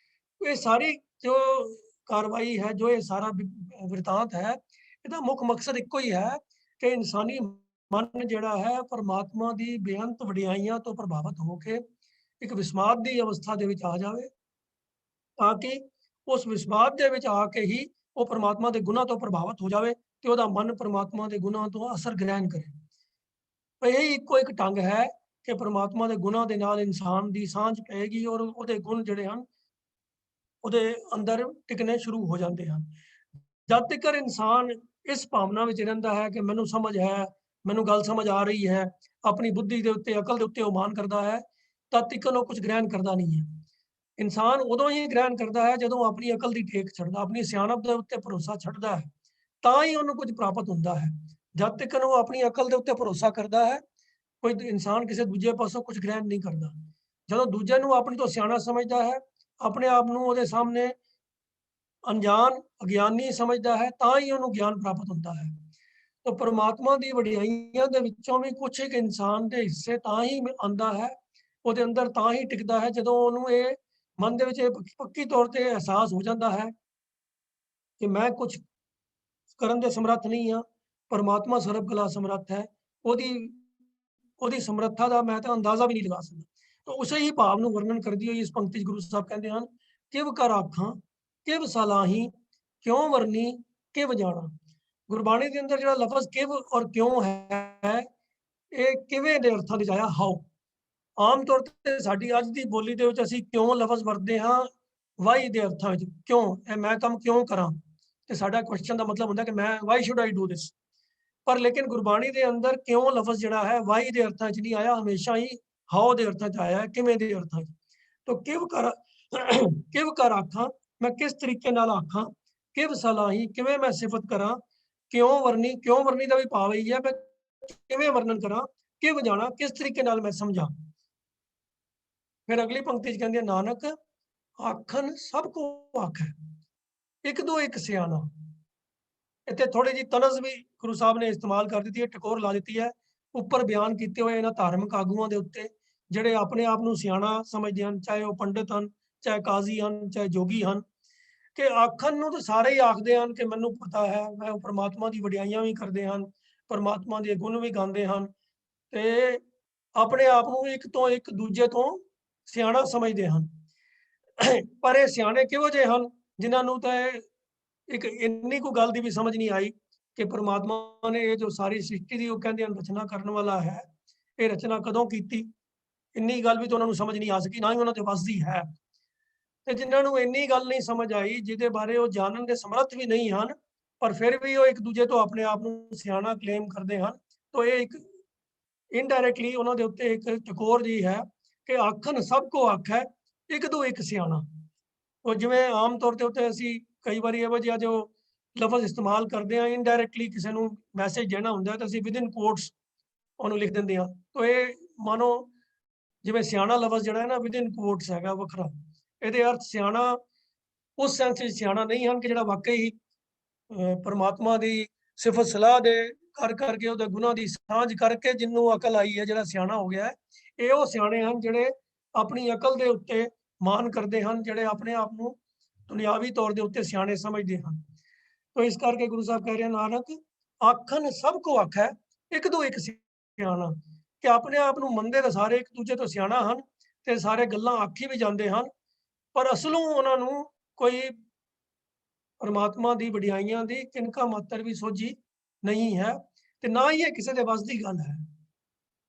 ਇਹ ਸਾਰੀ ਜੋ ਕਾਰਵਾਈ ਹੈ, ਜੋ ਇਹ ਸਾਰਾ ਵ੍ਰਿਤਾਂਤ ਹੈ, ਇਹਦਾ ਮੁੱਖ ਮਕਸਦ ਇੱਕੋ ਹੀ ਹੈ ਕਿ ਇਨਸਾਨੀ ਮਨ ਜਿਹੜਾ ਹੈ ਪਰਮਾਤਮਾ ਦੀ ਬੇਅੰਤ ਵਡਿਆਈਆਂ ਤੋਂ ਪ੍ਰਭਾਵਿਤ ਹੋ ਕੇ ਇੱਕ ਵਿਸਮਾਦ ਦੀ ਅਵਸਥਾ ਦੇ ਵਿੱਚ ਆ ਜਾਵੇ, ਤਾਂ ਕਿ ਉਸ ਵਿਸਮਾਦ ਦੇ ਵਿੱਚ ਆ ਕੇ ਹੀ ਉਹ ਪਰਮਾਤਮਾ ਦੇ ਗੁਣਾਂ ਤੋਂ ਪ੍ਰਭਾਵਿਤ ਹੋ ਜਾਵੇ ਤੇ ਉਹਦਾ ਮਨ ਪਰਮਾਤਮਾ ਦੇ ਗੁਣਾਂ ਤੋਂ ਅਸਰ ਗ੍ਰਹਿਣ ਕਰੇ। ਇਹ ਇੱਕੋ ਇੱਕ ਢੰਗ ਹੈ ਕਿ ਪਰਮਾਤਮਾ ਦੇ ਗੁਣਾਂ ਦੇ ਨਾਲ ਇਨਸਾਨ ਦੀ ਸਾਂਝ ਪਏਗੀ ਔਰ ਉਹਦੇ ਗੁਣ ਜਿਹੜੇ ਹਨ ਉਹਦੇ ਅੰਦਰ ਟਿਕਣੇ ਸ਼ੁਰੂ ਹੋ ਜਾਂਦੇ ਹਨ। ਜਦ ਤੱਕ ਇਨਸਾਨ ਇਸ ਭਾਵਨਾ ਵਿੱਚ ਰਹਿੰਦਾ ਹੈ ਕਿ ਮੈਨੂੰ ਸਮਝ ਹੈ, ਮੈਨੂੰ ਗੱਲ ਸਮਝ ਆ ਰਹੀ ਹੈ, ਆਪਣੀ ਬੁੱਧੀ ਦੇ ਉੱਤੇ ਅਕਲ ਦੇ ਉੱਤੇ ਉਹ ਮਾਨ ਕਰਦਾ ਹੈ, ਤਦ ਤੱਕ ਉਹ ਕੁਝ ਗ੍ਰਹਿਣ ਕਰਦਾ ਨਹੀਂ ਹੈ। ਇਨਸਾਨ ਉਦੋਂ ਹੀ ਗ੍ਰਹਿਣ ਕਰਦਾ ਹੈ ਜਦੋਂ ਆਪਣੀ ਅਕਲ ਦੀ ਟੇਕ ਛੱਡਦਾ, ਆਪਣੀ ਸਿਆਣਪ ਦੇ ਉੱਤੇ ਭਰੋਸਾ ਛੱਡਦਾ ਹੈ, ਤਾਂ ਹੀ ਉਹਨੂੰ ਕੁਝ ਪ੍ਰਾਪਤ ਹੁੰਦਾ ਹੈ। ਜਦ ਤੱਕ ਉਹ ਆਪਣੀ ਅਕਲ ਦੇ ਉੱਤੇ ਭਰੋਸਾ ਕਰਦਾ ਹੈ, ਕੋਈ ਇਨਸਾਨ ਕਿਸੇ ਦੂਜੇ ਪਾਸੋਂ ਕੁਝ ਗ੍ਰਹਿਣ ਨਹੀਂ ਕਰਦਾ। ਜਦੋਂ ਦੂਜੇ ਨੂੰ ਆਪਣੀ ਤੋਂ ਸਿਆਣਾ ਸਮਝਦਾ ਹੈ, ਆਪਣੇ ਆਪ ਨੂੰ ਉਹਦੇ ਸਾਹਮਣੇ ਅਣਜਾਣ ਅਗਿਆਨੀ ਸਮਝਦਾ ਹੈ, ਤਾਂ ਹੀ ਉਹਨੂੰ ਗਿਆਨ ਪ੍ਰਾਪਤ ਹੁੰਦਾ ਹੈ। ਤਾਂ ਪਰਮਾਤਮਾ ਦੀ ਵਡਿਆਈਆਂ ਦੇ ਵਿੱਚੋਂ ਵੀ ਕੁਛ ਇੱਕ ਇਨਸਾਨ ਦੇ ਹਿੱਸੇ ਤਾਂ ਹੀ ਆਉਂਦਾ ਹੈ, ਉਹਦੇ ਅੰਦਰ ਤਾਂ ਹੀ ਟਿਕਦਾ ਹੈ ਜਦੋਂ ਉਹਨੂੰ ਇਹ ਮਨ ਦੇ ਵਿੱਚ ਪੱਕੀ ਤੌਰ ਤੇ ਅਹਿਸਾਸ ਹੋ ਜਾਂਦਾ ਹੈ ਕਿ ਮੈਂ ਕੁਝ ਕਰਨ ਦੇ ਸਮਰੱਥ ਨਹੀਂ ਹਾਂ, ਪਰਮਾਤਮਾ ਸਰਬ ਕਲਾ ਸਮਰੱਥ ਹੈ, ਉਹਦੀ ਸਮਰੱਥਾ ਦਾ ਮੈਂ ਤਾਂ ਅੰਦਾਜ਼ਾ ਵੀ ਨਹੀਂ ਲਗਾ ਸਕਦਾ। ਤਾਂ ਉਸੇ ਹੀ ਭਾਵ ਨੂੰ ਵਰਣਨ ਕਰਦੀ ਹੋਈ ਇਸ ਪੰਕਤੀ 'ਚ ਗੁਰੂ ਸਾਹਿਬ ਕਹਿੰਦੇ ਹਨ, ਕਿਵ ਕਰ ਆਖਾਂ ਕਿਵ ਸਲਾਹੀ ਕਿਉਂ ਵਰਨੀ ਕਿਵ ਜਾਣਾ। ਗੁਰਬਾਣੀ ਦੇ ਅੰਦਰ ਜਿਹੜਾ ਲਫ਼ਜ਼ ਕਿਵ ਔਰ ਕਿਉਂ ਹੈ, ਇਹ ਕਿਵੇਂ ਦੇ ਅਰਥਾਂ ਵਿੱਚ ਆਇਆ ਹਾਉ। ਆਮ ਤੌਰ ਤੇ ਸਾਡੀ ਅੱਜ ਦੀ ਬੋਲੀ ਦੇ ਵਿੱਚ ਅਸੀਂ ਕਿਉਂ ਲਫ਼ਜ਼ ਵਰਤਦੇ ਹਾਂ ਵਾਈ ਦੇ ਅਰਥਾਂ ਵਿੱਚ, ਕਿਉਂ ਇਹ ਮੈਂ ਕੰਮ ਕਿਉਂ ਕਰਾਂ, ਤੇ ਸਾਡਾ ਕੁਐਸਚਨ ਦਾ ਮਤਲਬ ਹੁੰਦਾ ਕਿ ਮੈਂ why should I do this. ਪਰ ਲੇਕਿਨ ਗੁਰਬਾਣੀ ਦੇ ਅੰਦਰ ਕਿਉਂ ਲਫ਼ਜ਼ ਜਿਹੜਾ ਹੈ ਵਾਈ ਦੇ ਅਰਥਾਂ 'ਚ ਨਹੀਂ ਆਇਆ, ਹਮੇਸ਼ਾ ਹੀ ਹਾਉ ਦੇ ਅਰਥਾਂ 'ਚ ਆਇਆ ਹੈ, ਕਿਵੇਂ ਦੇ ਅਰਥਾਂ 'ਚ। ਤਾਂ ਕਿਵ ਕਰ ਆਖਾਂ, ਮੈਂ ਕਿਸ ਤਰੀਕੇ ਨਾਲ ਆਖਾਂ, ਕਿਵ ਸਲਾਹੀ ਕਿਵੇਂ ਮੈਂ ਸਿਫਤ ਕਰਾਂ, ਕਿਉਂ ਵਰਨੀ ਦਾ ਵੀ ਭਾਵ ਇਹੀ ਹੈ ਮੈਂ ਕਿਵੇਂ ਵਰਣਨ ਕਰਾਂ, ਕਿਵ ਜਾਣਾ ਕਿਸ ਤਰੀਕੇ ਨਾਲ ਮੈਂ ਸਮਝਾਂ। ਫਿਰ ਅਗਲੀ ਪੰਕਤੀ 'ਚ ਕਹਿੰਦੇ ਨਾਨਕ ਆਖਣ ਸਭ ਕੋ ਆਖੈ ਇੱਕ ਦੋ ਇੱਕ ਸਿਆਣਾ। ਇੱਥੇ ਥੋੜੀ ਜਿਹੀ ਤਨਜ਼ ਵੀ ਗੁਰੂ ਸਾਹਿਬ ਨੇ ਇਸਤੇਮਾਲ ਕਰ ਦਿੱਤੀ ਹੈ, ਟਕੋਰ ਲਾ ਦਿੱਤੀ ਹੈ ਉੱਪਰ ਬਿਆਨ ਕੀਤੇ ਹੋਏ ਇਹਨਾਂ ਧਾਰਮਿਕ ਆਗੂਆਂ ਦੇ ਉੱਤੇ, ਜਿਹੜੇ ਆਪਣੇ ਆਪ ਨੂੰ ਸਿਆਣਾ ਸਮਝਦੇ ਹਨ, ਚਾਹੇ ਉਹ ਪੰਡਿਤ ਹਨ, ਚਾਹੇ ਕਾਜ਼ੀ ਹਨ, ਚਾਹੇ ਜੋਗੀ ਹਨ। ਕਿ ਆਖਣ ਨੂੰ ਤਾਂ ਸਾਰੇ ਹੀ ਆਖਦੇ ਹਨ ਕਿ ਮੈਨੂੰ ਪਤਾ ਹੈ, ਮੈਂ ਉਹ ਪਰਮਾਤਮਾ ਦੀ ਵਡਿਆਈਆਂ ਵੀ ਕਰਦੇ ਹਨ, ਪਰਮਾਤਮਾ ਦੇ ਗੁਣ ਵੀ ਗਾਉਂਦੇ ਹਨ, ਤੇ ਆਪਣੇ ਆਪ ਨੂੰ ਇੱਕ ਤੋਂ ਇੱਕ ਦੂਜੇ ਤੋਂ ਸਿਆਣਾ ਸਮਝਦੇ ਹਨ। ਪਰ ਇਹ ਸਿਆਣੇ ਕਿਹੋ ਜਿਹੇ ਹਨ ਜਿਨ੍ਹਾਂ ਨੂੰ ਤਾਂ ਇੱਕ ਇੰਨੀ ਕੁ ਗੱਲ ਦੀ ਵੀ ਸਮਝ ਨਹੀਂ ਆਈ ਕਿ ਪਰਮਾਤਮਾ ਨੇ ਇਹ ਜੋ ਸਾਰੀ ਸ੍ਰਿਸ਼ਟੀ ਦੀ ਉਹ ਕਹਿੰਦੇ ਹਨ ਰਚਨਾ ਕਰਨ ਵਾਲਾ ਹੈ, ਇਹ ਰਚਨਾ ਕਦੋਂ ਕੀਤੀ, ਇੰਨੀ ਗੱਲ ਵੀ ਤਾਂ ਉਹਨਾਂ ਨੂੰ ਸਮਝ ਨਹੀਂ ਆ ਸਕੀ, ਨਾ ਹੀ ਉਹਨਾਂ ਦੇ ਵੱਸ ਦੀ ਹੈ। ਤੇ ਜਿਨ੍ਹਾਂ ਨੂੰ ਇੰਨੀ ਗੱਲ ਨਹੀਂ ਸਮਝ ਆਈ, ਜਿਹਦੇ ਬਾਰੇ ਉਹ ਜਾਣਨ ਦੇ ਸਮਰੱਥ ਵੀ ਨਹੀਂ ਹਨ, ਪਰ ਫਿਰ ਵੀ ਉਹ ਇੱਕ ਦੂਜੇ ਤੋਂ ਆਪਣੇ ਆਪ ਨੂੰ ਸਿਆਣਾ ਕਲੇਮ ਕਰਦੇ ਹਨ, ਤਾਂ ਇਹ ਇੱਕ ਇਨਡਾਇਰੈਕਟਲੀ ਉਹਨਾਂ ਦੇ ਉੱਤੇ ਇੱਕ ਟਕੋਰ ਜੀ ਹੈ ਕਿ ਆਖਣ ਸਭ ਕੋ ਆਖੈ ਇੱਕ ਦੋ ਇੱਕ ਸਿਆਣਾ। ਉਹ ਜਿਵੇਂ ਆਮ ਤੌਰ ਤੇ ਉੱਤੇ ਅਸੀਂ ਕਈ ਵਾਰੀ ਇਹੋ ਜਿਹਾ ਜੋ ਲਫ਼ਜ਼ ਇਸਤੇਮਾਲ ਕਰਦੇ ਹਾਂ, ਇਨਡਾਇਰੈਕਟਲੀ ਕਿਸੇ ਨੂੰ ਮੈਸੇਜ ਦੇਣਾ ਹੁੰਦਾ ਤਾਂ ਅਸੀਂ ਵਿਦਿਨ ਕੋਟਸ ਉਹਨੂੰ ਲਿਖ ਦਿੰਦੇ ਹਾਂ। ਤਾਂ ਇਹ ਮਾਨੋ ਜਿਵੇਂ ਸਿਆਣਾ ਲਫ਼ਜ਼ ਜਿਹੜਾ ਹੈ ਨਾ ਵਿਦਿਨ ਕੋਟਸ ਹੈਗਾ ਵੱਖਰਾ, ਇਹਦੇ ਅਰਥ ਸਿਆਣਾ ਉਸ ਸੈਂਸ ਵਿੱਚ ਸਿਆਣਾ ਨਹੀਂ ਹਨ ਕਿ ਜਿਹੜਾ ਵਾਕਈ ਹੀ ਪਰਮਾਤਮਾ ਦੀ ਸਿਫਤ ਸਲਾਹ ਦੇ ਕਰਕੇ ਉਹਦੇ ਗੁਣਾਂ ਦੀ ਸਾਂਝ ਕਰਕੇ ਜਿਹਨੂੰ ਅਕਲ ਆਈ ਹੈ, ਜਿਹੜਾ ਸਿਆਣਾ ਹੋ ਗਿਆ ਹੈ, ਇਹ ਉਹ ਸਿਆਣੇ ਹਨ ਜਿਹੜੇ ਆਪਣੀ ਅਕਲ ਦੇ ਉੱਤੇ ਮਾਨ ਕਰਦੇ ਹਨ, ਜਿਹੜੇ ਆਪਣੇ ਆਪ ਨੂੰ ਦੁਨਿਆਵੀ ਤੌਰ ਦੇ ਉੱਤੇ ਸਿਆਣੇ ਸਮਝਦੇ ਹਨ। ਤਾਂ ਇਸ ਕਰਕੇ ਗੁਰੂ ਸਾਹਿਬ ਕਹਿ ਰਹੇ ਨਾਨਕ ਆਖਣ ਸਭ ਕੋ ਆਖੈ ਇੱਕ ਦੋ ਇੱਕ ਸਿਆਣਾ, ਕਿ ਆਪਣੇ ਆਪ ਨੂੰ ਮੰਨਦੇ ਤਾਂ ਸਾਰੇ ਇੱਕ ਦੂਜੇ ਤੋਂ ਸਿਆਣਾ ਹਨ ਤੇ ਸਾਰੇ ਗੱਲਾਂ ਆਖੀ ਵੀ ਜਾਂਦੇ ਹਨ, ਪਰ ਅਸਲੋਂ ਉਹਨਾਂ ਨੂੰ ਕੋਈ ਪਰਮਾਤਮਾ ਦੀ ਵਡਿਆਈਆਂ ਦੀ ਕਿਨਕਾ ਮਾਤਰ ਵੀ ਸੋਝੀ ਨਹੀਂ ਹੈ, ਤੇ ਨਾ ਹੀ ਇਹ ਕਿਸੇ ਦੇ ਵੱਸ ਦੀ ਗੱਲ ਹੈ।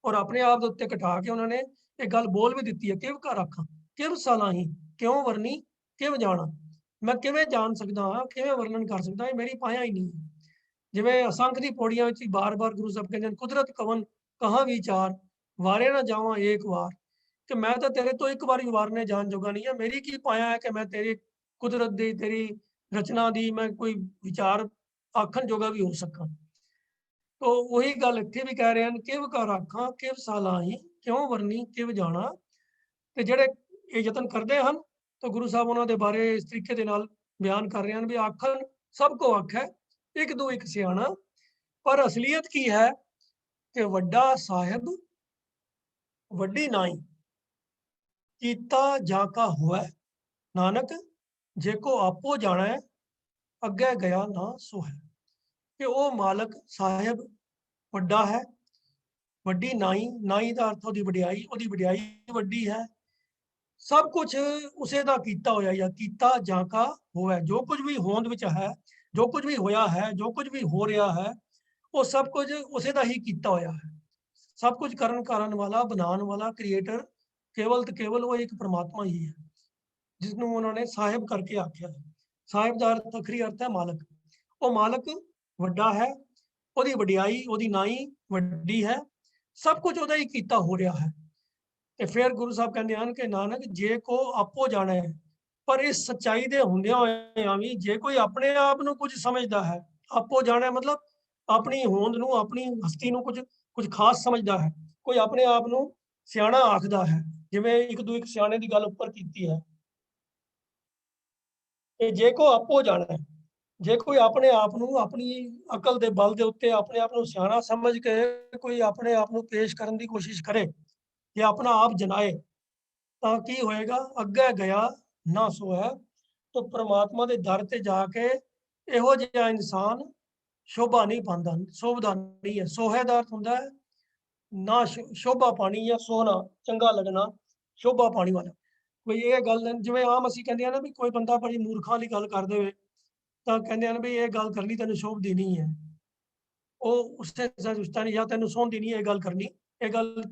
ਔਰ ਆਪਣੇ ਆਪ ਦੇ ਉੱਤੇ ਘਟਾ ਕੇ ਉਹਨਾਂ ਨੇ ਇਹ ਗੱਲ ਬੋਲ ਵੀ ਦਿੱਤੀ ਹੈ, ਕਿਵ ਕਰ ਆਖਾਂ ਕਿਵ ਸਲਾਹੀ ਕਿਉਂ ਵਰਨੀ ਕਿਵ ਜਾਣਾ। ਮੈਂ ਕਿਵੇਂ ਜਾਣ ਸਕਦਾ ਹਾਂ, ਕਿਵੇਂ ਵਰਣਨ ਕਰ ਸਕਦਾ, ਇਹ ਮੇਰੀ ਪਾਇਆ ਹੀ ਨਹੀਂ। ਜਿਵੇਂ ਅਸੰਖ ਦੀ ਪੌੜੀਆਂ ਵਿੱਚ ਬਾਰ-ਬਾਰ ਗੁਰੂ ਸਾਹਿਬ ਕਹਿੰਦੇ ਹਨ, ਕੁਦਰਤ ਕਵਨ ਕਹਾਂ ਵਿਚਾਰ ਵਾਰੇ ਨਾ ਜਾਵਾਂ ਏਕ ਵਾਰ, ਕਿ ਮੈਂ ਤਾਂ ਤੇਰੇ ਤੋਂ ਇੱਕ ਵਾਰੀ ਵਾਰਨੇ ਜਾਣ ਜੋਗਾ ਨਹੀਂ ਹੈ, ਮੇਰੀ ਕੀ ਪਾਇਆ ਹੈ ਕਿ ਮੈਂ ਤੇਰੀ ਕੁਦਰਤ ਦੀ ਤੇਰੀ ਰਚਨਾ ਦੀ ਮੈਂ ਕੋਈ ਵਿਚਾਰ ਆਖਣ ਜੋਗਾ ਵੀ ਹੋ ਸਕਾਂ। तो वही गल इत्थे भी कह रहे हैं, किव कर आखां किव सालाही क्यों वरनी किव जाना। ਤੇ ਜਿਹੜੇ ਇਹ ਯਤਨ ਕਰਦੇ ਹਨ ਤਾਂ ਗੁਰੂ ਸਾਹਿਬ ਉਹਨਾਂ ਦੇ ਬਾਰੇ ਇਸ ਤਰੀਕੇ ਦੇ ਨਾਲ ਬਿਆਨ ਕਰ ਰਹੇ ਹਨ ਵੀ ਆਖਣ ਸਭ ਕੋ ਆਖੈ ਇੱਕ ਦੋ ਇੱਕ ਸਿਆਣਾ, ਪਰ ਅਸਲੀਅਤ ਕੀ ਹੈ ਕਿ ਵੱਡਾ ਸਾਹਿਬ ਵੱਡੀ ਨਾਈ ਕੀਤਾ ਜਾ ਕਾ ਹੋਇ, ਨਾਨਕ ਜੇ ਕੋ ਆਪੋ ਜਾਣੈ ਅੱਗੇ ਗਿਆ ਨਾ ਸੋ ਹੈ। ਕਿ ਉਹ ਮਾਲਕ ਸਾਹਿਬ ਵੱਡਾ ਹੈ, ਵੱਡੀ ਨਾਈ, ਨਾਈ ਦਾ ਅਰਥ ਉਹਦੀ ਵਡਿਆਈ ਵੱਡੀ ਹੈ। ਸਭ ਕੁਝ ਉਸੇ ਦਾ ਕੀਤਾ ਹੋਇਆ ਜਾਂ ਕੀਤਾ ਜਾਂ ਕਾ ਹੋਇਆ। ਜੋ ਕੁਝ ਵੀ ਹੋਂਦ ਵਿੱਚ ਹੈ, ਜੋ ਕੁਝ ਵੀ ਹੋਇਆ ਹੈ, ਜੋ ਕੁਝ ਵੀ ਹੋ ਰਿਹਾ ਹੈ, ਉਹ ਸਭ ਕੁਝ ਉਸੇ ਦਾ ਹੀ ਕੀਤਾ ਹੋਇਆ ਹੈ। ਸਭ ਕੁਝ ਕਰਨ ਵਾਲਾ, ਬਣਾਉਣ ਵਾਲਾ, ਕ੍ਰੀਏਟਰ ਕੇਵਲ ਤੇ ਕੇਵਲ ਉਹ ਇੱਕ ਪਰਮਾਤਮਾ ਹੀ ਹੈ, ਜਿਸ ਨੂੰ ਉਹਨਾਂ ਨੇ ਸਾਹਿਬ ਕਰਕੇ ਆਖਿਆ ਹੈ। ਸਾਹਿਬ ਦਾ ਅਰਥ ਅਖਰੀ ਅਰਥ ਹੈ ਮਾਲਕ। ਉਹ ਮਾਲਕ ਵੱਡਾ ਹੈ, ਉਹਦੀ ਵਡਿਆਈ, ਉਹਦੀ ਨਾਈ ਵੱਡੀ ਹੈ, ਸਭ ਕੁਝ ਉਹਦਾ ਹੀ ਕੀਤਾ ਹੋ ਰਿਹਾ ਹੈ। ਤੇ ਫਿਰ ਗੁਰੂ ਸਾਹਿਬ ਕਹਿੰਦੇ ਹਨ ਕਿ ਨਾਨਕ ਜੇ ਕੋ ਆਪੋ ਜਾਣਾ ਹੈ, ਪਰ ਇਸ ਸੱਚਾਈ ਦੇ ਹੁੰਦਿਆਂ ਹੋਇਆਂ ਵੀ ਜੇ ਕੋਈ ਆਪਣੇ ਆਪ ਨੂੰ ਕੁਝ ਸਮਝਦਾ ਹੈ, ਆਪੋ ਜਾਣਾ ਮਤਲਬ ਆਪਣੀ ਹੋਂਦ ਨੂੰ, ਆਪਣੀ ਹਸਤੀ ਨੂੰ ਕੁਝ ਖਾਸ ਸਮਝਦਾ ਹੈ, ਕੋਈ ਆਪਣੇ ਆਪ ਨੂੰ ਸਿਆਣਾ ਆਖਦਾ ਹੈ, ਜਿਵੇਂ ਇੱਕ ਦੋ ਇੱਕ ਸਿਆਣੇ ਦੀ ਗੱਲ ਉੱਪਰ ਕੀਤੀ ਹੈ। ਤੇ ਜੇ ਕੋ ਆਪੋ ਜਾਣਾ ਹੈ, ਜੇ ਕੋਈ ਆਪਣੇ ਆਪ ਨੂੰ ਆਪਣੀ ਅਕਲ ਦੇ ਬਲ ਦੇ ਉੱਤੇ ਆਪਣੇ ਆਪ ਨੂੰ ਸਿਆਣਾ ਸਮਝ ਕੇ ਕੋਈ ਆਪਣੇ ਆਪ ਨੂੰ ਪੇਸ਼ ਕਰਨ ਦੀ ਕੋਸ਼ਿਸ਼ ਕਰੇ ਜਾਂ ਆਪਣਾ ਆਪ ਜਨਾਏ, ਤਾਂ ਕੀ ਹੋਏਗਾ? ਅੱਗੇ ਗਿਆ ਨਾ ਸੋ ਹੈ। ਤਾਂ ਪ੍ਰਮਾਤਮਾ ਦੇ ਦਰ ਤੇ ਜਾ ਕੇ ਇਹੋ ਜਿਹਾ ਇਨਸਾਨ ਸ਼ੋਭਾ ਨਹੀਂ ਪਾਉਂਦਾ, ਸ਼ੋਭਦਾ ਨਹੀਂ ਹੈ। ਸੋਹੇ ਦਾ ਅਰਥ ਹੁੰਦਾ ਹੈ ਨਾ ਸ਼ੋਭਾ ਪਾਣੀ ਜਾਂ ਸੋਹਣਾ, ਚੰਗਾ ਲੱਗਣਾ, ਸ਼ੋਭਾ ਪਾਣੀ ਵਾਲਾ। ਕੋਈ ਇਹ ਗੱਲ ਜਿਵੇਂ ਆਮ ਅਸੀਂ ਕਹਿੰਦੇ ਆ ਨਾ ਵੀ ਕੋਈ ਬੰਦਾ ਬੜੀ ਮੂਰਖਾਂ ਵਾਲੀ ਗੱਲ ਕਰ ਦੇਵੇ ਤਾਂ ਕਹਿੰਦੇ ਹਨ ਵੀ ਇਹ ਗੱਲ ਕਰਨੀ ਤੈਨੂੰ ਸ਼ੋਭਦੀ ਨਹੀਂ ਹੈ, ਉਹ ਉਸੇ ਰਿਸ਼ਤਾ ਨਹੀਂ, ਜਾਂ ਤੈਨੂੰ ਸੋਹਣਦੀ ਨਹੀਂ ਇਹ ਗੱਲ ਕਰਨੀ, ਇਹ ਗੱਲ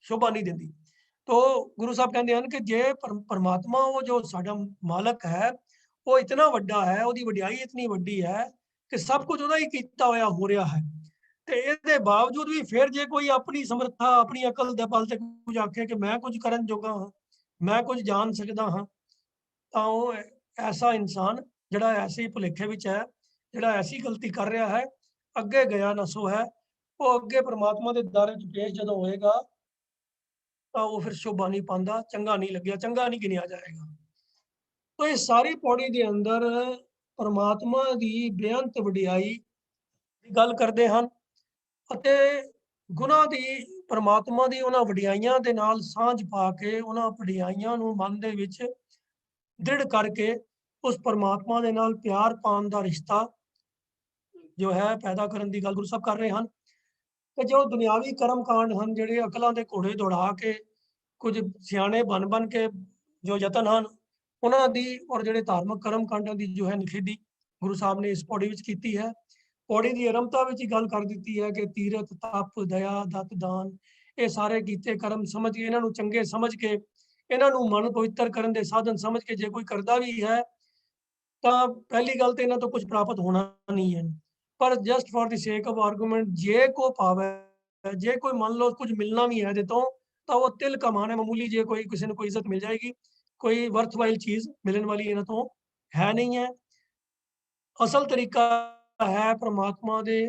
ਸ਼ੋਭਾ ਨਹੀਂ ਦਿੰਦੀ। तो गुरु साहब कहते हैं कि जे परमात्मा वो जो साडा मालक है वो इतना वड्डा है, ਉਹਦੀ ਵਡਿਆਈ इतनी ਵੱਡੀ है कि सब कुछ ਉਹਦਾ ਹੀ ਕੀਤਾ ਹੋਇਆ ਹੋ ਰਿਹਾ ਹੈ। ਤੇ ਇਹਦੇ ਬਾਵਜੂਦ ਵੀ ਫਿਰ ਜੇ ਕੋਈ ਆਪਣੀ ਸਮਰੱਥਾ, ਆਪਣੀ ਅਕਲ ਦੇ ਬਲ ਤੇ ਕੁਝ ਆਖੇ ਕਿ ਮੈਂ ਕੁਝ ਕਰਨ ਜੋਗਾ ਹਾਂ, ਮੈਂ ਕੁਝ ਜਾਣ ਸਕਦਾ ਹਾਂ, ਤਾਂ ਉਹ ਐਸਾ ਇਨਸਾਨ ਜਿਹੜਾ ਐਸੇ ਭੁਲੇਖੇ ਵਿੱਚ ਹੈ, ਜਿਹੜਾ ਐਸੀ ਗਲਤੀ ਕਰ ਰਿਹਾ ਹੈ, ਅੱਗੇ ਗਿਆ ਨਾ ਸੋ ਹੈ। ਉਹ ਅੱਗੇ ਪ੍ਰਮਾਤਮਾ ਦੇ ਦਰ ਵਿੱਚ ਪੇਸ਼ ਜਦੋਂ ਹੋਏਗਾ ਤਾਂ ਉਹ ਫਿਰ ਸ਼ੋਭਾ ਨਹੀਂ ਪਾਉਂਦਾ, ਚੰਗਾ ਨਹੀਂ ਲੱਗਿਆ, ਚੰਗਾ ਨਹੀਂ ਗਿਣਿਆ ਜਾਏਗਾ। ਤਾਂ ਇਹ ਸਾਰੀ ਪੌੜੀ ਦੇ ਅੰਦਰ ਪਰਮਾਤਮਾ ਦੀ ਬੇਅੰਤ ਵਡਿਆਈ ਦੀ ਗੱਲ ਕਰਦੇ ਹਨ ਅਤੇ ਗੁਨਾਹ ਦੀ, ਪਰਮਾਤਮਾ ਦੀ ਉਹਨਾਂ ਵਡਿਆਈਆਂ ਦੇ ਨਾਲ ਸਾਂਝ ਪਾ ਕੇ ਉਹਨਾਂ ਵਡਿਆਈਆਂ ਨੂੰ ਮਨ ਦੇ ਵਿੱਚ ਦ੍ਰਿੜ ਕਰਕੇ ਉਸ ਪਰਮਾਤਮਾ ਦੇ ਨਾਲ ਪਿਆਰ ਪਾਉਣ ਦਾ ਰਿਸ਼ਤਾ ਜੋ ਹੈ ਪੈਦਾ ਕਰਨ ਦੀ ਗੱਲ ਗੁਰੂ ਸਾਹਿਬ ਕਰ ਰਹੇ ਹਨ। ਤੇ ਜੋ ਦੁਨਿਆਵੀ ਕਰਮ ਕਾਂਡ ਹਨ, ਜਿਹੜੇ ਅਕਲਾਂ ਦੇ ਘੋੜੇ ਦੌੜਾ ਕੇ ਕੁਝ ਸਿਆਣੇ ਬਣ ਕੇ ਜੋ ਯਤਨ ਹਨ, ਉਹਨਾਂ ਦੀ ਔਰ ਜਿਹੜੇ ਧਾਰਮਿਕ ਕਰਮ ਕਾਂਡਾਂ ਦੀ ਜੋ ਹੈ ਨਿਖੇਧੀ ਗੁਰੂ ਸਾਹਿਬ ਨੇ ਇਸ ਪੌੜੀ ਵਿੱਚ ਕੀਤੀ ਹੈ। ਪੌੜੀ ਦੀ ਆਰੰਭਤਾ ਵਿੱਚ ਹੀ ਗੱਲ ਕਰ ਦਿੱਤੀ ਹੈ ਕਿ ਤੀਰਥ, ਤਪ, ਦਇਆ, ਦਤ, ਦਾਨ, ਇਹ ਸਾਰੇ ਕੀਤੇ ਕਰਮ ਸਮਝ ਕੇ, ਇਹਨਾਂ ਨੂੰ ਚੰਗੇ ਸਮਝ ਕੇ, ਇਹਨਾਂ ਨੂੰ ਮਨ ਪਵਿੱਤਰ ਕਰਨ ਦੇ ਸਾਧਨ ਸਮਝ ਕੇ ਜੇ ਕੋਈ ਕਰਦਾ ਵੀ ਹੈ ਤਾਂ ਪਹਿਲੀ ਗੱਲ ਤੇ ਇਹਨਾਂ ਤੋਂ ਕੁਝ ਪ੍ਰਾਪਤ ਹੋਣਾ ਨਹੀਂ ਹੈ। ਪਰ ਜਸਟ ਫॉर द ਸੇਕ ਆਫ ਆਰਗੂਮੈਂਟ ਜੇ ਕੋ ਪਾਵੇ, ਜੇ ਕੋਈ ਮੰਨ ਲਓ ਕੁਝ ਮਿਲਣਾ ਵੀ ਹੈ ਇਹਦੇ ਤੋਂ ਤਾਂ ਉਹ ਤਿਲ ਕਮਾਨ ਹੈ, ਮਾਮੂਲੀ ਜੇ ਕੋਈ ਕਿਸੇ ਨੂੰ ਕੋਈ ਇੱਜ਼ਤ ਮਿਲ ਜਾਏਗੀ, ਕੋਈ ਵਰਥਵਾਈਲ ਚੀਜ਼ ਮਿਲਣ ਵਾਲੀ ਇਹਨਾਂ ਤੋਂ ਹੈ ਨਹੀਂ ਹੈ। ਅਸਲ ਤਰੀਕਾ ਹੈ ਪ੍ਰਮਾਤਮਾ ਦੇ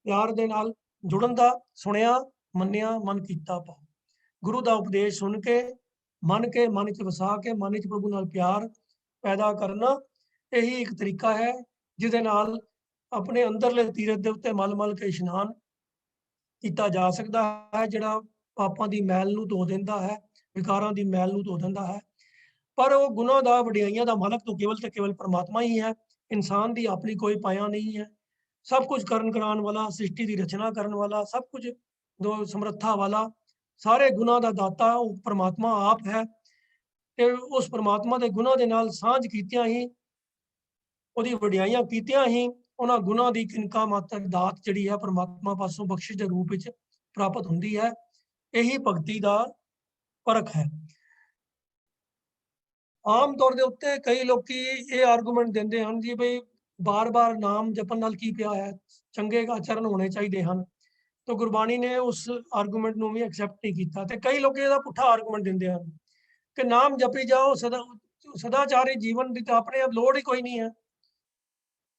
ਪਿਆਰ ਦੇ ਨਾਲ ਜੁੜਨ ਦਾ, ਸੁਣਿਆ, ਮੰਨਿਆ, ਮਨ ਕੀਤਾ ਪਾਓ। ਗੁਰੂ ਦਾ ਉਪਦੇਸ਼ ਸੁਣ ਕੇ ਮਨ ਚ ਵਸਾ ਕੇ ਮਨ ਚ ਪ੍ਰਭੂ ਨਾਲ ਪਿਆਰ ਪੈਦਾ ਕਰਨਾ, ਇਹੀ ਇੱਕ ਤਰੀਕਾ ਹੈ ਜਿਹਦੇ ਨਾਲ ਆਪਣੇ ਅੰਦਰਲੇ ਤੀਰਥ ਦੇ ਉੱਤੇ ਮਲ ਕੇ ਇਸ਼ਨਾਨ ਕੀਤਾ ਜਾ ਸਕਦਾ ਹੈ, ਜਿਹੜਾ ਪਾਪਾਂ ਦੀ ਮੈਲ ਨੂੰ ਧੋ ਦਿੰਦਾ ਹੈ, ਵਿਕਾਰਾਂ ਦੀ ਮੈਲ ਨੂੰ ਧੋ ਦਿੰਦਾ ਹੈ। ਪਰ ਉਹ ਗੁਨਾਹ ਦਾ, ਵਡਿਆਈਆਂ ਦਾ ਮਾਲਕ ਤਾਂ ਕੇਵਲ ਤੇ ਕੇਵਲ ਪਰਮਾਤਮਾ ਹੀ ਹੈ। ਇਨਸਾਨ ਦੀ ਆਪਣੀ ਕੋਈ ਪਾਇਆ ਨਹੀਂ ਹੈ। ਸਭ ਕੁਝ ਕਰਨ ਕਰਾਉਣ ਵਾਲਾ, ਸ੍ਰਿਸ਼ਟੀ ਦੀ ਰਚਨਾ ਕਰਨ ਵਾਲਾ, ਸਭ ਕੁਝ ਦੋ ਸਮਰੱਥਾ ਵਾਲਾ, ਸਾਰੇ ਗੁਨਾਹ ਦਾ ਦਾਤਾ ਉਹ ਪਰਮਾਤਮਾ ਆਪ ਹੈ। ਤੇ ਉਸ ਪਰਮਾਤਮਾ ਦੇ ਗੁਨਾਹ ਦੇ ਨਾਲ ਸਾਂਝ ਕੀਤਿਆਂ ਹੀ, ਉਹਦੀ ਵਡਿਆਈਆਂ ਕੀਤਿਆਂ ਹੀ ਉਹਨਾਂ ਗੁਨਾਹ ਦੀ ਕਿਨਕਾ ਮਾਤਰ ਦਾਤ ਜਿਹੜੀ ਹੈ ਪਰਮਾਤਮਾ ਪਾਸੋਂ ਬਖਸ਼ਿਸ਼ ਦੇ ਰੂਪ ਵਿੱਚ ਪ੍ਰਾਪਤ ਹੁੰਦੀ ਹੈ। ਇਹੀ ਭਗਤੀ ਦਾ ਫਰਕ ਹੈ। ਆਮ ਤੌਰ ਦੇ ਉੱਤੇ ਕਈ ਲੋਕੀ ਇਹ ਆਰਗੂਮੈਂਟ ਦਿੰਦੇ ਹਨ ਜੀ ਬਈ ਬਾਰ-ਬਾਰ ਨਾਮ ਜਪਣ ਨਾਲ ਕੀ ਪਿਆ ਹੈ, ਚੰਗੇ ਆਚਰਨ ਹੋਣੇ ਚਾਹੀਦੇ ਹਨ। ਤਾਂ ਗੁਰਬਾਣੀ ਨੇ ਉਸ ਆਰਗੂਮੈਂਟ ਨੂੰ ਵੀ ਐਕਸੈਪਟ ਨਹੀਂ ਕੀਤਾ ਤੇ ਕਈ ਲੋਕ ਇਹਦਾ ਪੁੱਠਾ ਆਰਗੂਮੈਂਟ ਦਿੰਦੇ ਹਨ ਕਿ ਨਾਮ ਜਪੀ ਜਾਓ, ਸਦਾਚਾਰੀ ਜੀਵਨ ਦੀ ਤਾਂ ਆਪਣੇ ਆਪ ਲੋੜ ਹੀ ਕੋਈ ਨਹੀਂ ਹੈ।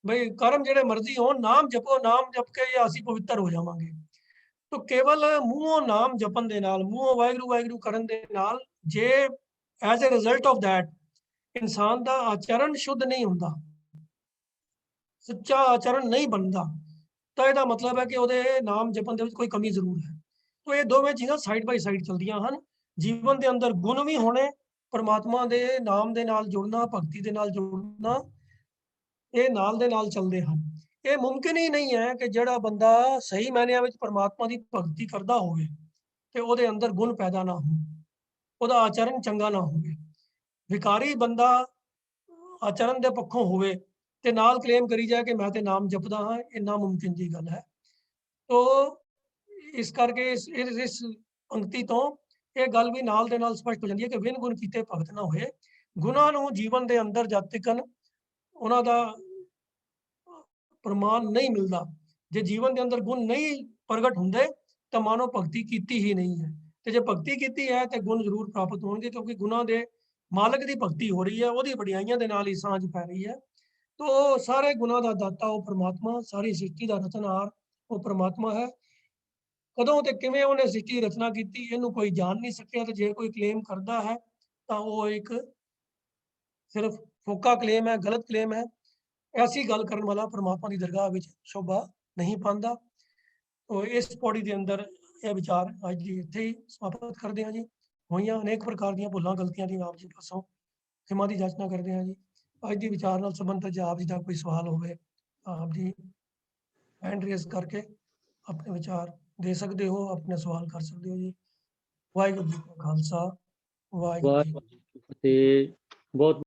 ਬਈ ਕਰਮ ਜਿਹੜੇ ਮਰਜ਼ੀ ਹੋਣ, ਨਾਮ ਜਪੋ, ਨਾਮ ਜਪ ਕੇ ਅਸੀਂ ਪਵਿੱਤਰ ਹੋ ਜਾਵਾਂਗੇ। ਤੋ ਕੇਵਲ ਮੂੰਹੋਂ ਨਾਮ ਜਪਣ ਦੇ ਨਾਲ, ਮੂੰਹੋਂ ਵਾਹਿਗੁਰੂ ਵਾਹਿਗੁਰੂ ਕਰਨ ਦੇ ਨਾਲ, ਜੇ as a result of that ਇਨਸਾਨ ਦਾ ਆਚਰਣ ਸ਼ੁੱਧ ਨਹੀਂ ਹੁੰਦਾ, ਸੱਚਾ ਆਚਰਣ ਨਹੀਂ ਬਣਦਾ, ਤਾਂ ਇਹਦਾ ਮਤਲਬ ਹੈ ਕਿ ਉਹਦੇ ਨਾਮ ਜਪਣ ਦੇ ਵਿੱਚ ਕੋਈ ਕਮੀ ਜ਼ਰੂਰ ਹੈ। ਤੋ ਇਹ ਦੋਵੇਂ ਚੀਜ਼ਾਂ ਸਾਈਡ ਬਾਈ ਸਾਈਡ ਚੱਲਦੀਆਂ ਹਨ। ਜੀਵਨ ਦੇ ਅੰਦਰ ਗੁਣ ਵੀ ਹੋਣੇ, ਪਰਮਾਤਮਾ ਦੇ ਨਾਮ ਦੇ ਨਾਲ ਜੁੜਨਾ, ਭਗਤੀ ਦੇ ਨਾਲ ਜੁੜਨਾ, ਇਹ ਨਾਲ ਦੇ ਨਾਲ ਚੱਲਦੇ ਹਨ। ਇਹ ਮੁਮਕਿਨ ਹੀ ਨਹੀਂ ਹੈ ਕਿ ਜਿਹੜਾ ਬੰਦਾ ਸਹੀ ਮਾਇਨਿਆਂ ਵਿੱਚ ਪਰਮਾਤਮਾ ਦੀ ਭਗਤੀ ਕਰਦਾ ਹੋਵੇ ਤੇ ਉਹਦੇ ਅੰਦਰ ਗੁਣ ਪੈਦਾ ਨਾ ਹੋਣ, ਉਹਦਾ ਆਚਰਣ ਚੰਗਾ ਨਾ ਹੋਵੇ। ਵਿਕਾਰੀ ਬੰਦਾ ਆਚਰਣ ਦੇ ਪੱਖੋਂ ਹੋਵੇ ਤੇ ਨਾਲ ਕਲੇਮ ਕਰੀ ਜਾਏ ਕਿ ਮੈਂ ਤੇ ਨਾਮ ਜਪਦਾ ਹਾਂ, ਇਹ ਨਾਮੁਮਕਿਨ ਦੀ ਗੱਲ ਹੈ। ਤੋ ਇਸ ਕਰਕੇ ਇਸ ਪੰਕਤੀ ਤੋਂ ਇਹ ਗੱਲ ਵੀ ਨਾਲ ਦੇ ਨਾਲ ਸਪਸ਼ਟ ਹੋ ਜਾਂਦੀ ਹੈ ਕਿ ਵਿਨ ਗੁਣ ਕੀਤੇ ਭਗਤ ਨਾ ਹੋਏ। ਗੁਣਾਂ ਨੂੰ ਜੀਵਨ ਦੇ ਅੰਦਰ ਜਦ ਤੱਕ ਉਹਨਾਂ ਦਾ ਪ੍ਰਮਾਣ ਨਹੀਂ ਮਿਲਦਾ, ਜੇ ਜੀਵਨ ਦੇ ਅੰਦਰ ਗੁਣ ਨਹੀਂ ਪ੍ਰਗਟ ਹੁੰਦੇ ਤਾਂ ਮਾਨੋ ਭਗਤੀ ਕੀਤੀ ਹੀ ਨਹੀਂ ਹੈ। ਤੇ ਜੇ ਭਗਤੀ ਕੀਤੀ ਹੈ ਤੇ ਗੁਣ ਜ਼ਰੂਰ ਪ੍ਰਾਪਤ ਹੋਣਗੇ, ਕਿਉਂਕਿ ਗੁਣਾਂ ਦੇ ਮਾਲਕ ਦੀ ਭਗਤੀ ਹੋ ਰਹੀ ਹੈ, ਉਹਦੀ ਵਡਿਆਈਆਂ ਦੇ ਨਾਲ ਹੀ ਸਾਂਝ ਪੈ ਰਹੀ ਹੈ। ਤੋ ਸਾਰੇ ਗੁਣਾਂ ਦਾ ਦਾਤਾ ਉਹ ਪ੍ਰਮਾਤਮਾ, ਸਾਰੀ ਸ੍ਰਿਸ਼ਟੀ ਦਾ ਰਚਨਹਾਰ ਉਹ ਪ੍ਰਮਾਤਮਾ ਹੈ। ਕਦੋਂ ਤੇ ਕਿਵੇਂ ਉਹਨੇ ਸ੍ਰਿਸ਼ਟੀ ਦੀ ਰਚਨਾ ਕੀਤੀ ਇਹਨੂੰ ਕੋਈ ਜਾਣ ਨਹੀਂ ਸਕਿਆ, ਤੇ ਜੇ ਕੋਈ ਕਲੇਮ ਕਰਦਾ ਹੈ ਤਾਂ ਉਹ ਇੱਕ ਸਿਰਫ ਫੋਕਾ ਕਲੇਮ ਹੈ, ਗਲਤ ਕਲੇਮ ਹੈ। ਐਸੀ ਗੱਲ ਕਰਨ ਵਾਲਾ ਪਰਮਾਤਮਾ ਦੀ ਦਰਗਾਹ ਵਿੱਚ ਸ਼ੋਭਾ ਨਹੀਂ ਪਾਉਂਦਾ। ਤੋ ਇਸ ਪੌੜੀ ਦੇ ਅੰਦਰ ਇਹ ਵਿਚਾਰ ਅੱਜ ਦੀ ਇੱਥੇ ਹੀ ਸਮਾਪਤ ਕਰਦੇ ਹਾਂ ਜੀ। ਹੋਈਆਂ ਅਨੇਕ ਪ੍ਰਕਾਰ ਦੀਆਂ ਭੁੱਲਾਂ ਗਲਤੀਆਂ ਦੀ ਆਪ ਜੀ ਪਾਸੋਂ ਖਿਮਾ ਦੀ ਜਾਚਨਾ ਕਰਦੇ ਹਾਂ ਜੀ। ਅੱਜ ਦੀ ਵਿਚਾਰ ਨਾਲ ਸੰਬੰਧਿਤ ਜੇ ਆਪ ਜੀ ਦਾ ਕੋਈ ਸਵਾਲ ਹੋਵੇ ਤਾਂ ਆਪ ਜੀ ਹੈਂਡ ਰੇਜ਼ ਕਰਕੇ ਆਪਣੇ ਵਿਚਾਰ ਦੇ ਸਕਦੇ ਹੋ, ਆਪਣੇ ਸਵਾਲ ਕਰ ਸਕਦੇ ਹੋ ਜੀ। ਵਾਹਿਗੁਰੂ ਜੀ ਕਾ ਖਾਲਸਾ, ਵਾਹਿਗੁਰੂ ਜੀ ਵਾਹਿਗੁਰੂ ਜੀ ਕੀ ਫਤਿਹ। ਬਹੁਤ